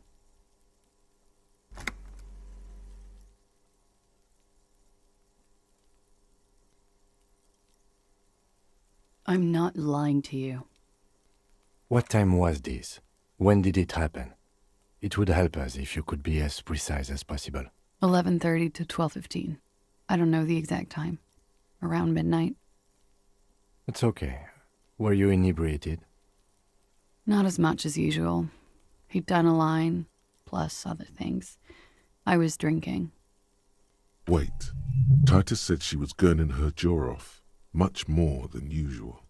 I'm not lying to you. What time was this? When did it happen? It would help us if you could be as precise as possible. 11:30 to 12:15. I don't know the exact time. Around midnight. It's okay. Were you inebriated? Not as much as usual. He'd done a line, plus other things. I was drinking. Wait. Titus said she was gurning her jaw off, much more than usual.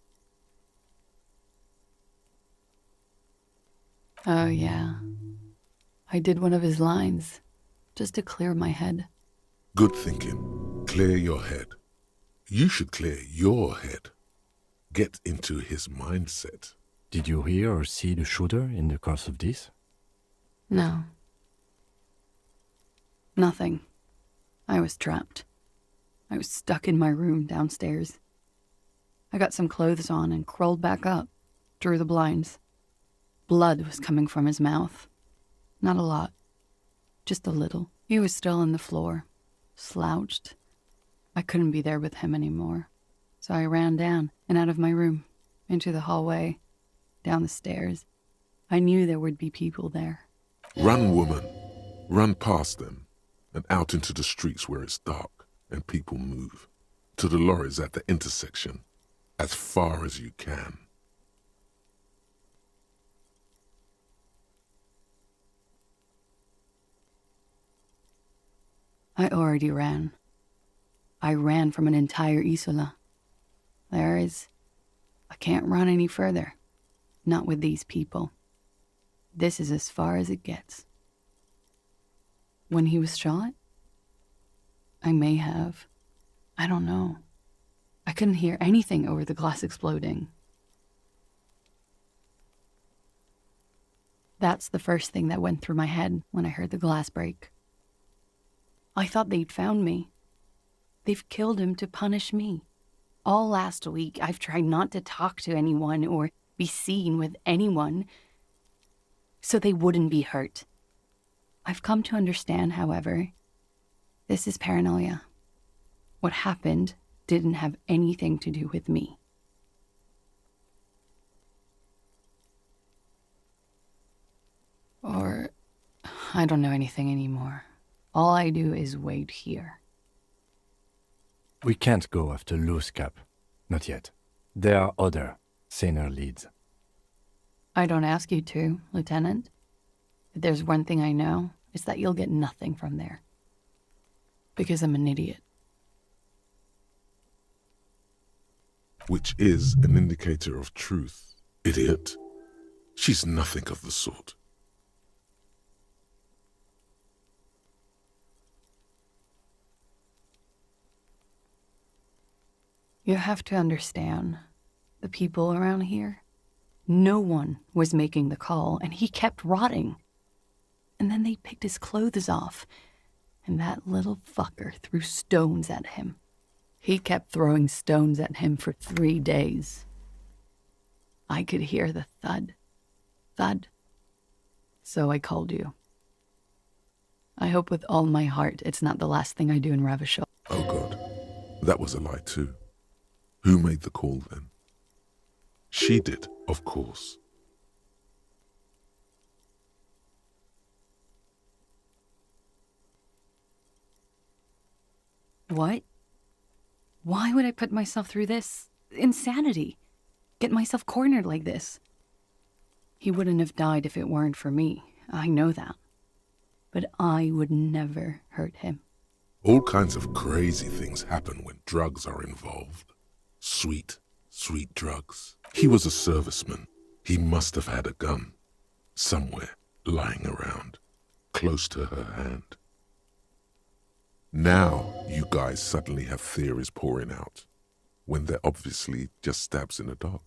Oh, yeah. I did one of his lines, just to clear my head. Good thinking. Clear your head. You should clear your head. Get into his mindset. Did you hear or see the shooter in the course of this? No. Nothing. I was trapped. I was stuck in my room downstairs. I got some clothes on and crawled back up, drew the blinds. Blood was coming from his mouth. Not a lot. Just a little. He was still on the floor, slouched. I couldn't be there with him anymore. So I ran down and out of my room, into the hallway, down the stairs. I knew there would be people there. Run, woman. Run past them and out into the streets where it's dark and people move. To the lorries at the intersection, as far as you can. I already ran. I ran from an entire Isola. I can't run any further. Not with these people. This is as far as it gets. When he was shot? I may have. I don't know. I couldn't hear anything over the glass exploding. That's the first thing that went through my head when I heard the glass break. I thought they'd found me. They've killed him to punish me. All last week, I've tried not to talk to anyone or be seen with anyone so they wouldn't be hurt. I've come to understand, however, this is paranoia. What happened didn't have anything to do with me. Or I don't know anything anymore. All I do is wait here. We can't go after loose cap. Not yet. There are other, saner leads. I don't ask you to, Lieutenant. If there's one thing I know, it's that you'll get nothing from there. Because I'm an idiot. Which is an indicator of truth. Idiot. She's nothing of the sort. You have to understand, the people around here, No one was making the call, and he kept rotting. And then they picked his clothes off, and that little fucker threw stones at him. He kept throwing stones at him for 3 days. I could hear the thud, thud. So I called you. I hope with all my heart it's not the last thing I do in Ravishal. Oh God, that was a lie too. Who made the call then? She did, of course. What? Why would I put myself through this? Insanity. Get myself cornered like this. He wouldn't have died if it weren't for me. I know that. But I would never hurt him. All kinds of crazy things happen when drugs are involved. Sweet, sweet drugs. He was a serviceman. He must have had a gun. Somewhere, lying around, close to her hand. Now, you guys suddenly have theories pouring out, when they're obviously just stabs in the dark.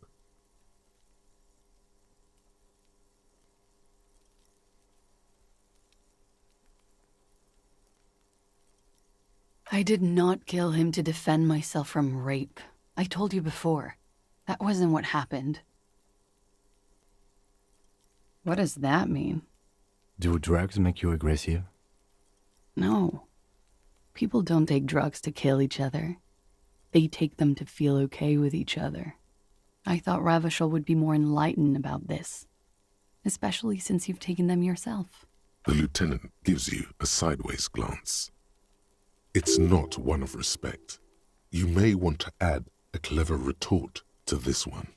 I did not kill him to defend myself from rape. I told you before. That wasn't what happened. What does that mean? Do drugs make you aggressive? No. People don't take drugs to kill each other. They take them to feel okay with each other. I thought Ravishal would be more enlightened about this, especially since you've taken them yourself. The lieutenant gives you a sideways glance. It's not one of respect. You may want to add a clever retort to this one.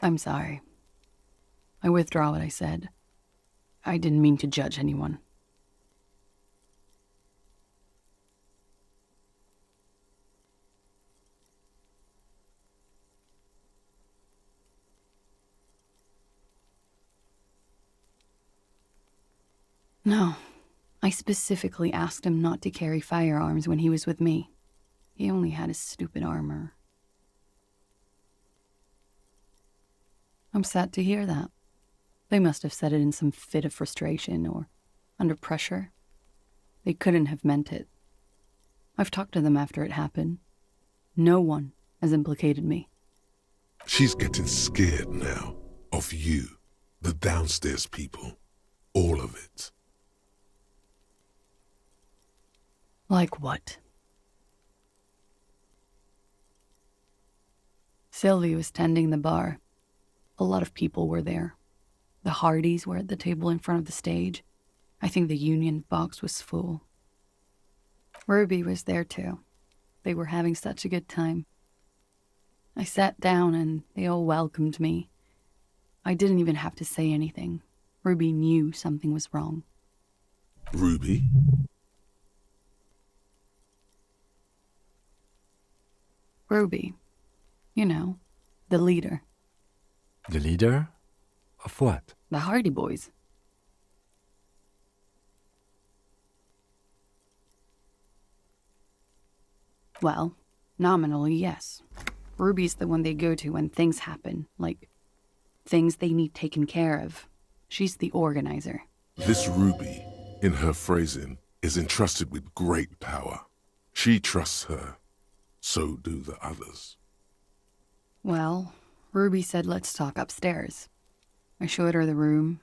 I'm sorry. I withdraw what I said. I didn't mean to judge anyone. No, I specifically asked him not to carry firearms when he was with me. He only had his stupid armor. I'm sad to hear that. They must have said it in some fit of frustration or under pressure. They couldn't have meant it. I've talked to them after it happened. No one has implicated me. She's getting scared now of you, the downstairs people, all of it. Like what? Sylvie was tending the bar. A lot of people were there. The Hardys were at the table in front of the stage. I think the Union box was full. Ruby was there too. They were having such a good time. I sat down and they all welcomed me. I didn't even have to say anything. Ruby knew something was wrong. Ruby? Ruby. You know, the leader. The leader? Of what? The Hardy Boys. Well, nominally, yes. Ruby's the one they go to when things happen, like things they need taken care of. She's the organizer. This Ruby, in her phrasing, is entrusted with great power. She trusts her. So do the others. Well, Ruby said let's talk upstairs. I showed her the room.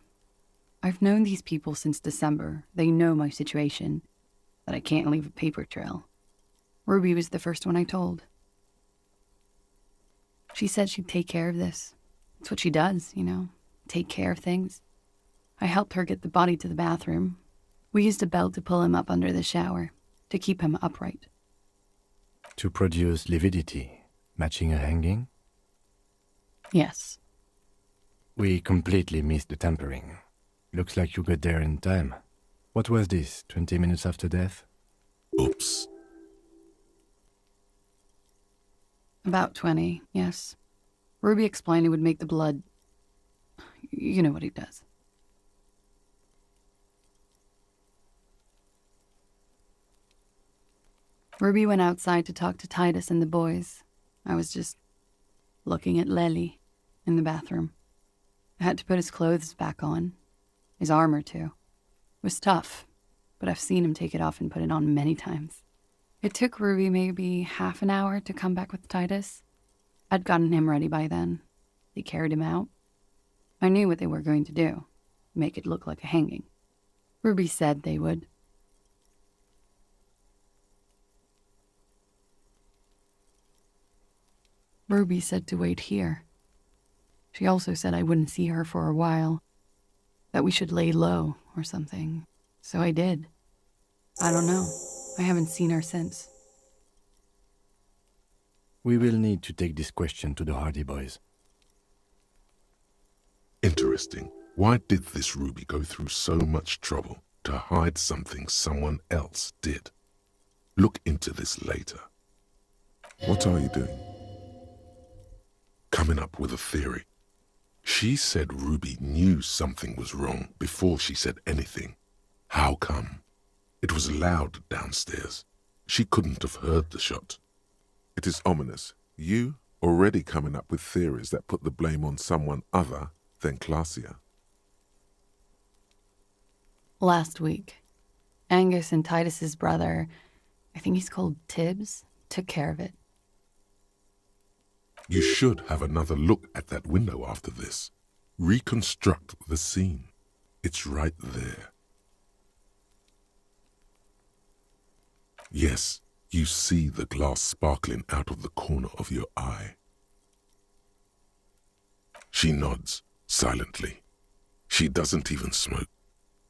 I've known these people since December. They know my situation, but I can't leave a paper trail. Ruby was the first one I told. She said she'd take care of this. It's what she does, you know, take care of things. I helped her get the body to the bathroom. We used a belt to pull him up under the shower, to keep him upright. To produce lividity, matching a hanging? Yes. We completely missed the tampering. Looks like you got there in time. What was this, 20 minutes after death? Oops. About 20, yes. Ruby explained it would make the blood... You know what he does. Ruby went outside to talk to Titus and the boys. I was just looking at Lely in the bathroom. I had to put his clothes back on. His armor, too. It was tough, but I've seen him take it off and put it on many times. It took Ruby maybe half an hour to come back with Titus. I'd gotten him ready by then. They carried him out. I knew what they were going to do. Make it look like a hanging. Ruby said they would. Ruby said to wait here. She also said I wouldn't see her for a while, that we should lay low or something. So I did. I don't know. I haven't seen her since. We will need to take this question to the Hardy boys. Interesting. Why did this Ruby go through so much trouble to hide something someone else did? Look into this later. What are you doing? Coming up with a theory. She said Ruby knew something was wrong before she said anything. How come? It was loud downstairs. She couldn't have heard the shot. It is ominous. You already coming up with theories that put the blame on someone other than Clausia. Last week, Angus and Titus's brother, I think he's called Tibbs, took care of it. You should have another look at that window after this. Reconstruct the scene. It's right there. Yes, you see the glass sparkling out of the corner of your eye. She nods silently. She doesn't even smoke.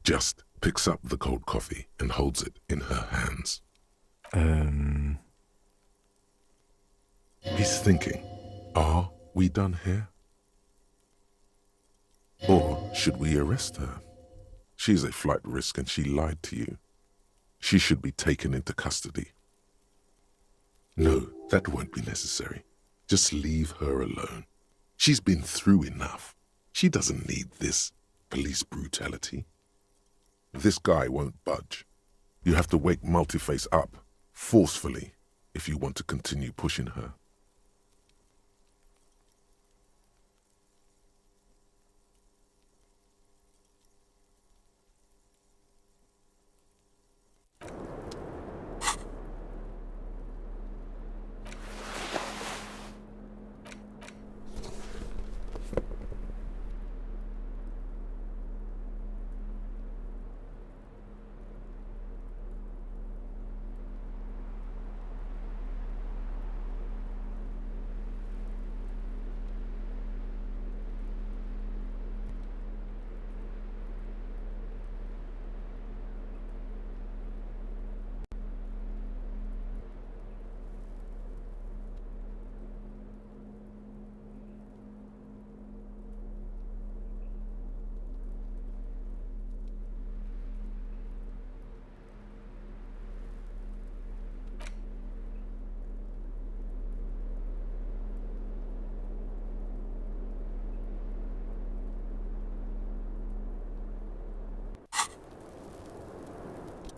Just picks up the cold coffee and holds it in her hands. He's thinking, are we done here? Or should we arrest her? She's a flight risk and she lied to you. She should be taken into custody. No, that won't be necessary. Just leave her alone. She's been through enough. She doesn't need this police brutality. This guy won't budge. You have to wake Multiface up, forcefully, if you want to continue pushing her.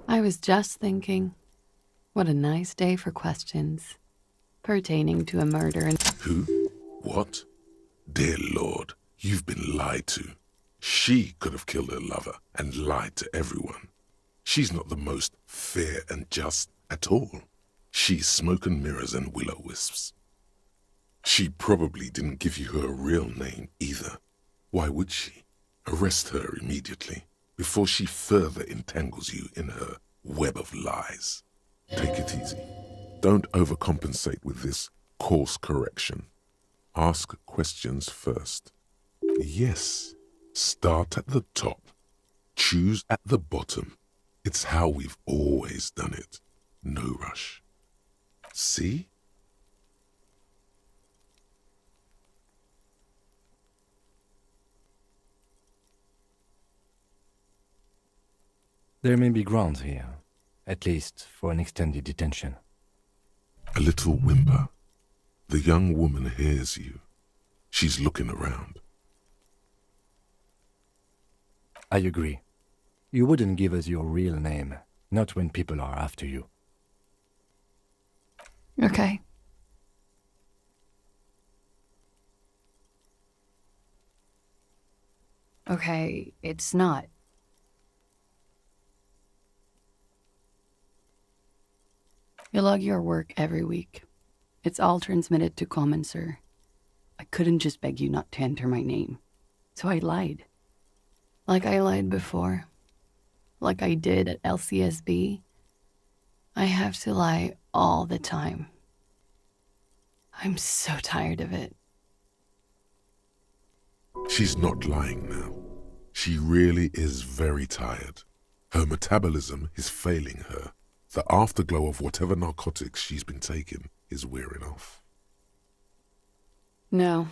I was just thinking, what a nice day for questions pertaining to a murder and— Who? What? Dear Lord, you've been lied to. She could have killed her lover and lied to everyone. She's not the most fair and just at all. She's smoke and mirrors and will-o-wisps. She probably didn't give you her real name either. Why would she? Arrest her immediately, before she further entangles you in her web of lies. Take it easy. Don't overcompensate with this course correction. Ask questions first. Yes, start at the top. Choose at the bottom. It's how we've always done it. No rush. See? There may be grounds here, at least for an extended detention. A little whimper. The young woman hears you. She's looking around. I agree. You wouldn't give us your real name, not when people are after you. Okay. Okay, it's not. You log your work every week. It's all transmitted to Common, sir. I couldn't just beg you not to enter my name. So I lied. Like I lied before. Like I did at LCSB. I have to lie all the time. I'm so tired of it. She's not lying now. She really is very tired. Her metabolism is failing her. The afterglow of whatever narcotics she's been taking is wearing off. No.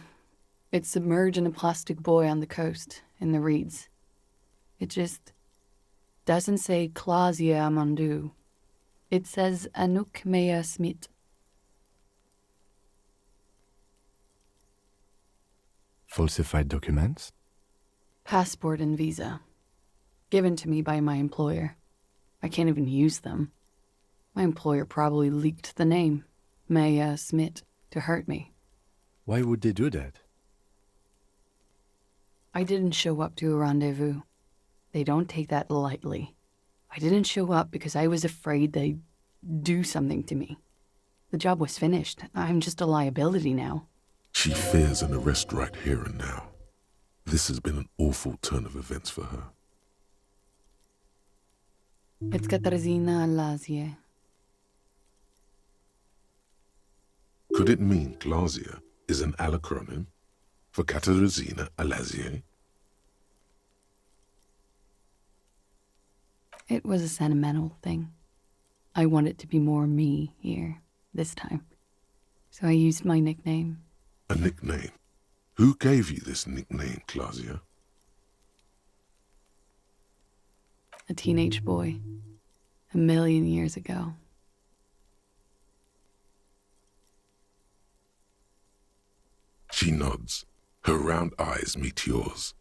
It's submerged in a plastic buoy on the coast, in the reeds. It just doesn't say Clausia Amandu. It says Anouk Mea Smith. Falsified documents? Passport and visa. Given to me by my employer. I can't even use them. My employer probably leaked the name, Maya Smith, to hurt me. Why would they do that? I didn't show up to a rendezvous. They don't take that lightly. I didn't show up because I was afraid they'd do something to me. The job was finished. I'm just a liability now. She fears an arrest right here and now. This has been an awful turn of events for her. It's Katarzyna Lazie. Could it mean Clausia is an alacronym for Katarzyna Alazie? It was a sentimental thing. I wanted to be more me here, this time. So I used my nickname. A nickname? Who gave you this nickname, Clausia? A teenage boy. 1,000,000 years ago. She nods. Her round eyes meet yours.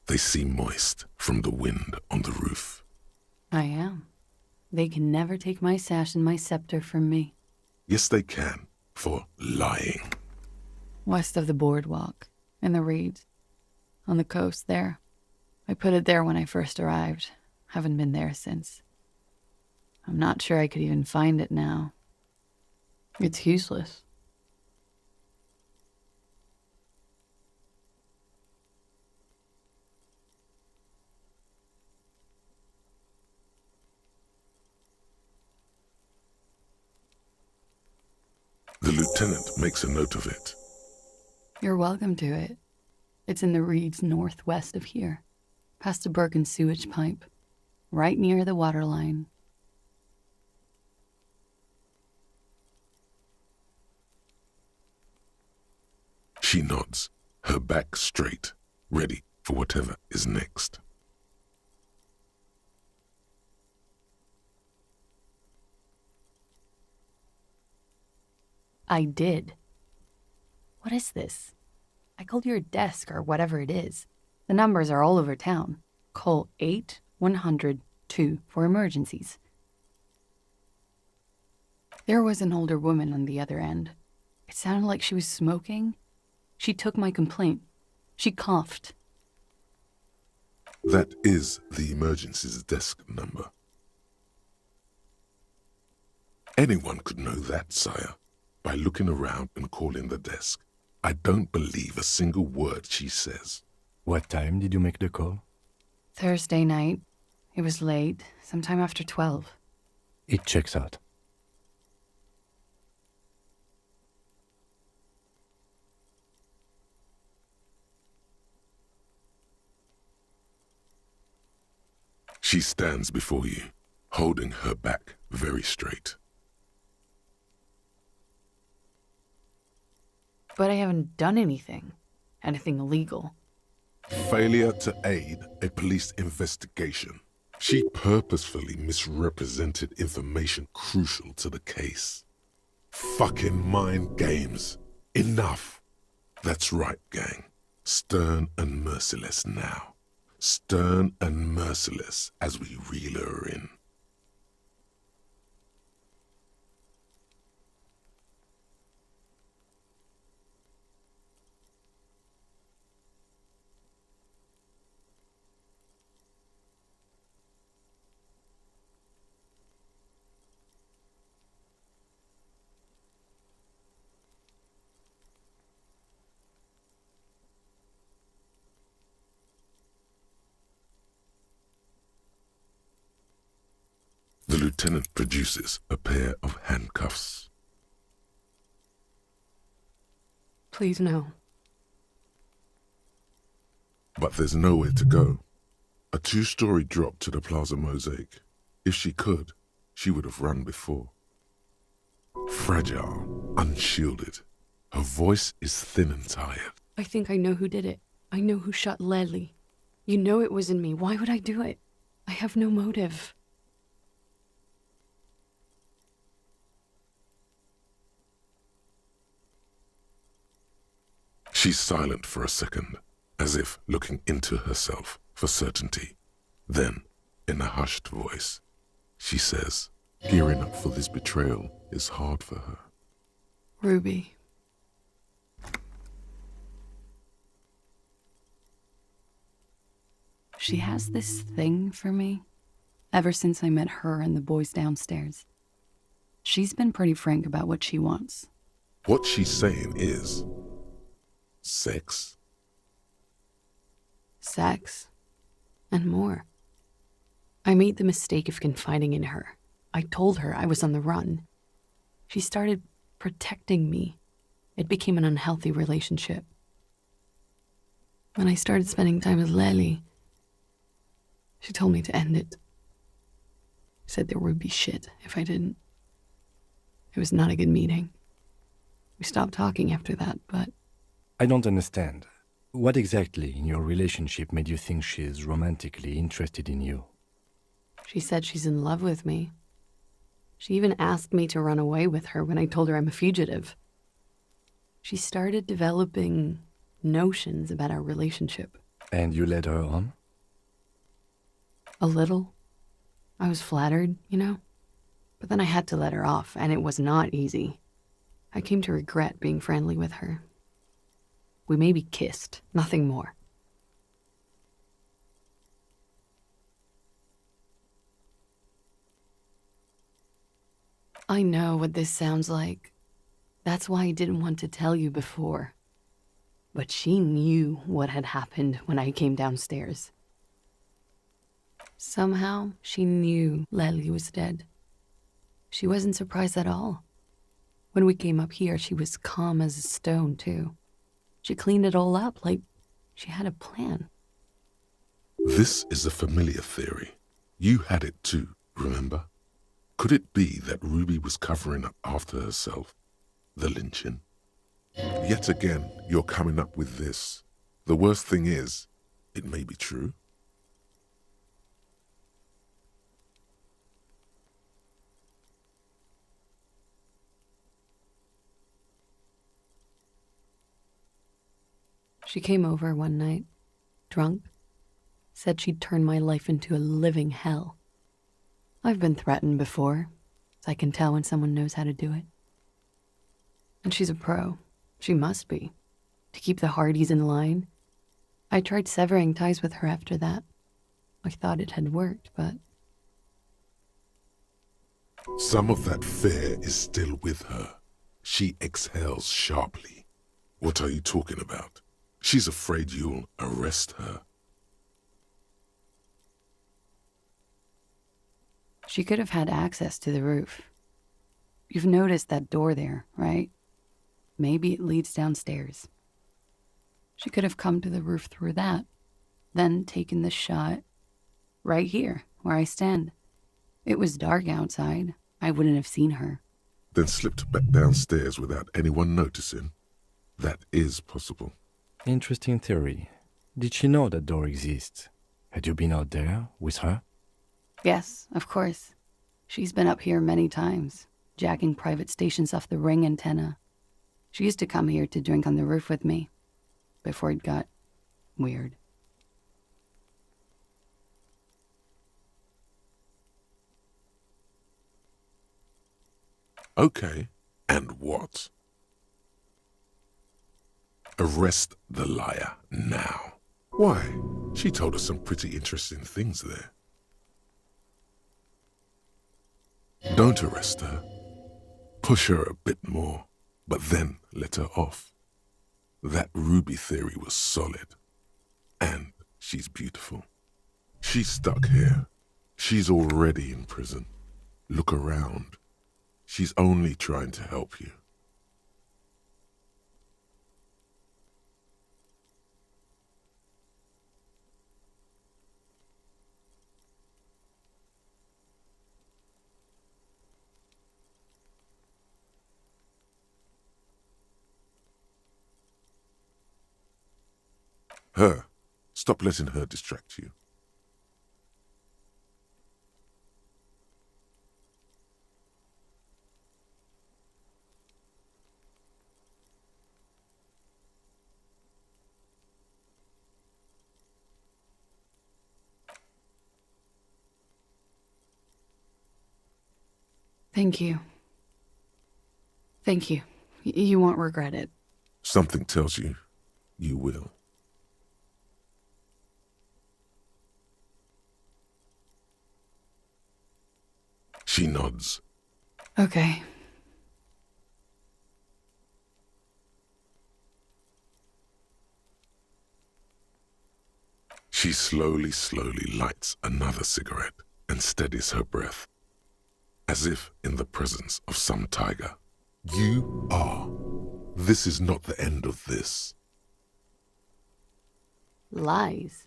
They seem moist from the wind on the roof. I am. They can never take my sash and my scepter from me. Yes, they can, for lying. West of the boardwalk, in the reeds, on the coast there. I put it there when I first arrived. Haven't been there since. I'm not sure I could even find it now. It's useless. The lieutenant makes a note of it. You're welcome to it. It's in the reeds northwest of here, past a Bergen sewage pipe, right near the waterline. She nods, her back straight, ready for whatever is next. I did. What is this? I called your desk or whatever it is. The numbers are all over town. Call 8-100-2 for emergencies. There was an older woman on the other end. It sounded like she was smoking. She took my complaint. She coughed. That is the emergencies desk number. Anyone could know that, sire, by looking around and calling the desk. I don't believe a single word she says. What time did you make the call? Thursday night. It was late, sometime after 12. It checks out. She stands before you, holding her back very straight. But I haven't done anything. Anything illegal. Failure to aid a police investigation. She purposefully misrepresented information crucial to the case. Fucking mind games. Enough. That's right, gang. Stern and merciless now. Stern and merciless as we reel her in. lieutenant produces a pair of handcuffs. Please, no. But there's nowhere to go. A 2-story drop to the Plaza Mosaic. If she could, she would have run before. Fragile, unshielded. Her voice is thin and tired. I think I know who did it. I know who shot Leslie. You know it wasn't me. Why would I do it? I have no motive. She's silent for a second, as if looking into herself for certainty. Then, in a hushed voice, she says, gearing up for this betrayal is hard for her. Ruby. She has this thing for me, ever since I met her and the boys downstairs. She's been pretty frank about what she wants. What she's saying is... sex? Sex. And more. I made the mistake of confiding in her. I told her I was on the run. She started protecting me. It became an unhealthy relationship. When I started spending time with Lely, she told me to end it. Said there would be shit if I didn't. It was not a good meeting. We stopped talking after that, but... I don't understand. What exactly in your relationship made you think she's romantically interested in you? She said she's in love with me. She even asked me to run away with her when I told her I'm a fugitive. She started developing notions about our relationship. And you led her on? A little. I was flattered, you know? But then I had to let her off, and it was not easy. I came to regret being friendly with her. We maybe kissed, nothing more. I know what this sounds like. That's why I didn't want to tell you before. But she knew what had happened when I came downstairs. Somehow, she knew Lely was dead. She wasn't surprised at all. When we came up here, she was calm as a stone, too. She cleaned it all up like she had a plan. This is a familiar theory. You had it too, remember? Could it be that Ruby was covering up after herself? The lynching? Yet again, you're coming up with this. The worst thing is, it may be true. She came over one night, drunk, said she'd turn my life into a living hell. I've been threatened before, so I can tell when someone knows how to do it. And she's a pro. She must be. To keep the Hardys in line. I tried severing ties with her after that. I thought it had worked, but... Some of that fear is still with her. She exhales sharply. What are you talking about? She's afraid you'll arrest her. She could have had access to the roof. You've noticed that door there, right? Maybe it leads downstairs. She could have come to the roof through that, then taken the shot right here, where I stand. It was dark outside. I wouldn't have seen her. Then slipped back downstairs without anyone noticing. That is possible. Interesting theory. Did she know that door exists? Had you been out there with her? Yes, of course. She's been up here many times, jacking private stations off the ring antenna. She used to come here to drink on the roof with me, before it got weird. Okay, and what? Arrest the liar now. Why? She told us some pretty interesting things there. Don't arrest her. Push her a bit more, but then let her off. That Ruby theory was solid. And she's beautiful. She's stuck here. She's already in prison. Look around. She's only trying to help you. Her. Stop letting her distract you. Thank you. Thank you. You won't regret it. Something tells you, you will. She nods. Okay. She slowly lights another cigarette and steadies her breath, as if in the presence of some tiger. You are. This is not the end of this. Lies.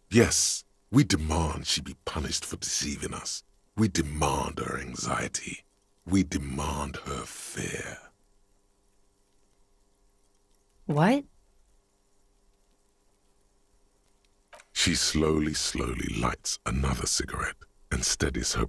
Yes, we demand she be punished for deceiving us. We demand her anxiety. We demand her fear. What? She slowly lights another cigarette and steadies her.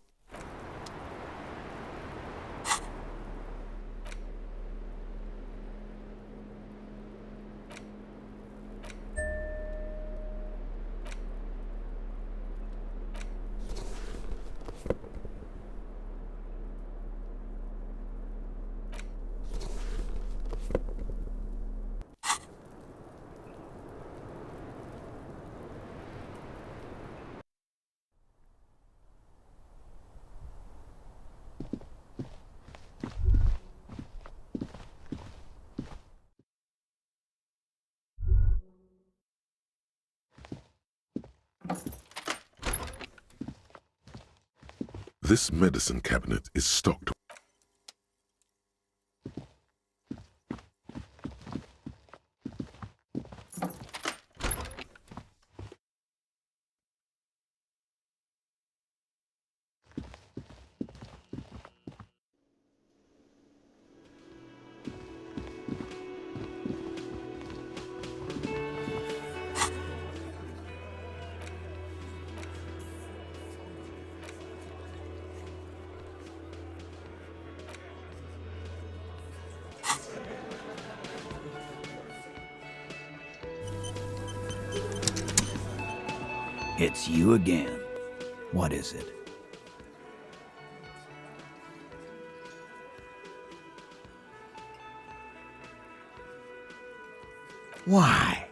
This medicine cabinet is stocked. It's you again. What is it? Why?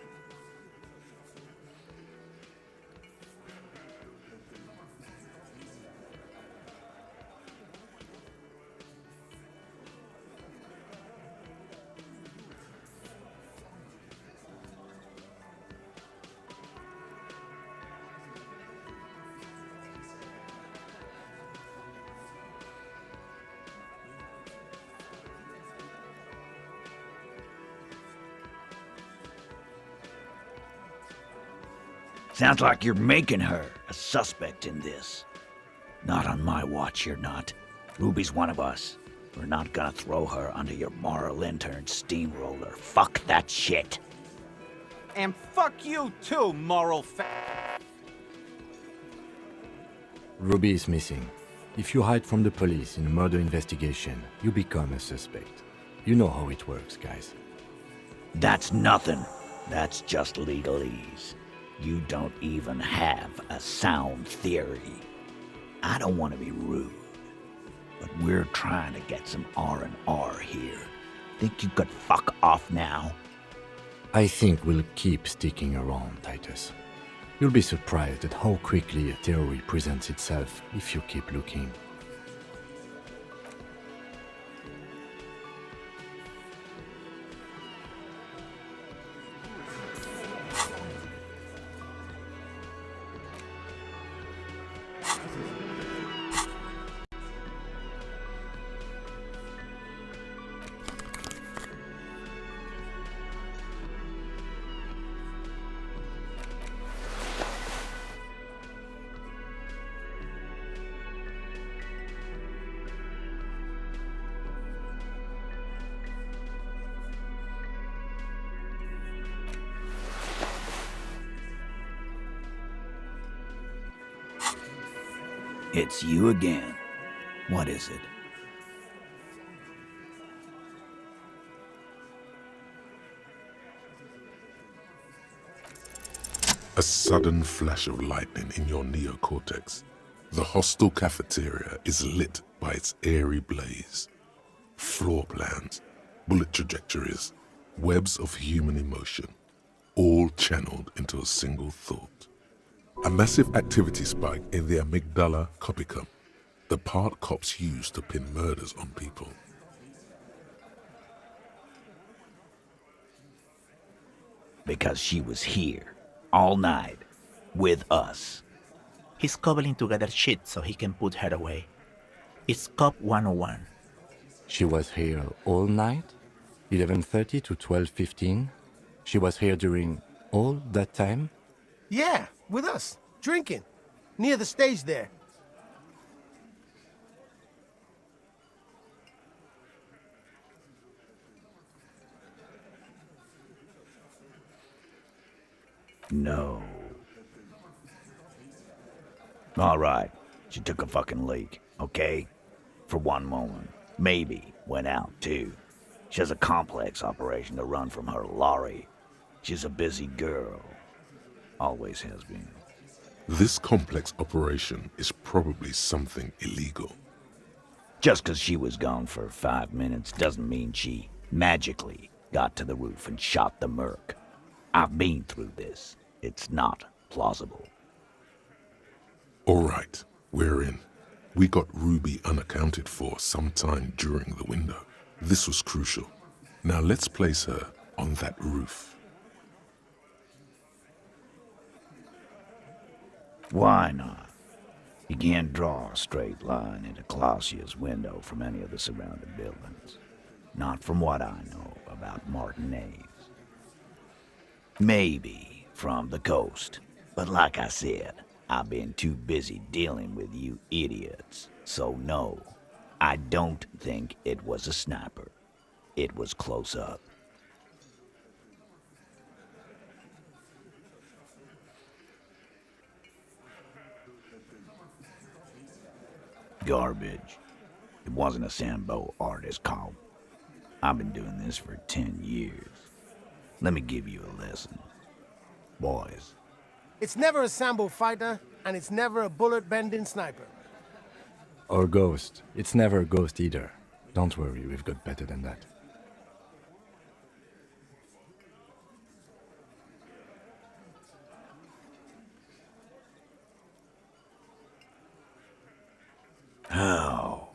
Sounds like you're making her a suspect in this. Not on my watch, you're not. Ruby's one of us. We're not gonna throw her under your moral intern steamroller. Fuck that shit. And fuck you too, moral Ruby is missing. If you hide from the police in a murder investigation, you become a suspect. You know how it works, guys. That's nothing. That's just legalese. You don't even have a sound theory. I don't want to be rude, but we're trying to get some R&R here. Think you could fuck off now? I think we'll keep sticking around, Titus. You'll be surprised at how quickly a theory presents itself if you keep looking. It's you again. What is it? A sudden flash of lightning in your neocortex. The hostel cafeteria is lit by its airy blaze. Floor plans, bullet trajectories, webs of human emotion, all channeled into a single thought. A massive activity spike in the amygdala copicum, the part cops use to pin murders on people. Because she was here, all night, with us. He's cobbling together shit so he can put her away. It's Cop 101. She was here all night? 11:30 to 12:15? She was here during all that time? Yeah, with us, drinking, near the stage there. No. All right, she took a fucking leak, okay? For one moment. Maybe went out, too. She has a complex operation to run from her lorry. She's a busy girl. Always has been. This complex operation is probably something illegal. Just because she was gone for 5 minutes doesn't mean she magically got to the roof and shot the merc. I've been through this. It's not plausible. All right, we're in. We got Ruby unaccounted for sometime during the window. This was crucial. Now let's place her on that roof. Why not? You can't draw a straight line into Clausia's window from any of the surrounding buildings. Not from what I know about Martinez. Maybe from the coast. But like I said, I've been too busy dealing with you idiots. So no, I don't think it was a sniper. It was close up. Garbage. It wasn't a Sambo artist call. I've been doing this for 10 years. Let me give you a lesson. Boys. It's never a Sambo fighter, and it's never a bullet-bending sniper. Or ghost. It's never a ghost either. Don't worry, we've got better than that. How?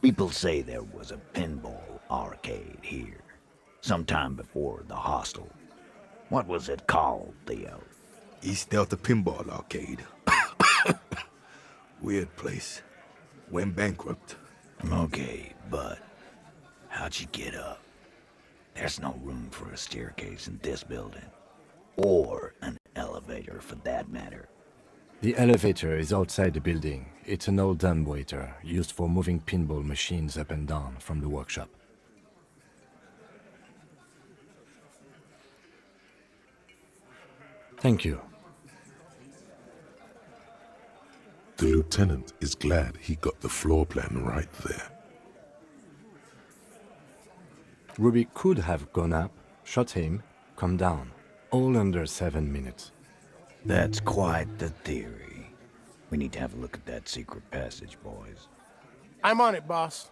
People say there was a pinball arcade here, sometime before the hostel. What was it called, Theo? East Delta Pinball Arcade. Weird place. Went bankrupt. Okay, but how'd you get up? There's no room for a staircase in this building. Or an elevator, for that matter. The elevator is outside the building. It's an old dumbwaiter used for moving pinball machines up and down from the workshop. Thank you. The lieutenant is glad he got the floor plan right there. Ruby could have gone up, shot him, come down. All under 7 minutes. That's quite the theory. We need to have a look at that secret passage, boys. I'm on it, boss.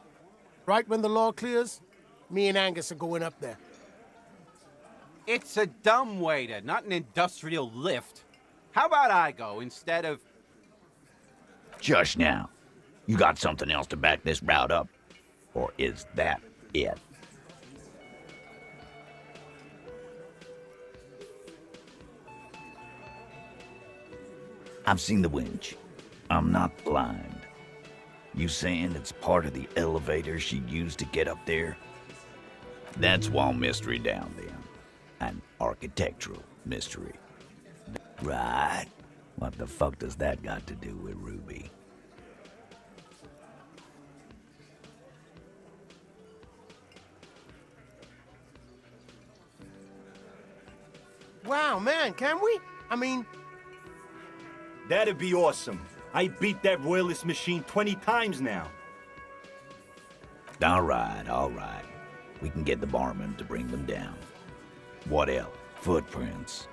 Right when the law clears, me and Angus are going up there. It's a dumbwaiter, not an industrial lift. How about I go instead of... Just now. You got something else to back this route up? Or is that it? I've seen the winch. I'm not blind. You saying it's part of the elevator she used to get up there? That's one mystery down then. An architectural mystery. Right. What the fuck does that got to do with Ruby? Wow, man, can we? I mean... That'd be awesome. I beat that royalist machine 20 times now. All right. We can get the barman to bring them down. What else? Footprints.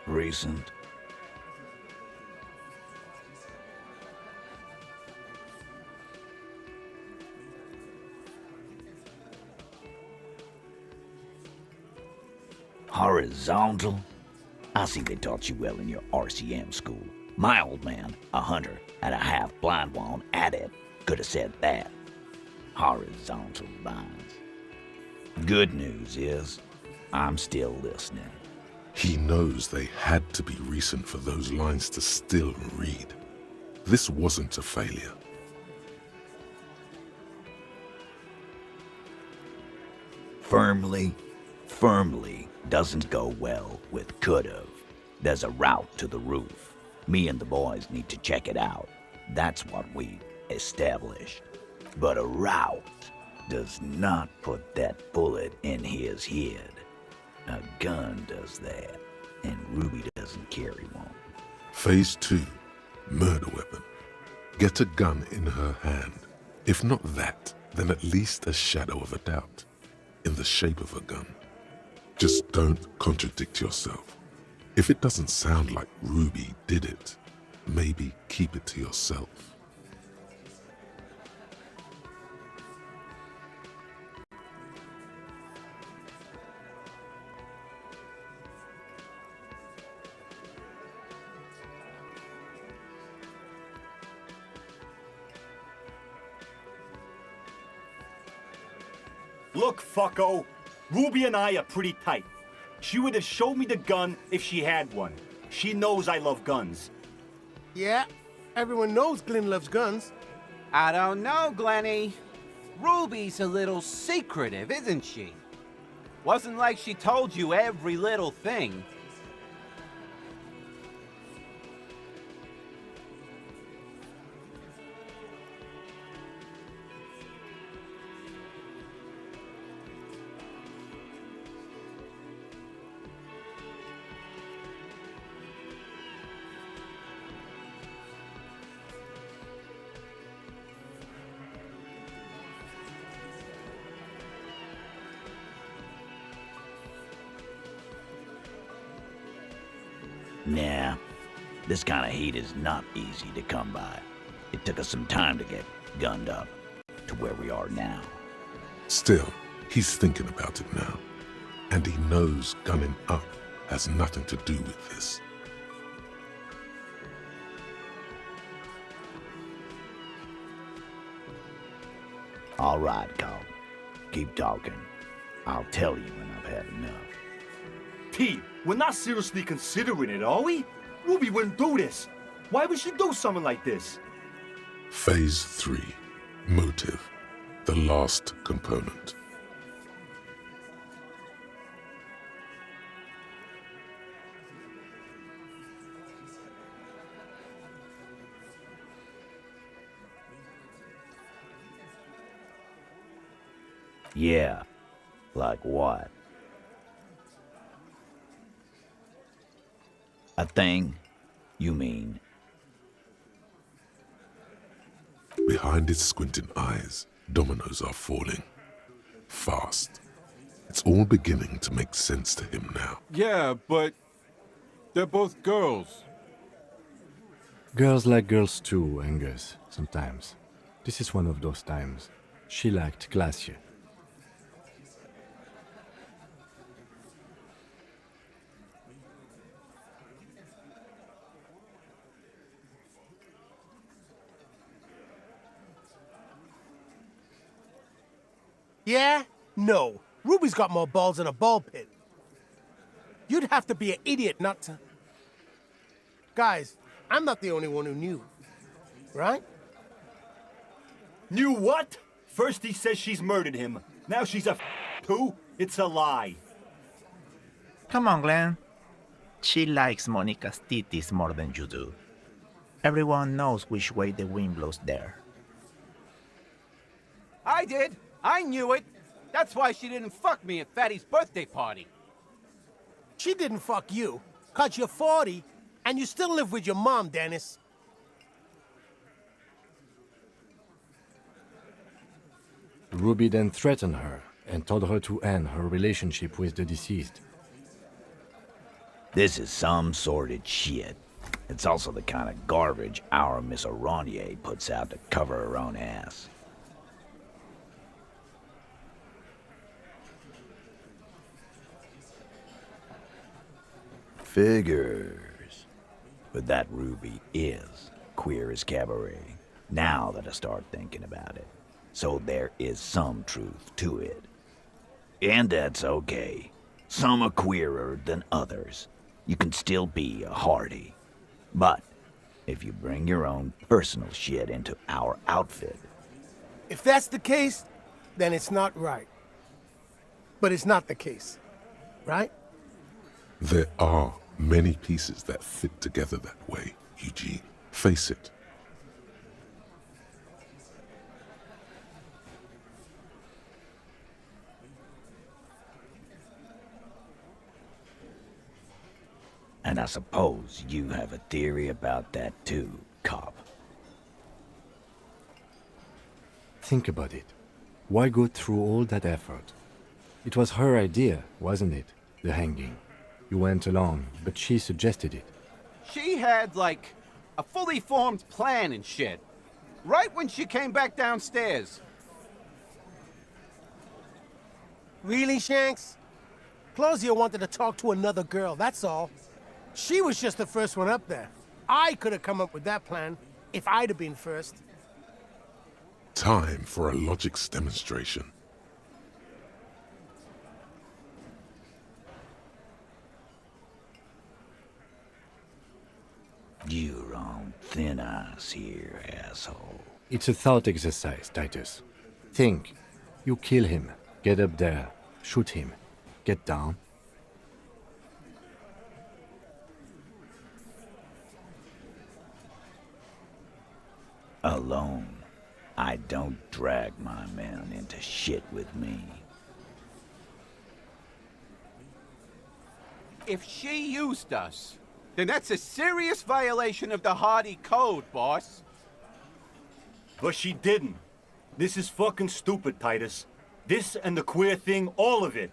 Recent. Horizontal? I see they taught you well in your RCM school. My old man, a hunter and a half-blind one at it, could have said that. Horizontal lines. Good news is, I'm still listening. He knows they had to be recent for those lines to still read. This wasn't a failure. Firmly doesn't go well with could've. There's a route to the roof. Me and the boys need to check it out. That's what we established. But a route does not put that bullet in his head. A gun does that, and Ruby doesn't carry one. Phase 2, murder weapon. Get a gun in her hand. If not that, then at least a shadow of a doubt. In the shape of a gun. Just don't contradict yourself. If it doesn't sound like Ruby did it, maybe keep it to yourself. Look, fucko. Ruby and I are pretty tight. She would have showed me the gun if she had one. She knows I love guns. Yeah, everyone knows Glenn loves guns. I don't know, Glenny. Ruby's a little secretive, isn't she? Wasn't like she told you every little thing. Nah, this kind of heat is not easy to come by. It took us some time to get gunned up to where we are now. Still, he's thinking about it now. And he knows gunning up has nothing to do with this. All right, Carl. Keep talking. I'll tell you when I've had enough. T, we're not seriously considering it, are we? Ruby wouldn't do this. Why would she do something like this? Phase 3, motive, the last component. Yeah, like what? A thing, you mean? Behind his squinting eyes, dominoes are falling. Fast. It's all beginning to make sense to him now. Yeah, but they're both girls. Girls like girls too, Angus, sometimes. This is one of those times. She liked classier. Yeah? No. Ruby's got more balls than a ball pit. You'd have to be an idiot not to... Guys, I'm not the only one who knew. Right? Knew what? First he says she's murdered him. Now she's a too? It's a lie. Come on, Glenn. She likes Monica's titties more than you do. Everyone knows which way the wind blows there. I did. I knew it. That's why she didn't fuck me at Fatty's birthday party. She didn't fuck you, 'cause you're 40, and you still live with your mom, Dennis. Ruby then threatened her and told her to end her relationship with the deceased. This is some sordid shit. It's also the kind of garbage our Miss Aronier puts out to cover her own ass. Figures. But that Ruby is queer as cabaret, now that I start thinking about it. So there is some truth to it. And that's okay. Some are queerer than others. You can still be a Hardy. But if you bring your own personal shit into our outfit... If that's the case, then it's not right. But it's not the case, right? There are many pieces that fit together that way, Eugene. Face it. And I suppose you have a theory about that too, cop. Think about it. Why go through all that effort? It was her idea, wasn't it? The hanging. You went along, but she suggested it. She had, like, a fully formed plan and shit. Right when she came back downstairs. Really, Shanks? Claudia wanted to talk to another girl, that's all. She was just the first one up there. I could have come up with that plan if I'd have been first. Time for a logics demonstration. You're on thin ice here, asshole. It's a thought exercise, Titus. Think. You kill him. Get up there. Shoot him. Get down. Alone. I don't drag my men into shit with me. If she used us, then that's a serious violation of the Hardy Code, boss. But she didn't. This is fucking stupid, Titus. This and the queer thing, all of it.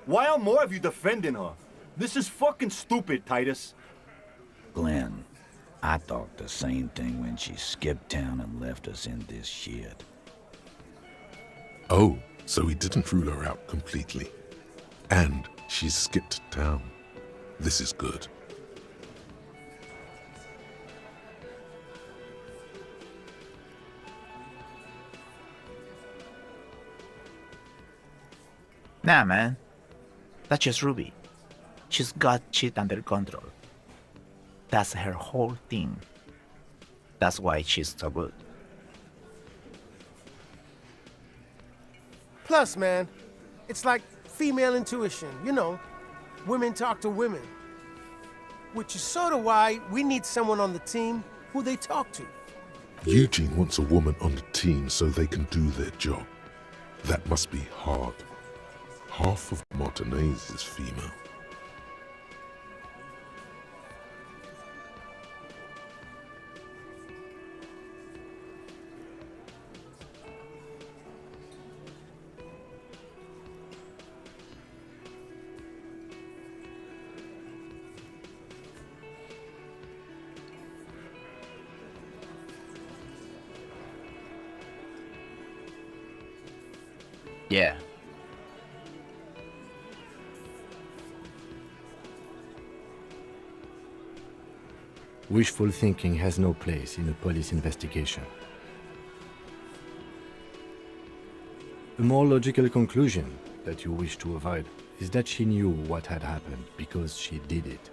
Why are more of you defending her? This is fucking stupid, Titus. Glenn, I thought the same thing when she skipped town and left us in this shit. Oh, so he didn't rule her out completely. And she skipped town. This is good. Nah, man. That's just Ruby. She's got shit under control. That's her whole thing. That's why she's so good. Plus, man, it's like female intuition, you know. Women talk to women. Which is sort of why we need someone on the team who they talk to. Eugene wants a woman on the team so they can do their job. That must be hard. Half of Martinez is female. Yeah. Wishful thinking has no place in a police investigation. A more logical conclusion that you wish to avoid is that she knew what had happened because she did it.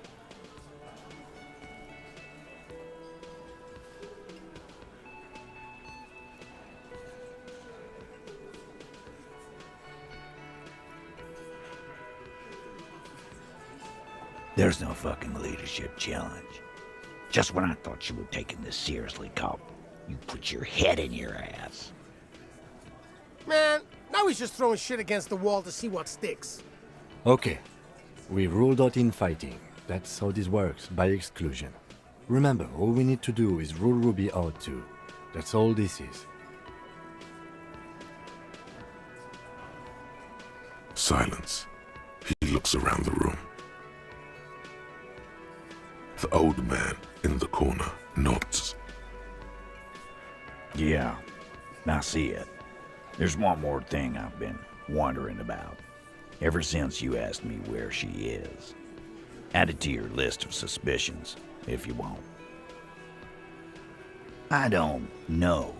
There's no fucking leadership challenge. Just when I thought you were taking this seriously, cop, you put your head in your ass. Man, now he's just throwing shit against the wall to see what sticks. Okay, We ruled out infighting. That's how this works, by exclusion. Remember, all we need to do is rule Ruby out too. That's all this is. Silence. He looks around the room. The old man in the corner nods. Yeah, I see it. There's one more thing I've been wondering about. Ever since you asked me where she is. Add it to your list of suspicions, if you want. I don't know.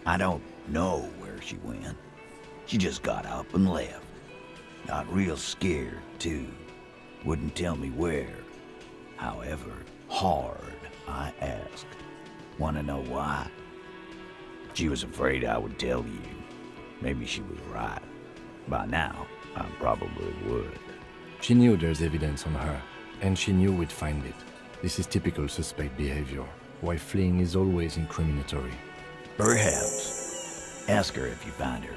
I don't know where she went. She just got up and left. Got real scared, too. Wouldn't tell me where. However hard I asked. Wanna know why? She was afraid I would tell you. Maybe she was right. By now, I probably would. She knew there's evidence on her, and she knew we'd find it. This is typical suspect behavior, why fleeing is always incriminatory. Perhaps. Ask her if you find her.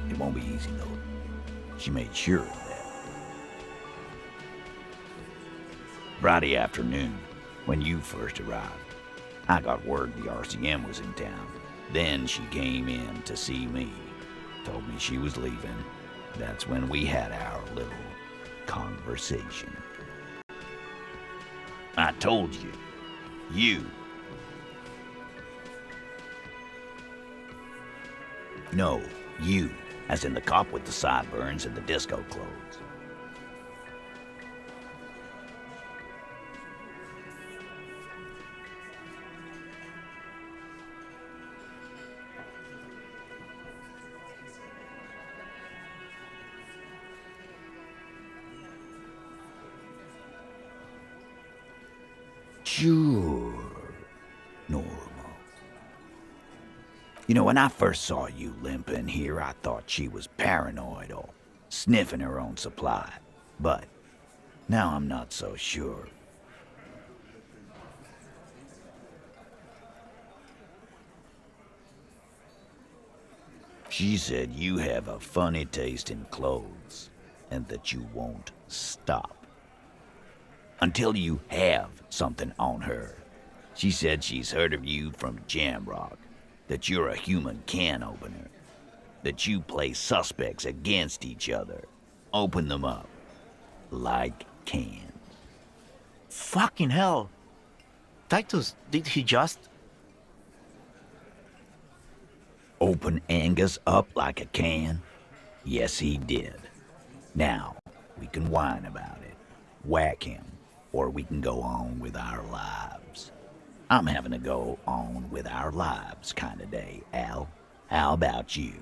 It won't be easy, though. She made sure of that. Friday afternoon, when you first arrived, I got word the RCM was in town. Then she came in to see me. Told me she was leaving. That's when we had our little conversation. I told you. You. No, you. As in the cop with the sideburns and the disco clothes. Sure. Normal. You know, when I first saw you limping here, I thought she was paranoid or sniffing her own supply. But now I'm not so sure. She said you have a funny taste in clothes and that you won't stop until you have something on her. She said she's heard of you from Jamrock, that you're a human can opener, that you play suspects against each other, open them up like cans. Fucking hell. Titus, did he just... Open Angus up like a can? Yes, he did. Now, we can whine about it, whack him, or we can go on with our lives. I'm having a go on with our lives kind of day, Al. How about you?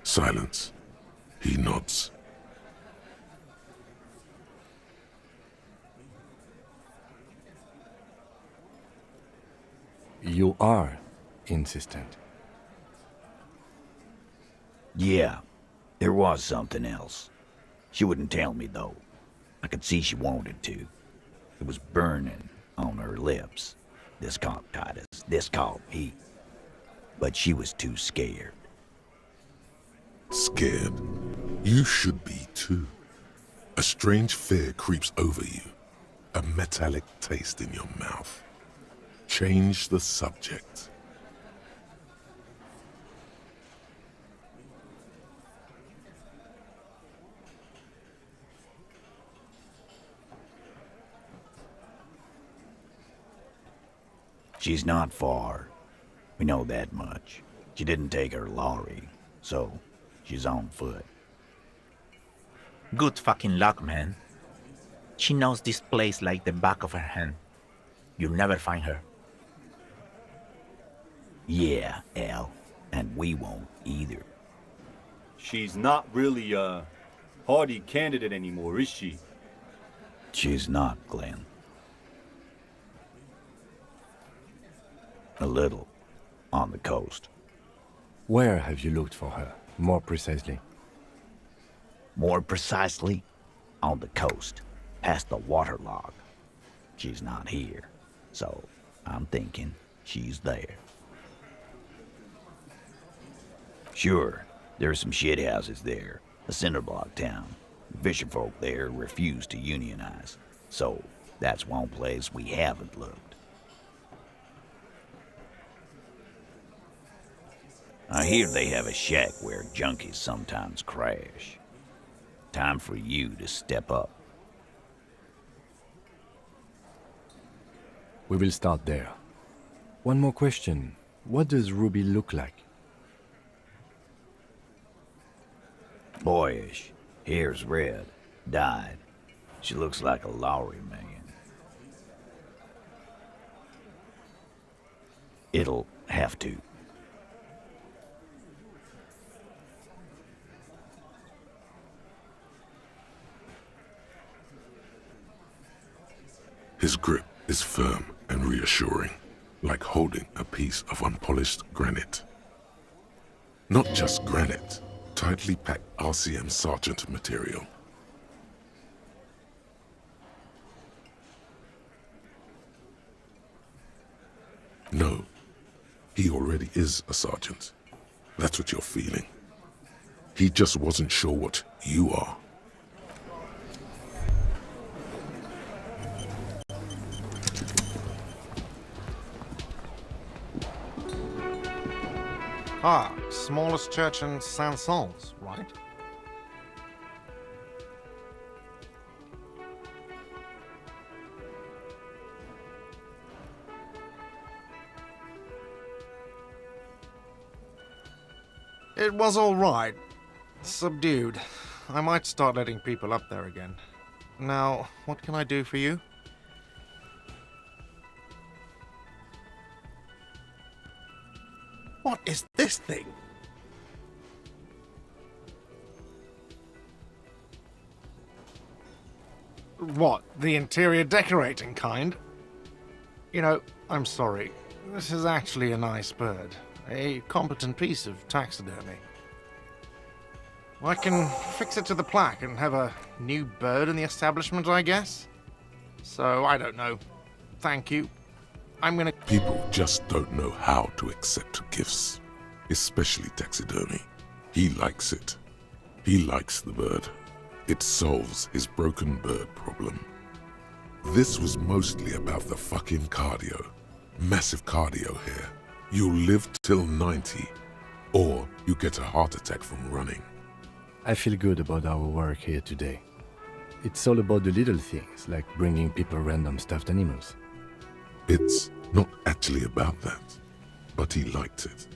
Silence. He nods. You are insistent. Yeah, there was something else. She wouldn't tell me, though. I could see she wanted to. It was burning on her lips. This caught Titus. This caught me. But she was too scared. Scared? You should be too. A strange fear creeps over you. A metallic taste in your mouth. Change the subject. She's not far. We know that much. She didn't take her lorry, so she's on foot. Good fucking luck, man. She knows this place like the back of her hand. You'll never find her. Yeah, Al. And we won't either. She's not really a Hardy candidate anymore, is she? She's not, Glenn. A little. On the coast. Where have you looked for her, more precisely? More precisely, on the coast, past the waterlog. She's not here, so I'm thinking she's there. Sure, there's some shithouses there, a cinder block town, Fisherfolk there refuse to unionize, so that's one place we haven't looked. I hear they have a shack where junkies sometimes crash. Time for you to step up. We will start there. One more question. What does Ruby look like? Boyish. Hair's red. Dyed. She looks like a lorry man. It'll have to. His grip is firm and reassuring, like holding a piece of unpolished granite. Not just granite, tightly packed RCM Sergeant material. No, he already is a sergeant. That's what you're feeling. He just wasn't sure what you are. Ah, smallest church in Saint-Saëns, right? It was all right. Subdued. I might start letting people up there again. Now, what can I do for you? What is this thing? What, the interior decorating kind? You know, I'm sorry. This is actually a nice bird. A competent piece of taxidermy. I can fix it to the plaque and have a new bird in the establishment, I guess? So, I don't know. Thank you. I'm gonna... People just don't know how to accept gifts, especially taxidermy. He likes it. He likes the bird. It solves his broken bird problem. This was mostly about the fucking cardio. Massive cardio here. You'll live till 90, or you get a heart attack from running. I feel good about our work here today. It's all about the little things, like bringing people random stuffed animals. It's not actually about that, but he liked it.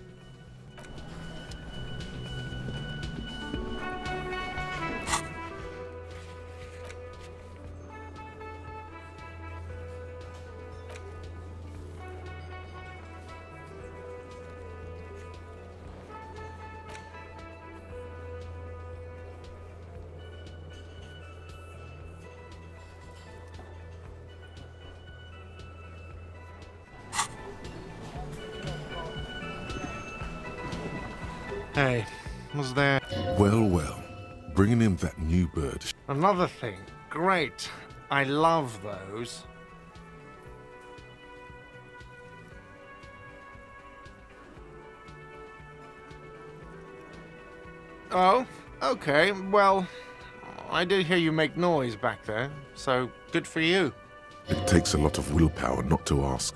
Hey, was there... Well, bringing him that new bird. Another thing. Great. I love those. Oh, okay. Well, I did hear you make noise back there, so good for you. It takes a lot of willpower not to ask.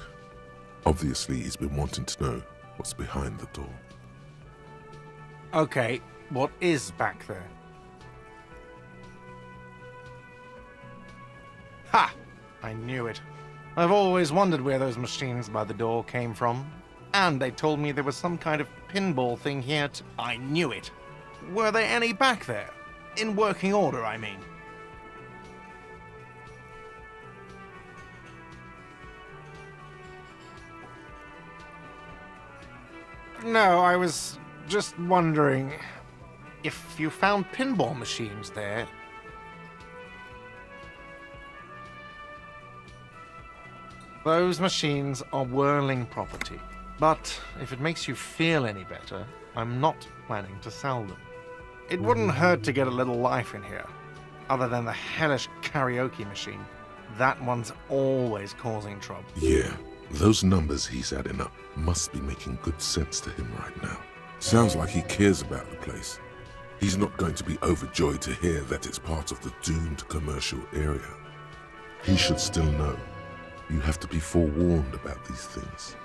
Obviously, he's been wanting to know what's behind the door. Okay, what is back there? Ha! I knew it. I've always wondered where those machines by the door came from. And they told me there was some kind of pinball thing here I knew it. Were there any back there? In working order, I mean. No, I was just wondering if you found pinball machines there. Those machines are whirling property, but if it makes you feel any better, I'm not planning to sell them. It wouldn't hurt to get a little life in here, other than the hellish karaoke machine. That one's always causing trouble. Yeah, those numbers he's adding up must be making good sense to him right now. Sounds like he cares about the place. He's not going to be overjoyed to hear that it's part of the doomed commercial area. He should still know. You have to be forewarned about these things.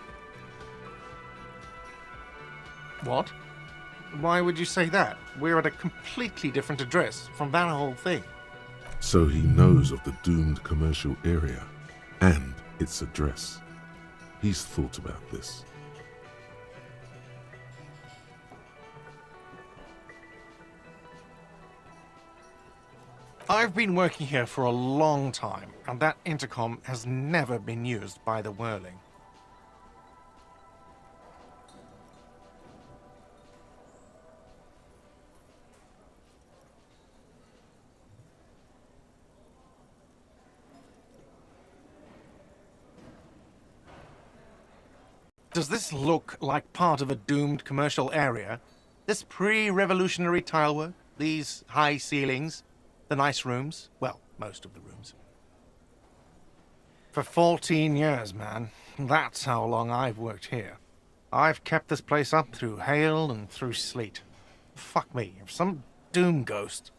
What? Why would you say that? We're at a completely different address from that whole thing. So he knows of the doomed commercial area and its address. He's thought about this. I've been working here for a long time, and that intercom has never been used by the Whirling. Does this look like part of a doomed commercial area? This pre-revolutionary tilework? These high ceilings? The nice rooms? Well, most of the rooms. For 14 years, man. That's how long I've worked here. I've kept this place up through hail and through sleet. Fuck me, if some doom ghost...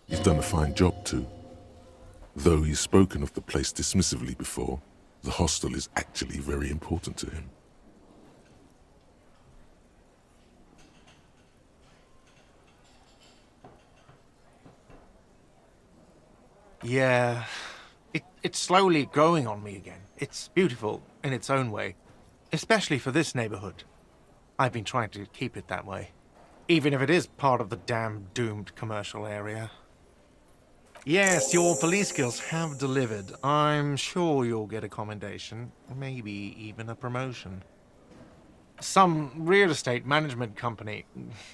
You've done a fine job too. Though he's spoken of the place dismissively before, the hostel is actually very important to him. Yeah, it's slowly growing on me again. It's beautiful in its own way, especially for this neighborhood. I've been trying to keep it that way, even if it is part of the damn doomed commercial area. Yes, your police skills have delivered. I'm sure you'll get a commendation, maybe even a promotion. Some real estate management company,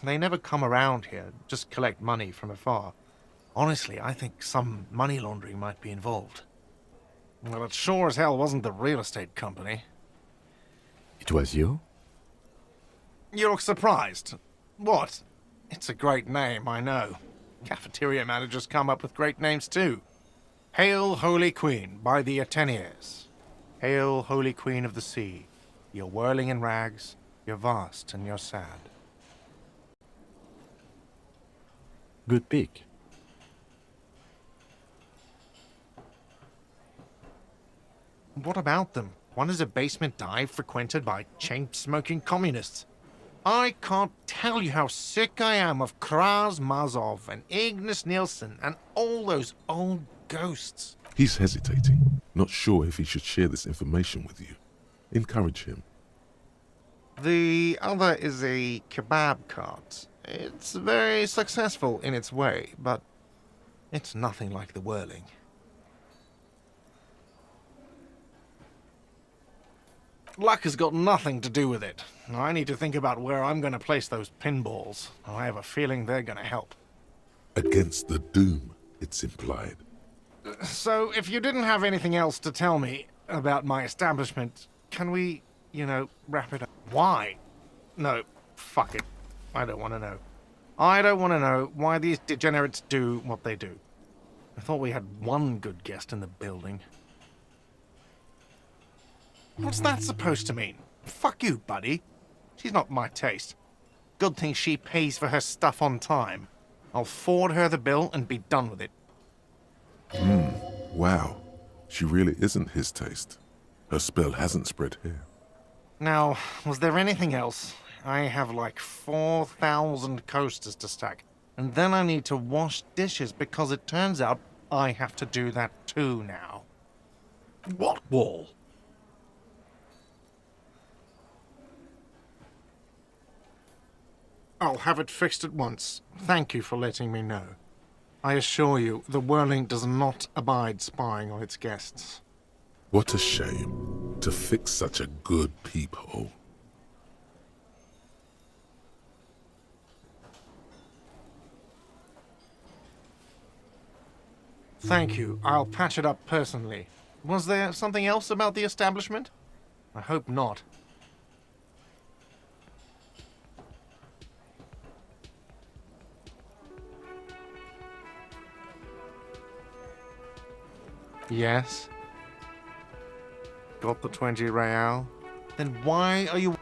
they never come around here, just collect money from afar. Honestly, I think some money laundering might be involved. Well, it sure as hell wasn't the real estate company. It was you? You look surprised. What? It's a great name, I know. Cafeteria managers come up with great names too. Hail, Holy Queen, by the Ateniers. Hail, Holy Queen of the Sea. You're whirling in rags, you're vast and you're sad. Good pick. What about them? One is a basement dive frequented by chain-smoking communists. I can't tell you how sick I am of Kraz Mazov and Ignis Nielsen and all those old ghosts. He's hesitating, not sure if he should share this information with you. Encourage him. The other is a kebab cart. It's very successful in its way, but it's nothing like the Whirling. Luck has got nothing to do with it. I need to think about where I'm going to place those pinballs. I have a feeling they're going to help. Against the doom, it's implied. So, if you didn't have anything else to tell me about my establishment, can we, wrap it up? Why? No, fuck it. I don't want to know. I don't want to know why these degenerates do what they do. I thought we had one good guest in the building. What's that supposed to mean? Fuck you, buddy. She's not my taste. Good thing she pays for her stuff on time. I'll forward her the bill and be done with it. Wow. She really isn't his taste. Her spell hasn't spread here. Now, was there anything else? I have like 4,000 coasters to stack. And then I need to wash dishes because it turns out I have to do that too now. What wall? I'll have it fixed at once. Thank you for letting me know. I assure you, the Whirling does not abide spying on its guests. What a shame to fix such a good peephole. Thank you. I'll patch it up personally. Was there something else about the establishment? I hope not. Yes? Got the 20 real? Then why are you...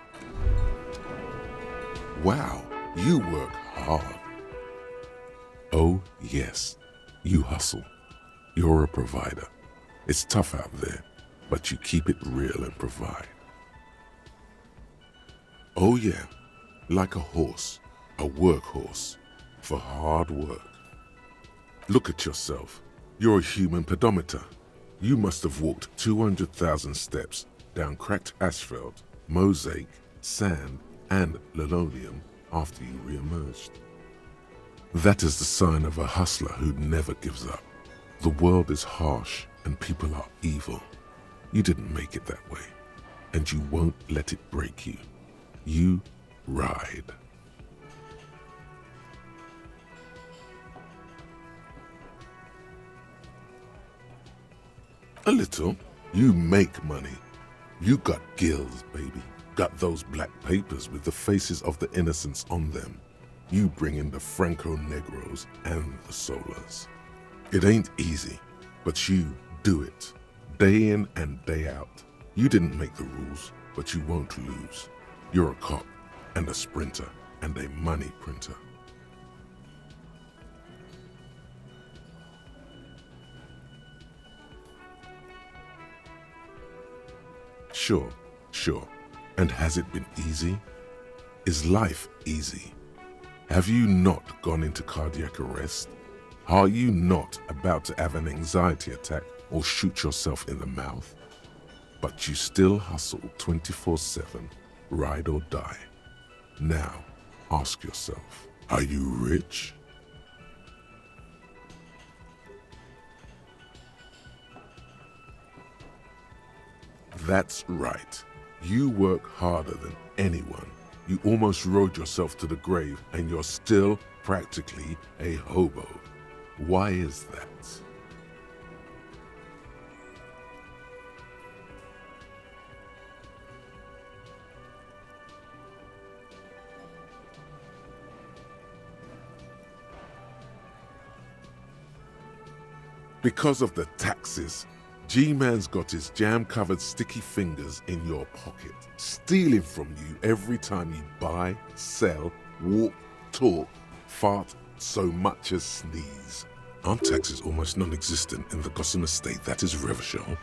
Wow, you work hard. hard. Oh, yes, you hustle. You're a provider. It's tough out there, but you keep it real and provide. Oh yeah, like a horse, a workhorse, for hard work. Look at yourself. You're a human pedometer. You must have walked 200,000 steps down cracked asphalt, mosaic, sand, and linoleum after you re-emerged. That is the sign of a hustler who never gives up. The world is harsh and people are evil. You didn't make it that way, and you won't let it break you. You ride. A little. You make money. You got gills, baby. Got those black papers with the faces of the innocents on them. You bring in the Franco Negros and the Solas. It ain't easy, but you do it. Day in and day out. You didn't make the rules, but you won't lose. You're a cop and a sprinter and a money printer. Sure. And has it been easy? Is life easy? Have you not gone into cardiac arrest? Are you not about to have an anxiety attack or shoot yourself in the mouth? But you still hustle 24/7, ride or die. Now, ask yourself, are you rich? That's right. You work harder than anyone. You almost rode yourself to the grave and you're still practically a hobo. Why is that? Because of the taxes. G-Man's got his jam-covered sticky fingers in your pocket, stealing from you every time you buy, sell, walk, talk, fart, so much as sneeze. Aren't taxes almost non-existent in the Gossamer state that is Revachol?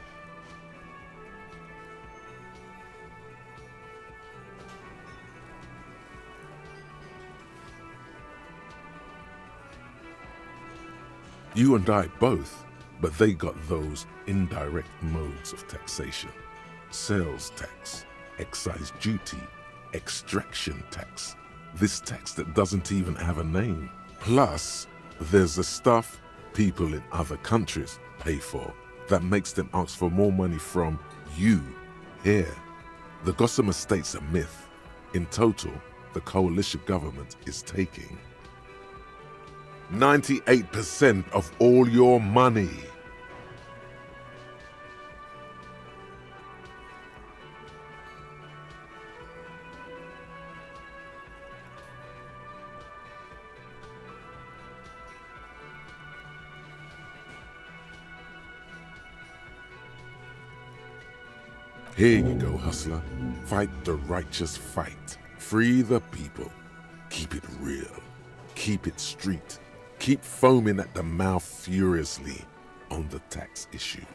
You and I both. But they got those indirect modes of taxation. Sales tax, excise duty, extraction tax. This tax that doesn't even have a name. Plus, there's the stuff people in other countries pay for that makes them ask for more money from you here. The Gossamer state's a myth. In total, the coalition government is taking 98% of all your money. Here you go, hustler. Fight the righteous fight. Free the people. Keep it real. Keep it street. Keep foaming at the mouth furiously on the tax issue.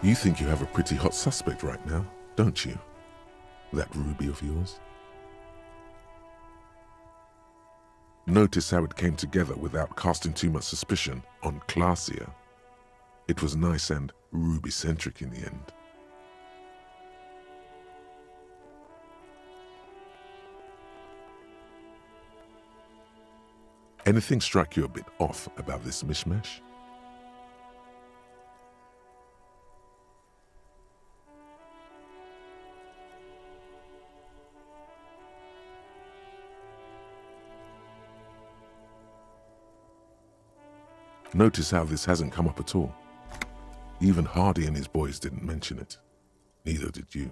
You think you have a pretty hot suspect right now, don't you? That Ruby of yours? Notice how it came together without casting too much suspicion on Clasia. It was nice and Ruby-centric in the end. Anything strike you a bit off about this mishmash? Notice how this hasn't come up at all. Even Hardy and his boys didn't mention it. Neither did you.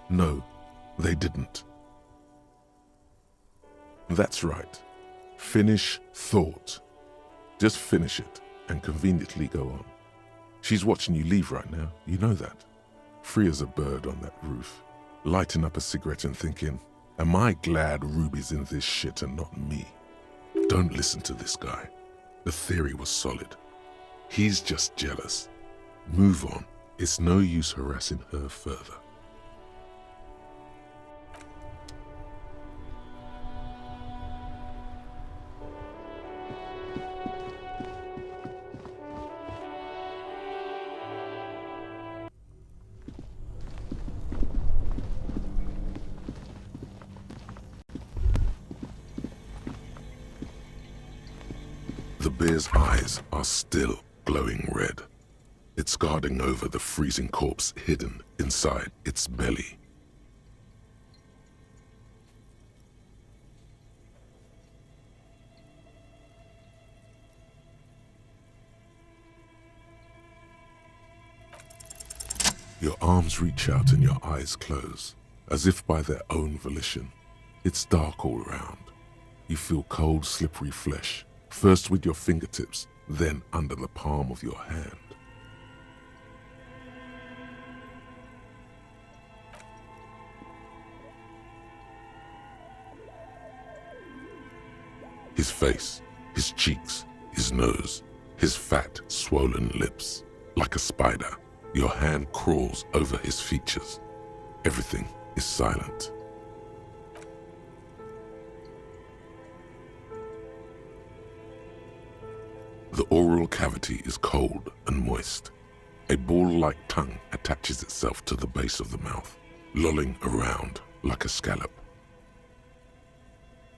No, they didn't. That's right. Finish thought. Just finish it and conveniently go on. She's watching you leave right now, you know that. Free as a bird on that roof, lighting up a cigarette and thinking, am I glad Ruby's in this shit and not me? Don't listen to this guy. The theory was solid. He's just jealous. Move on. It's no use harassing her further. The bear's eyes are still glowing red. It's guarding over the freezing corpse hidden inside its belly. Your arms reach out and your eyes close, as if by their own volition. It's dark all around. You feel cold, slippery flesh. First with your fingertips, then under the palm of your hand. His face, his cheeks, his nose, his fat, swollen lips. Like a spider, your hand crawls over his features. Everything is silent. The oral cavity is cold and moist. A ball-like tongue attaches itself to the base of the mouth, lolling around like a scallop.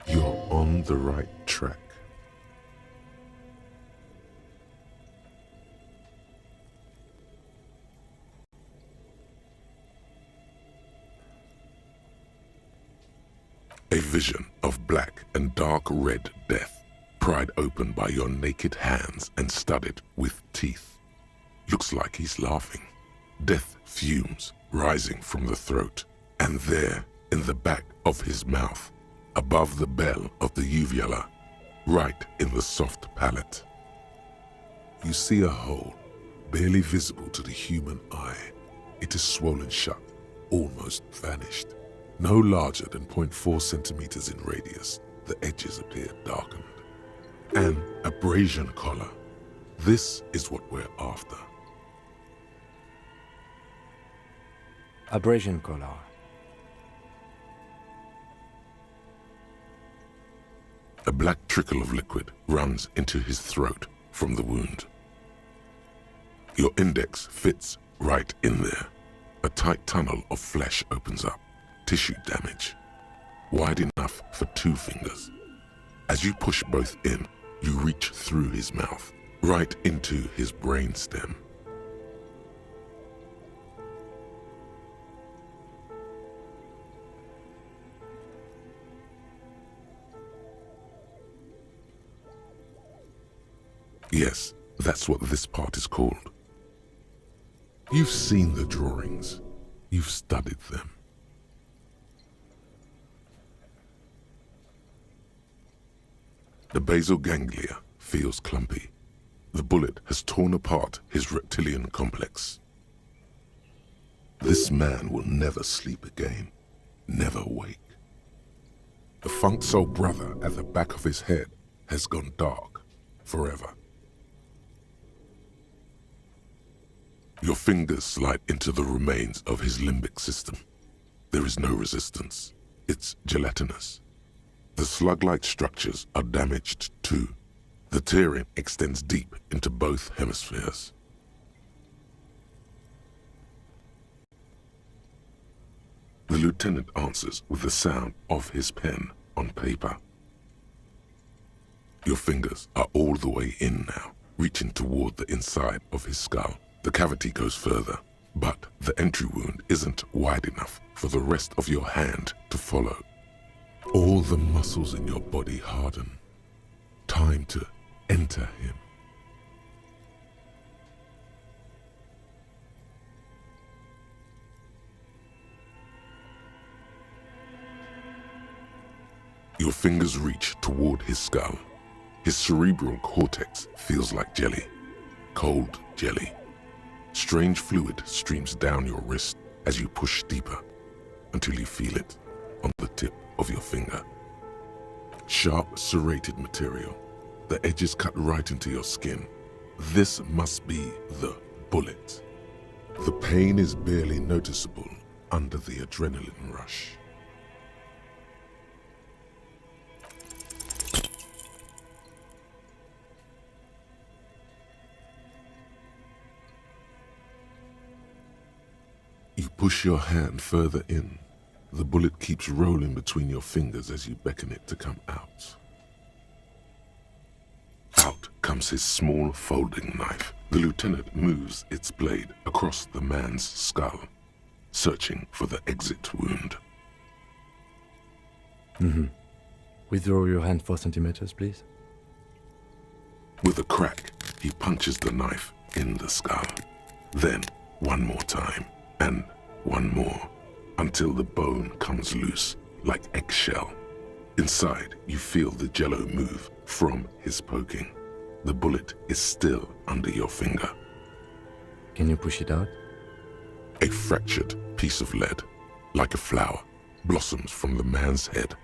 You're on the right track. A vision of black and dark red death, pried open by your naked hands and studded with teeth. Looks like he's laughing. Death fumes rising from the throat, and there, in the back of his mouth, above the bell of the uvula, right in the soft palate. You see a hole, barely visible to the human eye. It is swollen shut, almost vanished. No larger than 0.4 centimeters in radius, the edges appear darkened. An abrasion collar. This is what we're after. Abrasion collar. A black trickle of liquid runs into his throat from the wound. Your index fits right in there. A tight tunnel of flesh opens up. Tissue damage. Wide enough for 2 fingers. As you push both in, you reach through his mouth, right into his brainstem. Yes, that's what this part is called. You've seen the drawings. You've studied them. The basal ganglia feels clumpy. The bullet has torn apart his reptilian complex. This man will never sleep again, never wake. The funk soul brother at the back of his head has gone dark forever. Your fingers slide into the remains of his limbic system. There is no resistance. It's gelatinous. The slug-like structures are damaged too. The tearing extends deep into both hemispheres. The lieutenant answers with the sound of his pen on paper. Your fingers are all the way in now, reaching toward the inside of his skull. The cavity goes further, but the entry wound isn't wide enough for the rest of your hand to follow. All the muscles in your body harden. Time to enter him. Your fingers reach toward his skull. His cerebral cortex feels like jelly. Cold jelly. Strange fluid streams down your wrist as you push deeper until you feel it on the tip of your finger. Sharp, serrated material. The edges cut right into your skin. This must be the bullet. The pain is barely noticeable under the adrenaline rush. You push your hand further in. The bullet keeps rolling between your fingers as you beckon it to come out. Out comes his small folding knife. The lieutenant moves its blade across the man's skull, searching for the exit wound. Withdraw your hand 4 centimeters, please. With a crack, he punches the knife in the skull. Then, one more time, and one more, until the bone comes loose, like eggshell. Inside, you feel the jello move from his poking. The bullet is still under your finger. Can you push it out? A fractured piece of lead, like a flower, blossoms from the man's head,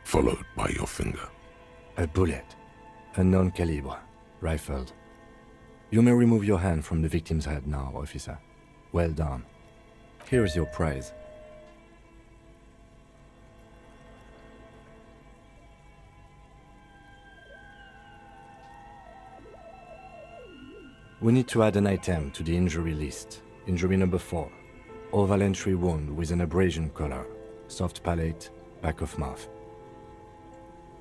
followed by your finger. A bullet. A non-calibre. Rifled. You may remove your hand from the victim's head now, officer. Well done. Here is your prize. We need to add an item to the injury list. Injury number 4. Oval entry wound with an abrasion color. Soft palate, back of mouth.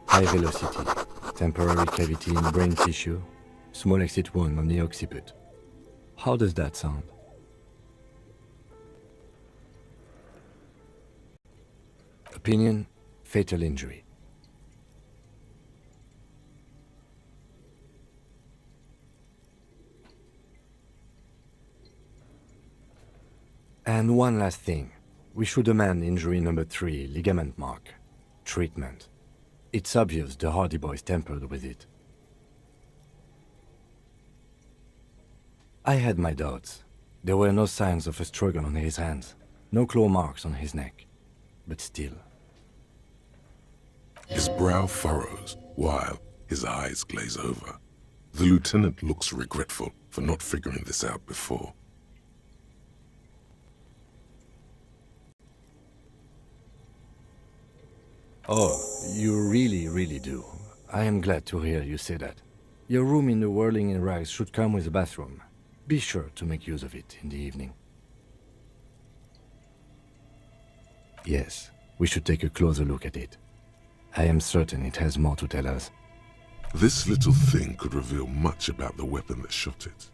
High velocity. Temporary cavity in brain tissue. Small exit wound on the occiput. How does that sound? Opinion, fatal injury. And one last thing. We should amend injury number 3, ligament mark. Treatment. It's obvious the Hardy boys tampered with it. I had my doubts. There were no signs of a struggle on his hands. No claw marks on his neck. But still. His brow furrows while his eyes glaze over. The lieutenant looks regretful for not figuring this out before. Oh, you really do. I am glad to hear you say that. Your room in the Whirling in Rags should come with a bathroom. Be sure to make use of it in the evening. Yes, we should take a closer look at it. I am certain it has more to tell us. This little thing could reveal much about the weapon that shot it.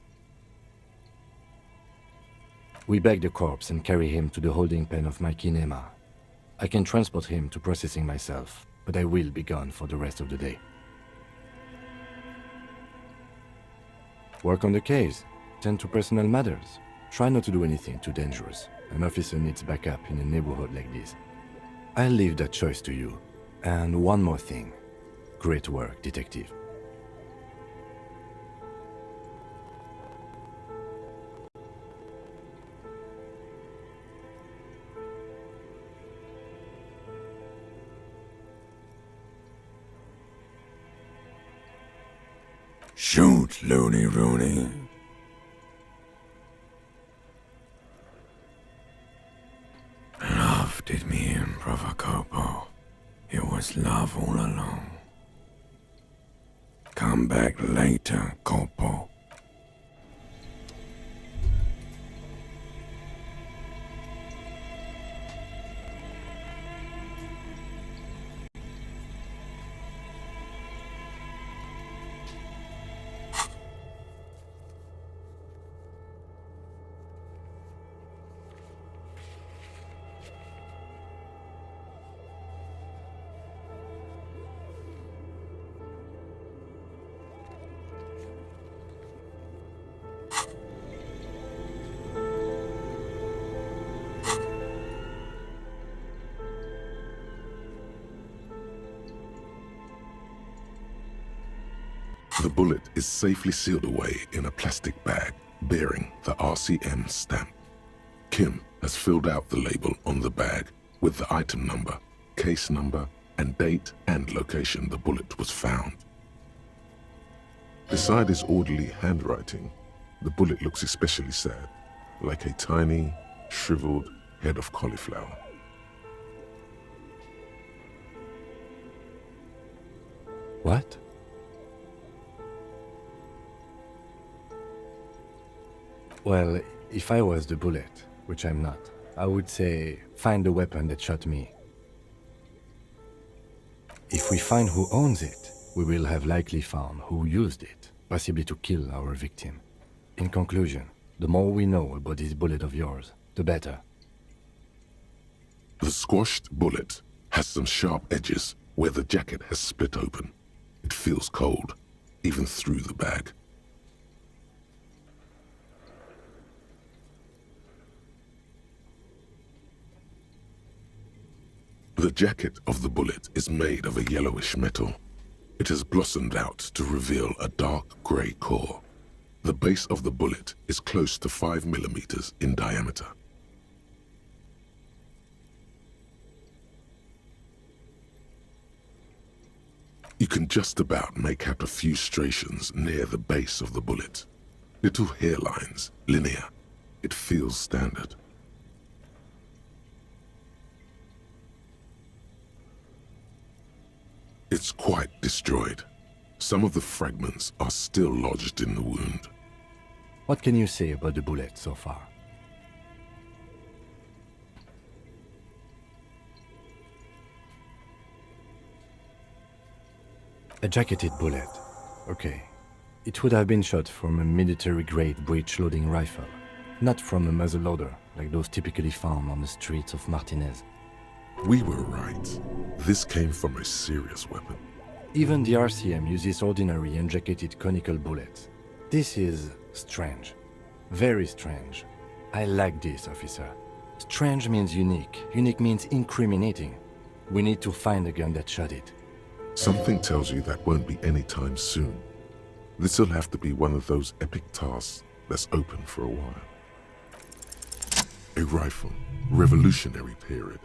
We bag the corpse and carry him to the holding pen of my kinema. I can transport him to processing myself, but I will be gone for the rest of the day. Work on the case. Tend to personal matters. Try not to do anything too dangerous. An officer needs backup in a neighborhood like this. I'll leave that choice to you. And one more thing. Great work, detective. Shoot, Looney Rooney. Love did me in, Provocopo. It was love all along. Come come back later, Corporal. The bullet is safely sealed away in a plastic bag bearing the RCM stamp. Kim has filled out the label on the bag with the item number, case number, and date and location the bullet was found. Beside his orderly handwriting, the bullet looks especially sad, like a tiny, shriveled head of cauliflower. What? Well, if I was the bullet, which I'm not, I would say, find the weapon that shot me. If we find who owns it, we will have likely found who used it, possibly to kill our victim. In conclusion, the more we know about this bullet of yours, the better. The squashed bullet has some sharp edges where the jacket has split open. It feels cold, even through the bag. The jacket of the bullet is made of a yellowish metal. It has blossomed out to reveal a dark grey core. The base of the bullet is close to 5 millimeters in diameter. You can just about make out a few striations near the base of the bullet. Little hairlines, linear. It feels standard. It's quite destroyed. Some of the fragments are still lodged in the wound. What can you say about the bullet so far? A jacketed bullet. Okay. It would have been shot from a military-grade breech-loading rifle, not from a muzzleloader like those typically found on the streets of Martinez. We were right. This came from a serious weapon. Even the RCM uses ordinary unjacketed conical bullets. This is strange. Very strange. I like this, officer. Strange means unique. Unique means incriminating. We need to find the gun that shot it. Something tells you that won't be anytime soon. This'll have to be one of those epic tasks that's open for a while. A rifle, Revolutionary period.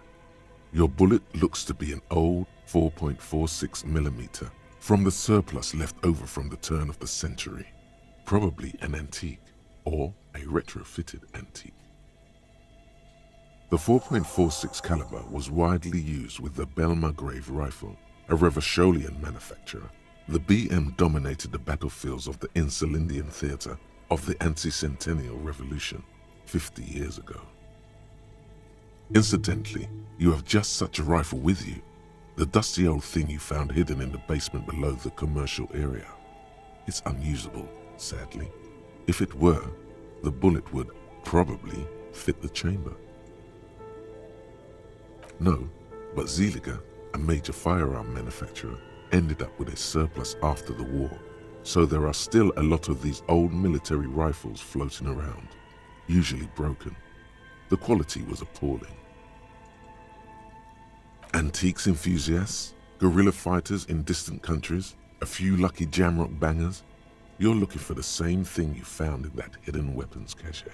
Your bullet looks to be an old 4.46 millimeter from the surplus left over from the turn of the century. Probably an antique or a retrofitted antique. The 4.46 caliber was widely used with the Belmargrave rifle, a Revacholian manufacturer. The BM dominated the battlefields of the Insulindian theater of the anti-centennial revolution 50 years ago. Incidentally, you have just such a rifle with you, the dusty old thing you found hidden in the basement below the commercial area. It's unusable, sadly. If it were, the bullet would probably fit the chamber. No, but Zeliger, a major firearm manufacturer, ended up with a surplus after the war, so there are still a lot of these old military rifles floating around, usually broken. The quality was appalling. Antiques enthusiasts, guerrilla fighters in distant countries, a few lucky jamrock bangers, you're looking for the same thing you found in that hidden weapons cache,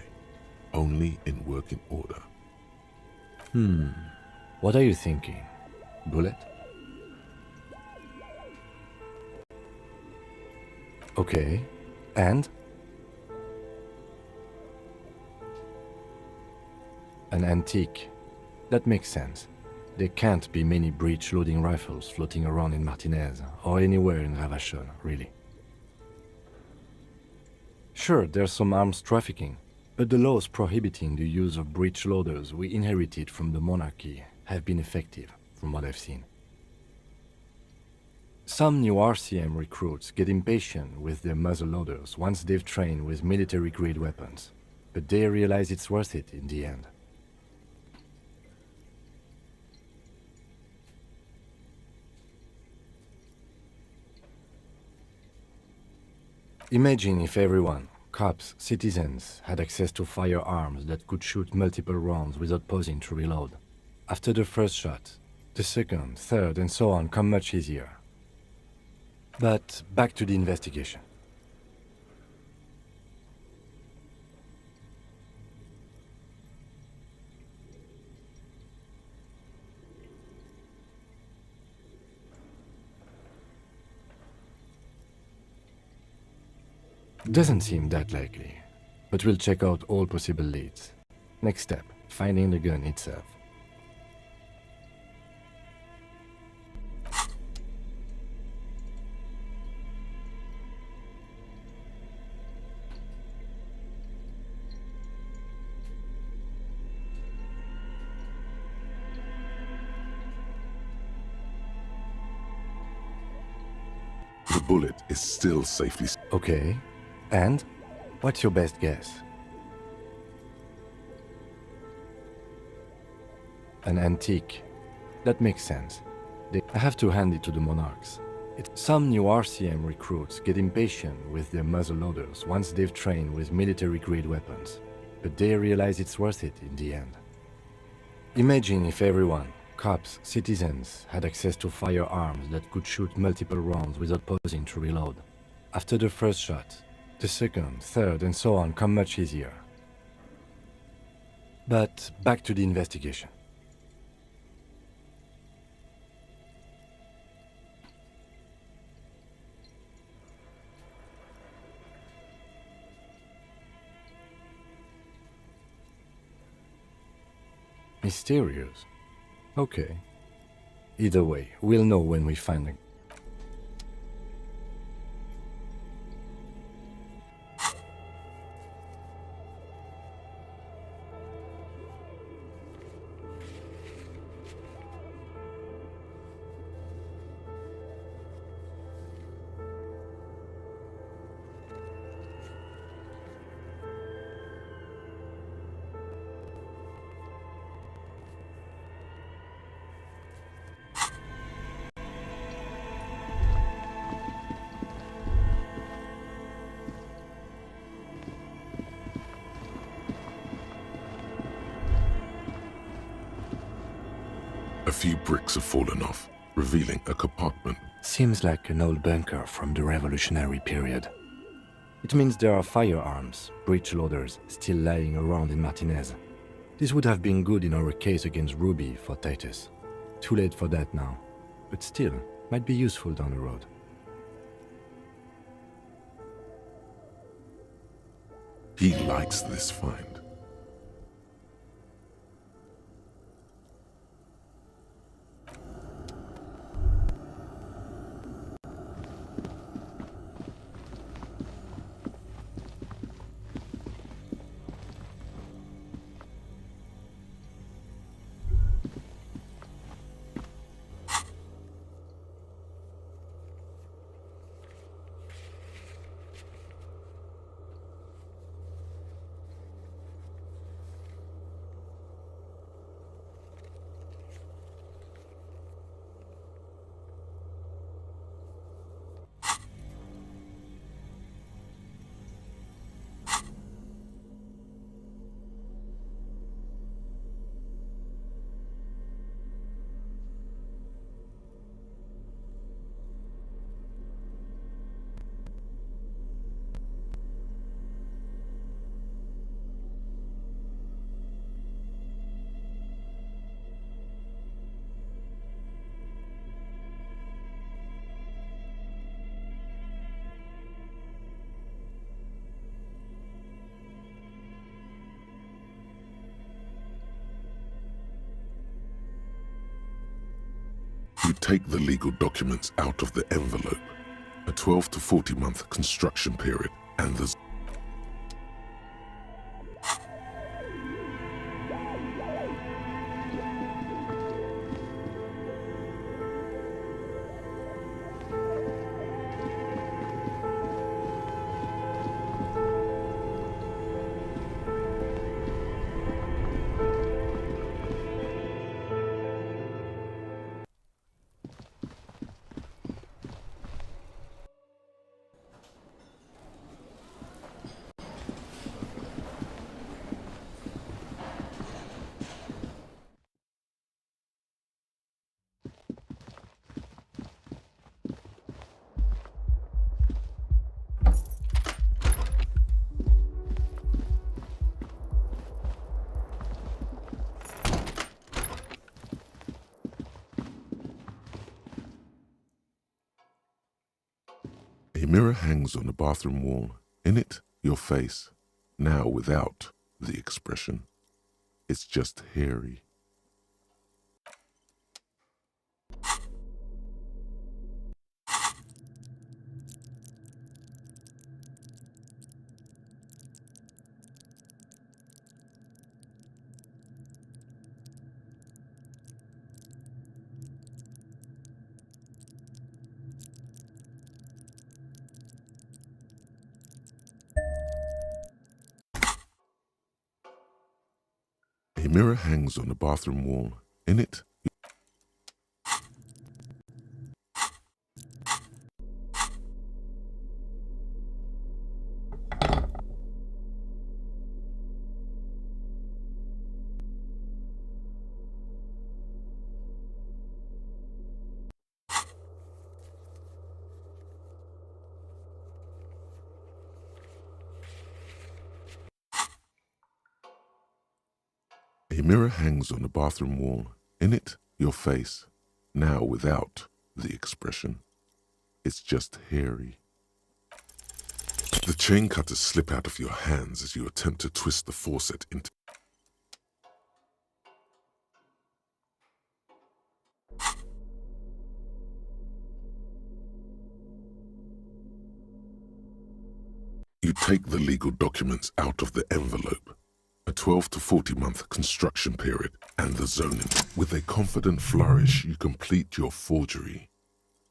only in working order. What are you thinking? Bullet? Okay, and? An antique. That makes sense. There can't be many breech-loading rifles floating around in Martinez, or anywhere in Ravachol, really. Sure, there's some arms trafficking, but the laws prohibiting the use of breech loaders we inherited from the monarchy have been effective, from what I've seen. Some new RCM recruits get impatient with their muzzle loaders once they've trained with military-grade weapons, but they realize it's worth it in the end. Imagine if everyone, cops, citizens, had access to firearms that could shoot multiple rounds without pausing to reload. After the first shot, the second, third, and so on come much easier. But back to the investigation. Doesn't seem that likely, but we'll check out all possible leads. Next step, finding the gun itself. The bullet is still safely... Okay. And? What's your best guess? An antique. That makes sense. I have to hand it to the monarchs. Some new RCM recruits get impatient with their muzzle loaders once they've trained with military-grade weapons, but they realize it's worth it in the end. Imagine if everyone, cops, citizens, had access to firearms that could shoot multiple rounds without pausing to reload. After the first shot, the second, third, and so on come much easier. But back to the investigation. Mysterious. Okay. Either way, we'll know when we find the... A few bricks have fallen off, revealing a compartment. Seems like an old bunker from the revolutionary period. It means there are firearms, breech loaders, still lying around in Martinez. This would have been good in our case against Ruby for Titus. Too late for that now, but still, might be useful down the road. He likes this find. You take the legal documents out of the envelope. A 12 to 40 month construction period, and A mirror hangs on the bathroom wall. In it, your face, now without the expression. It's just hairy. A mirror hangs on the bathroom wall. In it, a mirror hangs on the bathroom wall. In it, your face, now without the expression. It's just hairy. The chain cutters slip out of your hands as you attempt to twist the faucet into... You take the legal documents out of the envelope. A 12 to 40 month construction period and the zoning. With a confident flourish, you complete your forgery.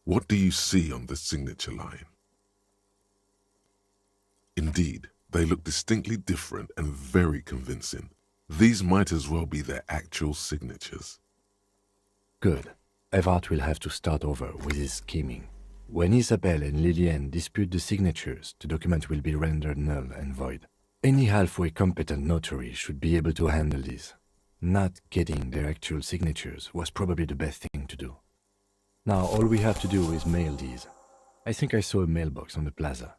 What do you see on the signature line? Indeed, they look distinctly different and very convincing. These might as well be their actual signatures. Good. Everett will have to start over with his scheming. When Isabelle and Lillian dispute the signatures, the document will be rendered null and void. Any halfway competent notary should be able to handle this. Not getting their actual signatures was probably the best thing to do. Now all we have to do is mail these. I think I saw a mailbox on the plaza.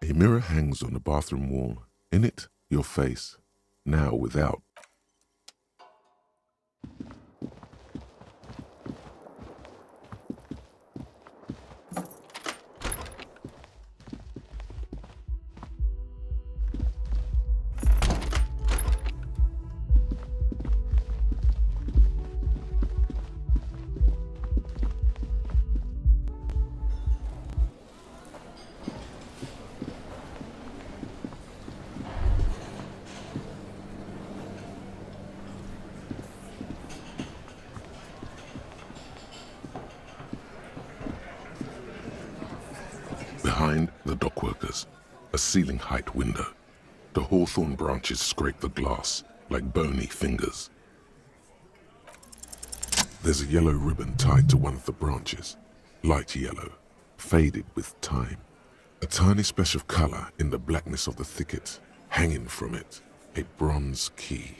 A mirror hangs on the bathroom wall. In it, your face, now without. Behind the dockworkers, a ceiling-height window. The hawthorn branches scrape the glass like bony fingers. There's a yellow ribbon tied to one of the branches, light yellow, faded with time. A tiny splash of color in the blackness of the thicket, hanging from it, a bronze key.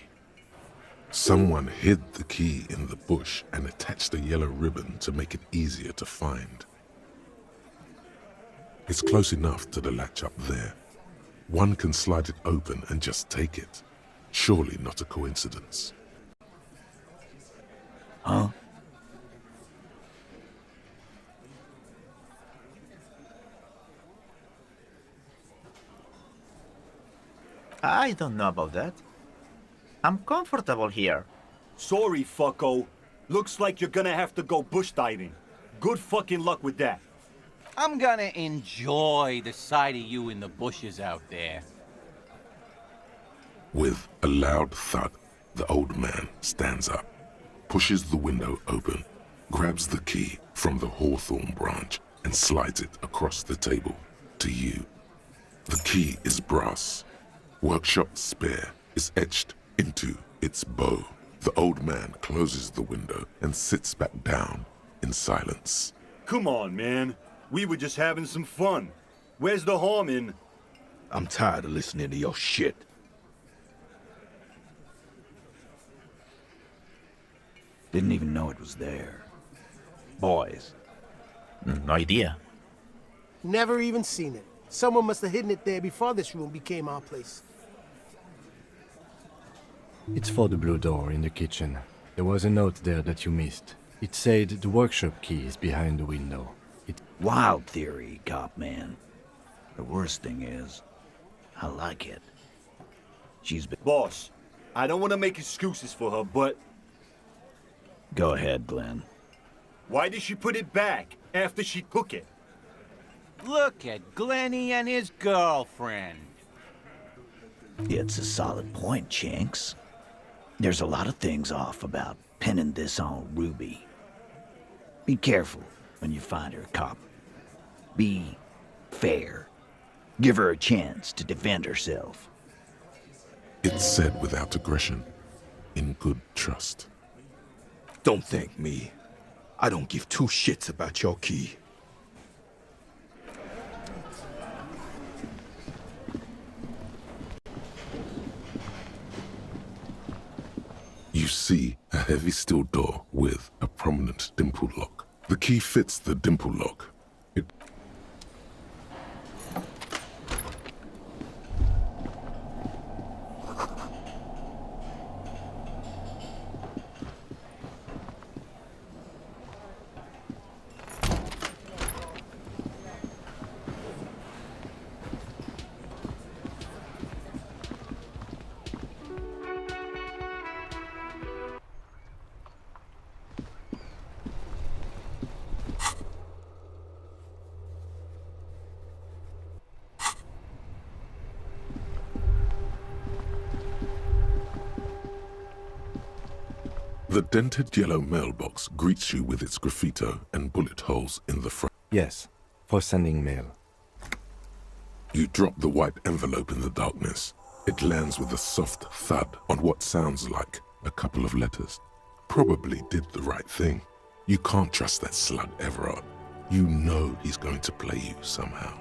Someone hid the key in the bush and attached a yellow ribbon to make it easier to find. It's close enough to the latch up there. One can slide it open and just take it. Surely not a coincidence. Huh? I don't know about that. I'm comfortable here. Sorry, fucko. Looks like you're gonna have to go bush diving. Good fucking luck with that. I'm gonna enjoy the sight of you in the bushes out there. With a loud thud, the old man stands up, pushes the window open, grabs the key from the hawthorn branch and slides it across the table to you. The key is brass. Workshop spare is etched into its bow. The old man closes the window and sits back down in silence. Come on, man. We were just having some fun. Where's the harm in... I'm tired of listening to your shit. Didn't even know it was there. Boys. No idea. Never even seen it. Someone must have hidden it there before this room became our place. It's for the blue door in the kitchen. There was a note there that you missed. It said the workshop key is behind the window. Wild theory, cop man. The worst thing is, I like it. She's been... Boss, I don't want to make excuses for her, but... Go ahead, Glenn. Why did she put it back after she took it? Look at Glenny and his girlfriend. It's a solid point, Chinks. There's a lot of things off about pinning this on Ruby. Be careful when you find her, cop. Be fair. Give her a chance to defend herself. It's said without aggression, in good trust. Don't thank me. I don't give two shits about your key. You see a heavy steel door with a prominent dimple lock. The key fits the dimple lock. It The dented yellow mailbox greets you with its graffito and bullet holes in the front. Yes, for sending mail. You drop the white envelope in the darkness. It lands with a soft thud on what sounds like a couple of letters. Probably did the right thing. You can't trust that slug, Everard. You know he's going to play you somehow.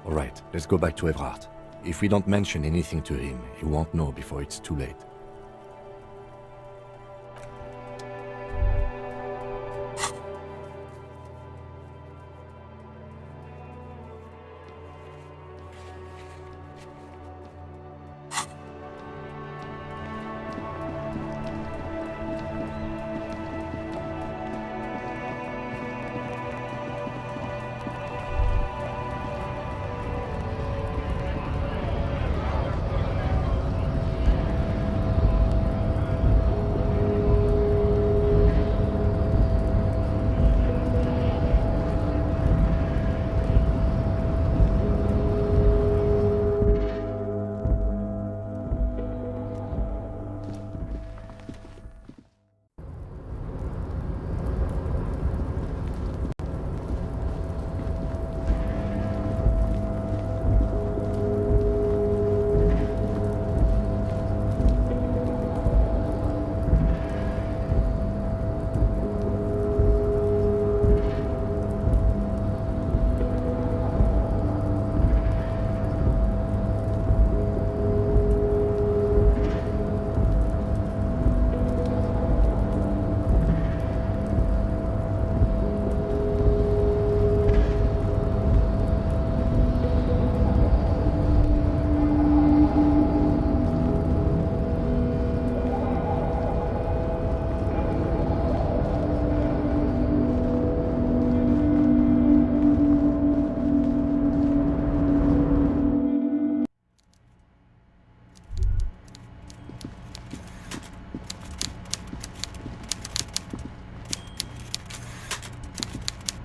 All right, let's go back to Everard. If we don't mention anything to him, he won't know before it's too late.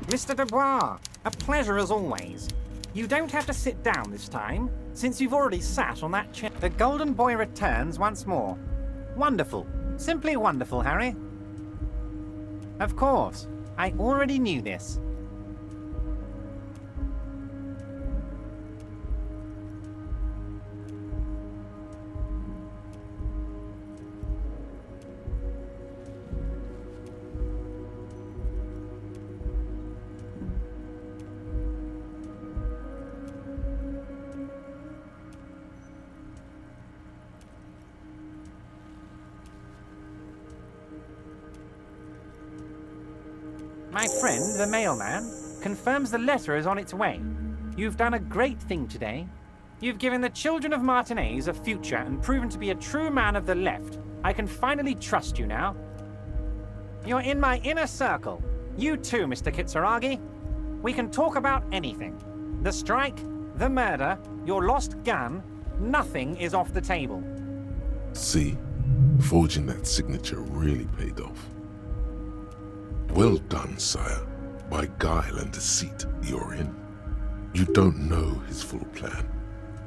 Mr. Dubois, a pleasure as always. You don't have to sit down this time, since you've already sat on that chair. The Golden Boy returns once more. Wonderful. Simply wonderful, Harry. Of course. I already knew this. My friend, the mailman, confirms the letter is on its way. You've done a great thing today. You've given the children of Martinez a future and proven to be a true man of the left. I can finally trust you now. You're in my inner circle. You too, Mr. Kitsuragi. We can talk about anything. The strike, the murder, your lost gun, nothing is off the table. See, forging that signature really paid off. Well done, sire. By guile and deceit, you're in. You don't know his full plan.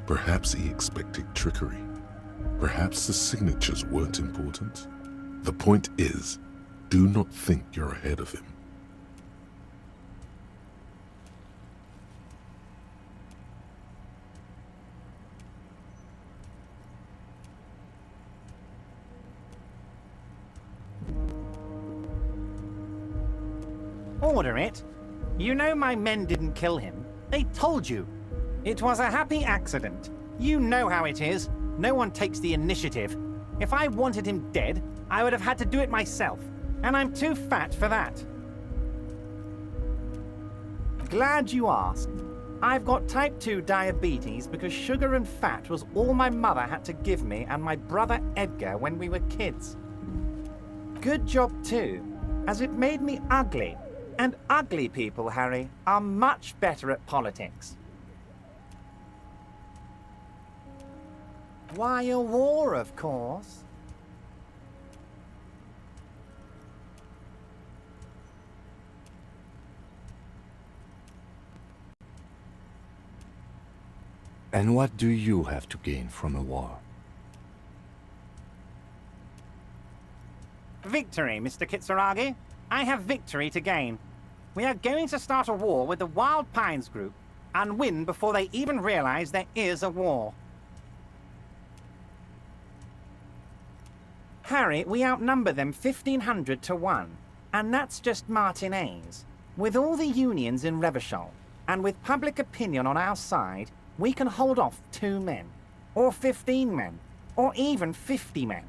Perhaps he expected trickery. Perhaps the signatures weren't important. The point is, do not think you're ahead of him. Order it. You know my men didn't kill him. They told you. It was a happy accident. You know how it is. No one takes the initiative. If I wanted him dead, I would have had to do it myself. And I'm too fat for that. Glad you asked. I've got type 2 diabetes because sugar and fat was all my mother had to give me and my brother Edgar when we were kids. Good job too, as it made me ugly. And ugly people, Harry, are much better at politics. Why a war, of course. And what do you have to gain from a war? Victory, Mr. Kitsuragi. I have victory to gain. We are going to start a war with the Wild Pines group and win before they even realize there is a war. Harry, we outnumber them 1,500 to 1, and that's just Martinez. With all the unions in Revachol, and with public opinion on our side, we can hold off 2 men, or 15 men, or even 50 men.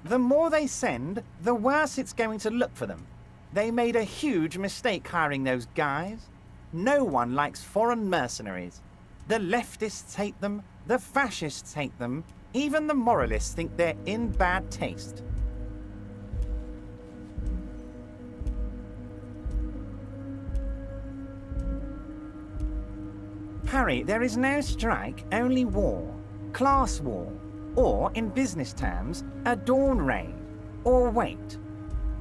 The more they send, the worse it's going to look for them. They made a huge mistake hiring those guys. No one likes foreign mercenaries. The leftists hate them, the fascists hate them, even the moralists think they're in bad taste. Harry, there is no strike, only war. Class war. Or, in business terms, a dawn raid. Or wait.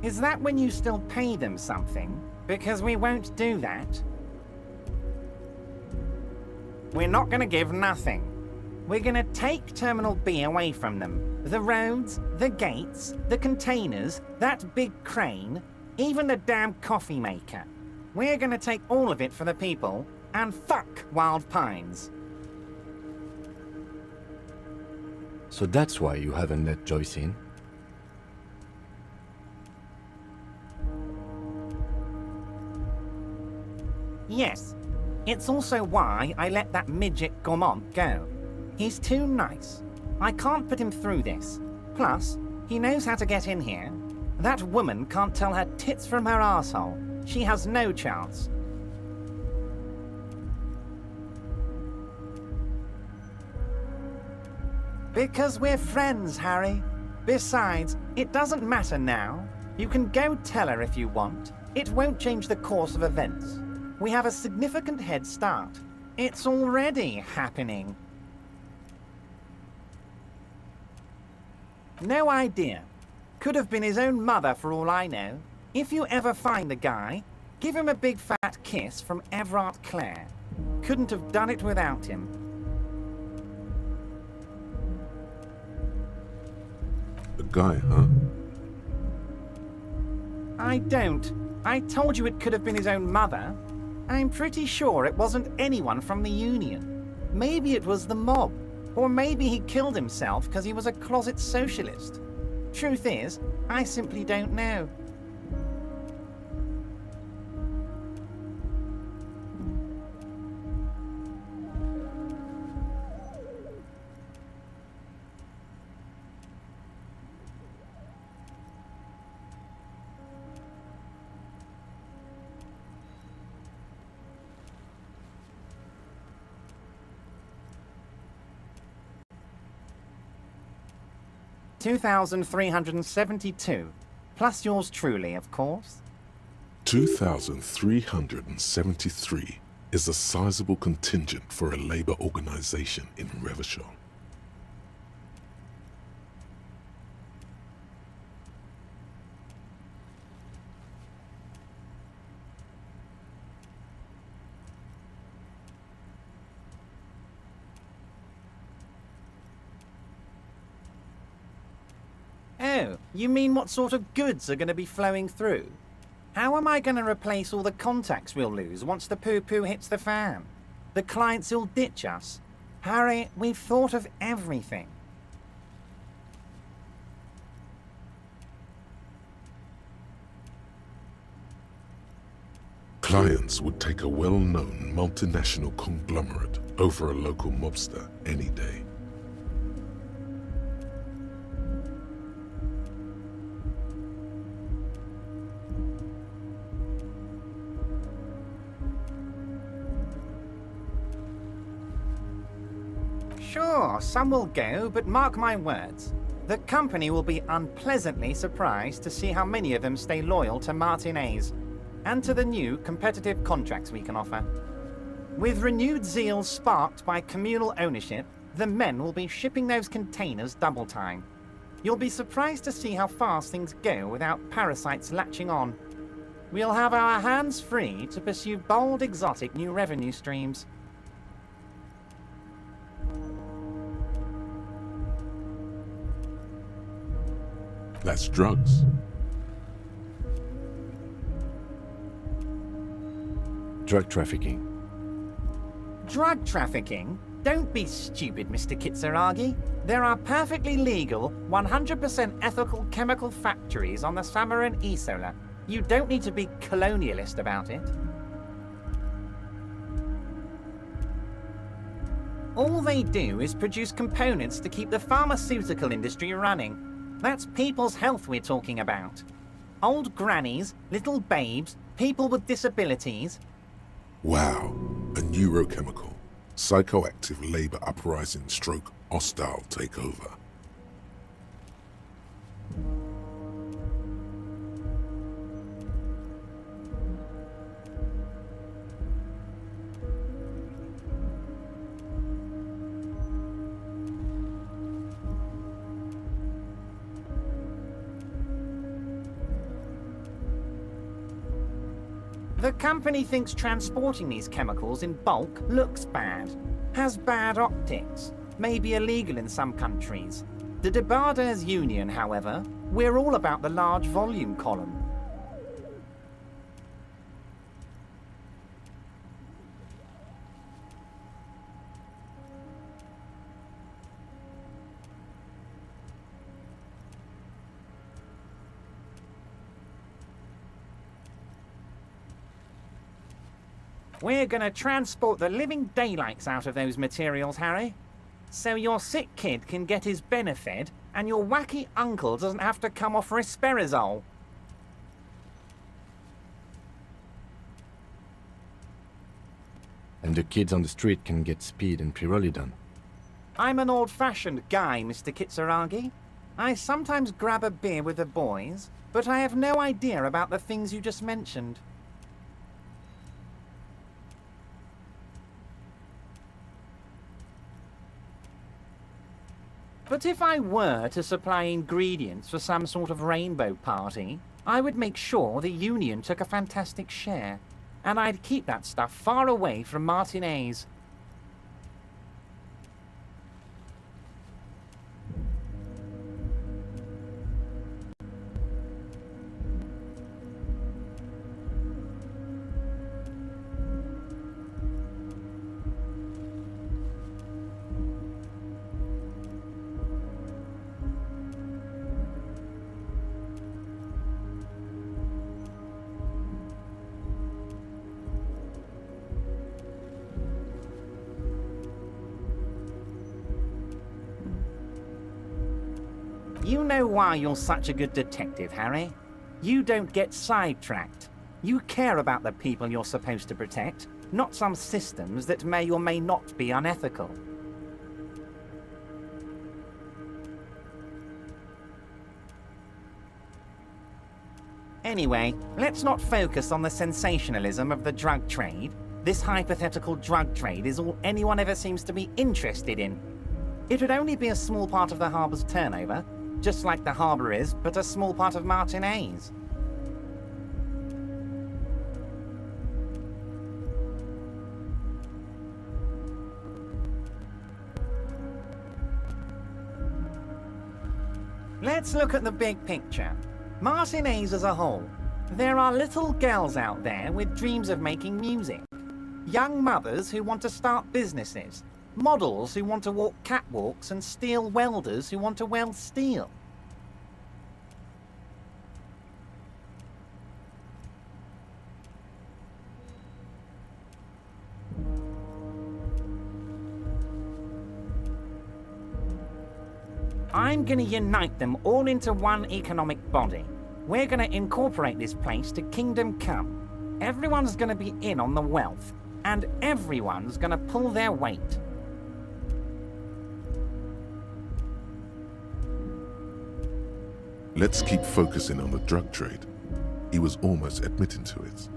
Is that when you still pay them something? Because we won't do that. We're not going to give nothing. We're going to take Terminal B away from them. The roads, the gates, the containers, that big crane, even the damn coffee maker. We're going to take all of it for the people, and fuck Wild Pines. So that's why you haven't let Joyce in? Yes. It's also why I let that midget Gaumont go. He's too nice. I can't put him through this. Plus, he knows how to get in here. That woman can't tell her tits from her arsehole. She has no chance. Because we're friends, Harry. Besides, it doesn't matter now. You can go tell her if you want. It won't change the course of events. We have a significant head start. It's already happening. No idea. Could have been his own mother for all I know. If you ever find the guy, give him a big fat kiss from Everard Clare. Couldn't have done it without him. The guy, huh? I don't. I told you it could have been his own mother. I'm pretty sure it wasn't anyone from the Union. Maybe it was the mob. Or maybe he killed himself because he was a closet socialist. Truth is, I simply don't know. 2,372. Plus yours truly, of course. 2,373 is a sizable contingent for a labor organization in Revachol. Oh, you mean what sort of goods are going to be flowing through? How am I going to replace all the contacts we'll lose once the poo-poo hits the fan? The clients will ditch us. Harry, we've thought of everything. Clients would take a well-known multinational conglomerate over a local mobster any day. Sure, some will go, but mark my words. The company will be unpleasantly surprised to see how many of them stay loyal to Martinez and to the new competitive contracts we can offer. With renewed zeal sparked by communal ownership, the men will be shipping those containers double time. You'll be surprised to see how fast things go without parasites latching on. We'll have our hands free to pursue bold, exotic new revenue streams. That's drugs. Drug trafficking. Drug trafficking? Don't be stupid, Mr. Kitsuragi. There are perfectly legal, 100% ethical chemical factories on the Samaran Isola. You don't need to be colonialist about it. All they do is produce components to keep the pharmaceutical industry running. That's people's health we're talking about. Old grannies, little babes, people with disabilities. Wow, a neurochemical, psychoactive labor uprising stroke hostile takeover. The company thinks transporting these chemicals in bulk looks bad, has bad optics, may be illegal in some countries. The Debarders Union, however, we're all about the large volume column. We're gonna transport the living daylights out of those materials, Harry. So your sick kid can get his benefit, and your wacky uncle doesn't have to come off risperazole. And the kids on the street can get speed and pyrrolidon. I'm an old-fashioned guy, Mr. Kitsuragi. I sometimes grab a beer with the boys, but I have no idea about the things you just mentioned. But if I were to supply ingredients for some sort of rainbow party, I would make sure the Union took a fantastic share, and I'd keep that stuff far away from Martinez. You know why you're such a good detective, Harry? You don't get sidetracked. You care about the people you're supposed to protect, not some systems that may or may not be unethical. Anyway, let's not focus on the sensationalism of the drug trade. This hypothetical drug trade is all anyone ever seems to be interested in. It would only be a small part of the harbour's turnover, just like the harbour is, but a small part of Martinez. Let's look at the big picture. Martinez as a whole. There are little girls out there with dreams of making music. Young mothers who want to start businesses. Models who want to walk catwalks and steel welders who want to weld steel. I'm gonna unite them all into one economic body. We're gonna incorporate this place to Kingdom Come. Everyone's gonna be in on the wealth, and everyone's gonna pull their weight. Let's keep focusing on the drug trade. He was almost admitting to it.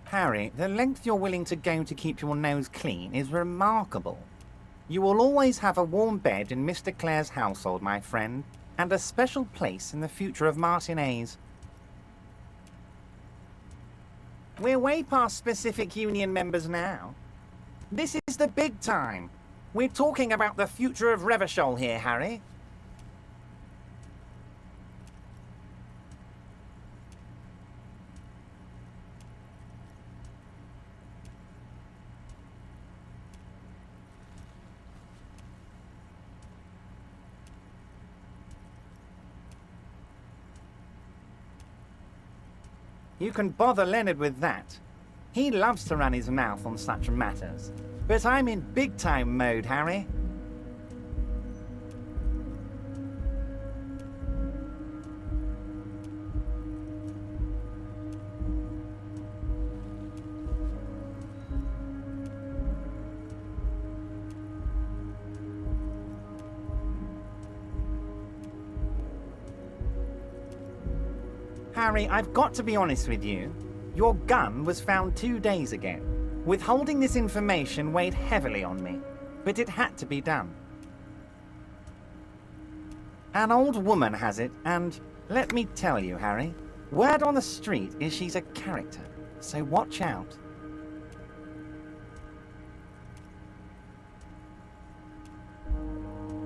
Harry, the length you're willing to go to keep your nose clean is remarkable. You will always have a warm bed in Mr. Clare's household, my friend, and a special place in the future of Martinez. We're way past specific union members now. This is the big time. We're talking about the future of Revachol here, Harry. You can bother Leonard with that. He loves to run his mouth on such matters. But I'm in big-time mode, Harry. Harry, I've got to be honest with you. Your gun was found 2 days ago. Withholding this information weighed heavily on me, but it had to be done. An old woman has it, and let me tell you, Harry, word on the street is she's a character, so watch out.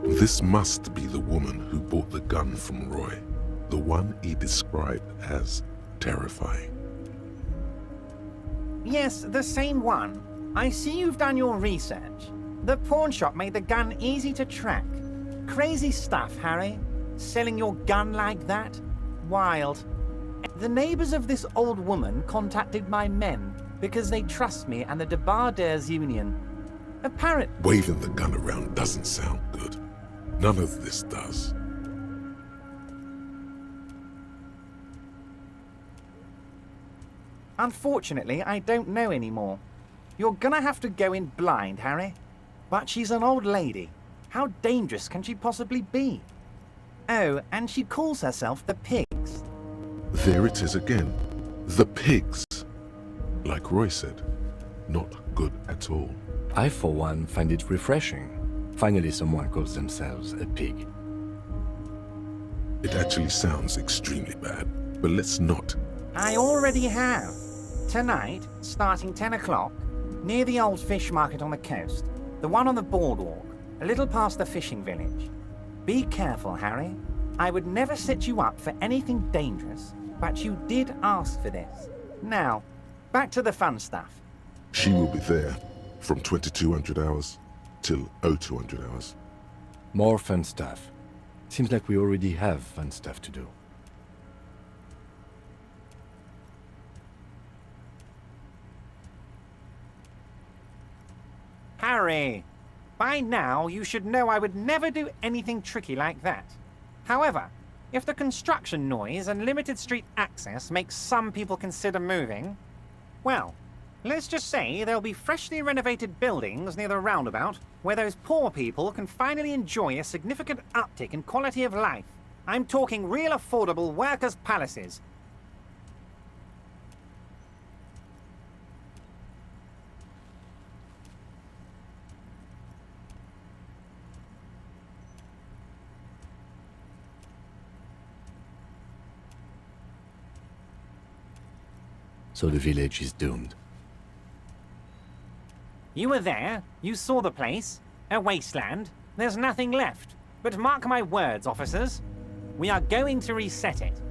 This must be the woman who bought the gun from Roy. The one he described as terrifying. Yes, the same one. I see you've done your research. The pawn shop made the gun easy to track. Crazy stuff, Harry. Selling your gun like that? Wild. The neighbors of this old woman contacted my men because they trust me and the Debardeurs Union. Waving the gun around doesn't sound good. None of this does. Unfortunately, I don't know anymore. You're gonna have to go in blind, Harry. But she's an old lady. How dangerous can she possibly be? Oh, and she calls herself the Pigs. There it is again. The pigs. Like Roy said, not good at all. I, for one, find it refreshing. Finally, someone calls themselves a pig. It actually sounds extremely bad, but let's not. I already have. Tonight, starting 10 o'clock, near the old fish market on the coast, the one on the boardwalk, a little past the fishing village. Be careful, Harry. I would never set you up for anything dangerous, but you did ask for this. Now, back to the fun stuff. She will be there from 2200 hours till 0200 hours. More fun stuff. Seems like we already have fun stuff to do. worry. By now, you should know I would never do anything tricky like that. However, if the construction noise and limited street access makes some people consider moving, well, let's just say there'll be freshly renovated buildings near the roundabout where those poor people can finally enjoy a significant uptick in quality of life. I'm talking real affordable workers' palaces. So the village is doomed. You were there, you saw the place, a wasteland. There's nothing left. But mark my words, officers, we are going to reset it.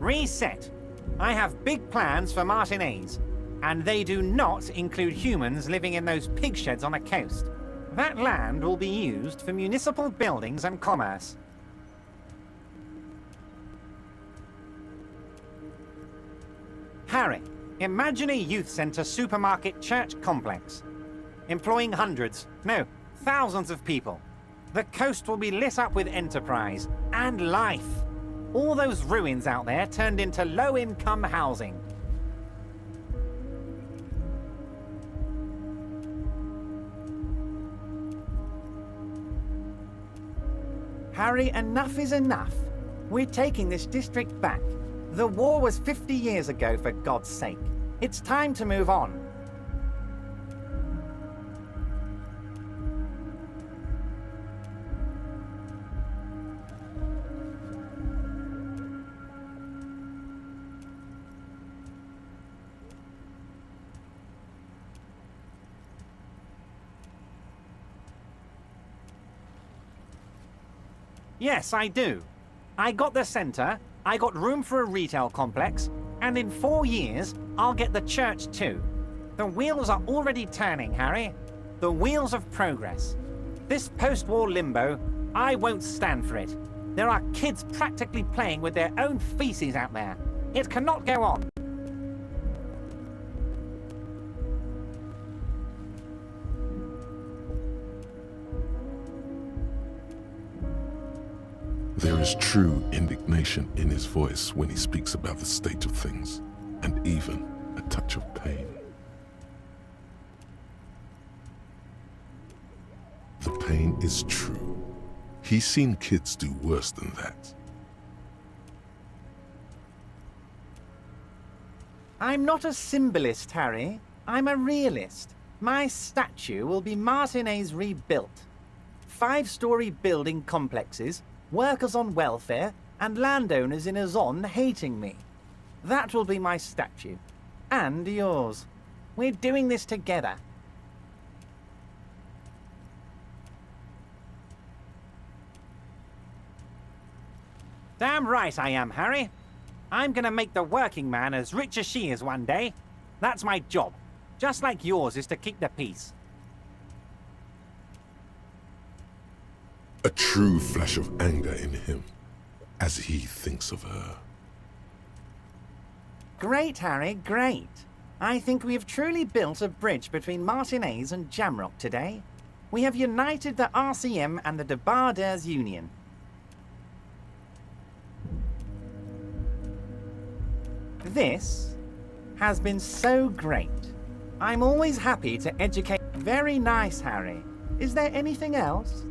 Reset. I have big plans for Martinez, and they do not include humans living in those pig sheds on the coast. That land will be used for municipal buildings and commerce. Harry, imagine a youth centre supermarket church complex, employing hundreds, no, thousands of people. The coast will be lit up with enterprise and life. All those ruins out there turned into low-income housing. Harry, enough is enough. We're taking this district back. The war was 50 years ago, for God's sake. It's time to move on. Yes, I do. I got the centre, I got room for a retail complex, and in 4 years, I'll get the church too. The wheels are already turning, Harry. The wheels of progress. This post-war limbo, I won't stand for it. There are kids practically playing with their own feces out there. It cannot go on. There is true indignation in his voice when he speaks about the state of things, and even a touch of pain. The pain is true. He's seen kids do worse than that. I'm not a symbolist, Harry. I'm a realist. My statue will be Martinez rebuilt. 5-story building complexes, workers on welfare, and landowners in Azon hating me. That will be my statue. And yours. We're doing this together. Damn right I am, Harry. I'm gonna make the working man as rich as she is one day. That's my job. Just like yours is to keep the peace. A true flash of anger in him as he thinks of her. Great, Harry, great. I think we have truly built a bridge between Martinez and Jamrock today. We have united the RCM and the Debarders Union. This has been so great. I'm always happy to educate. Very nice, Harry. Is there anything else?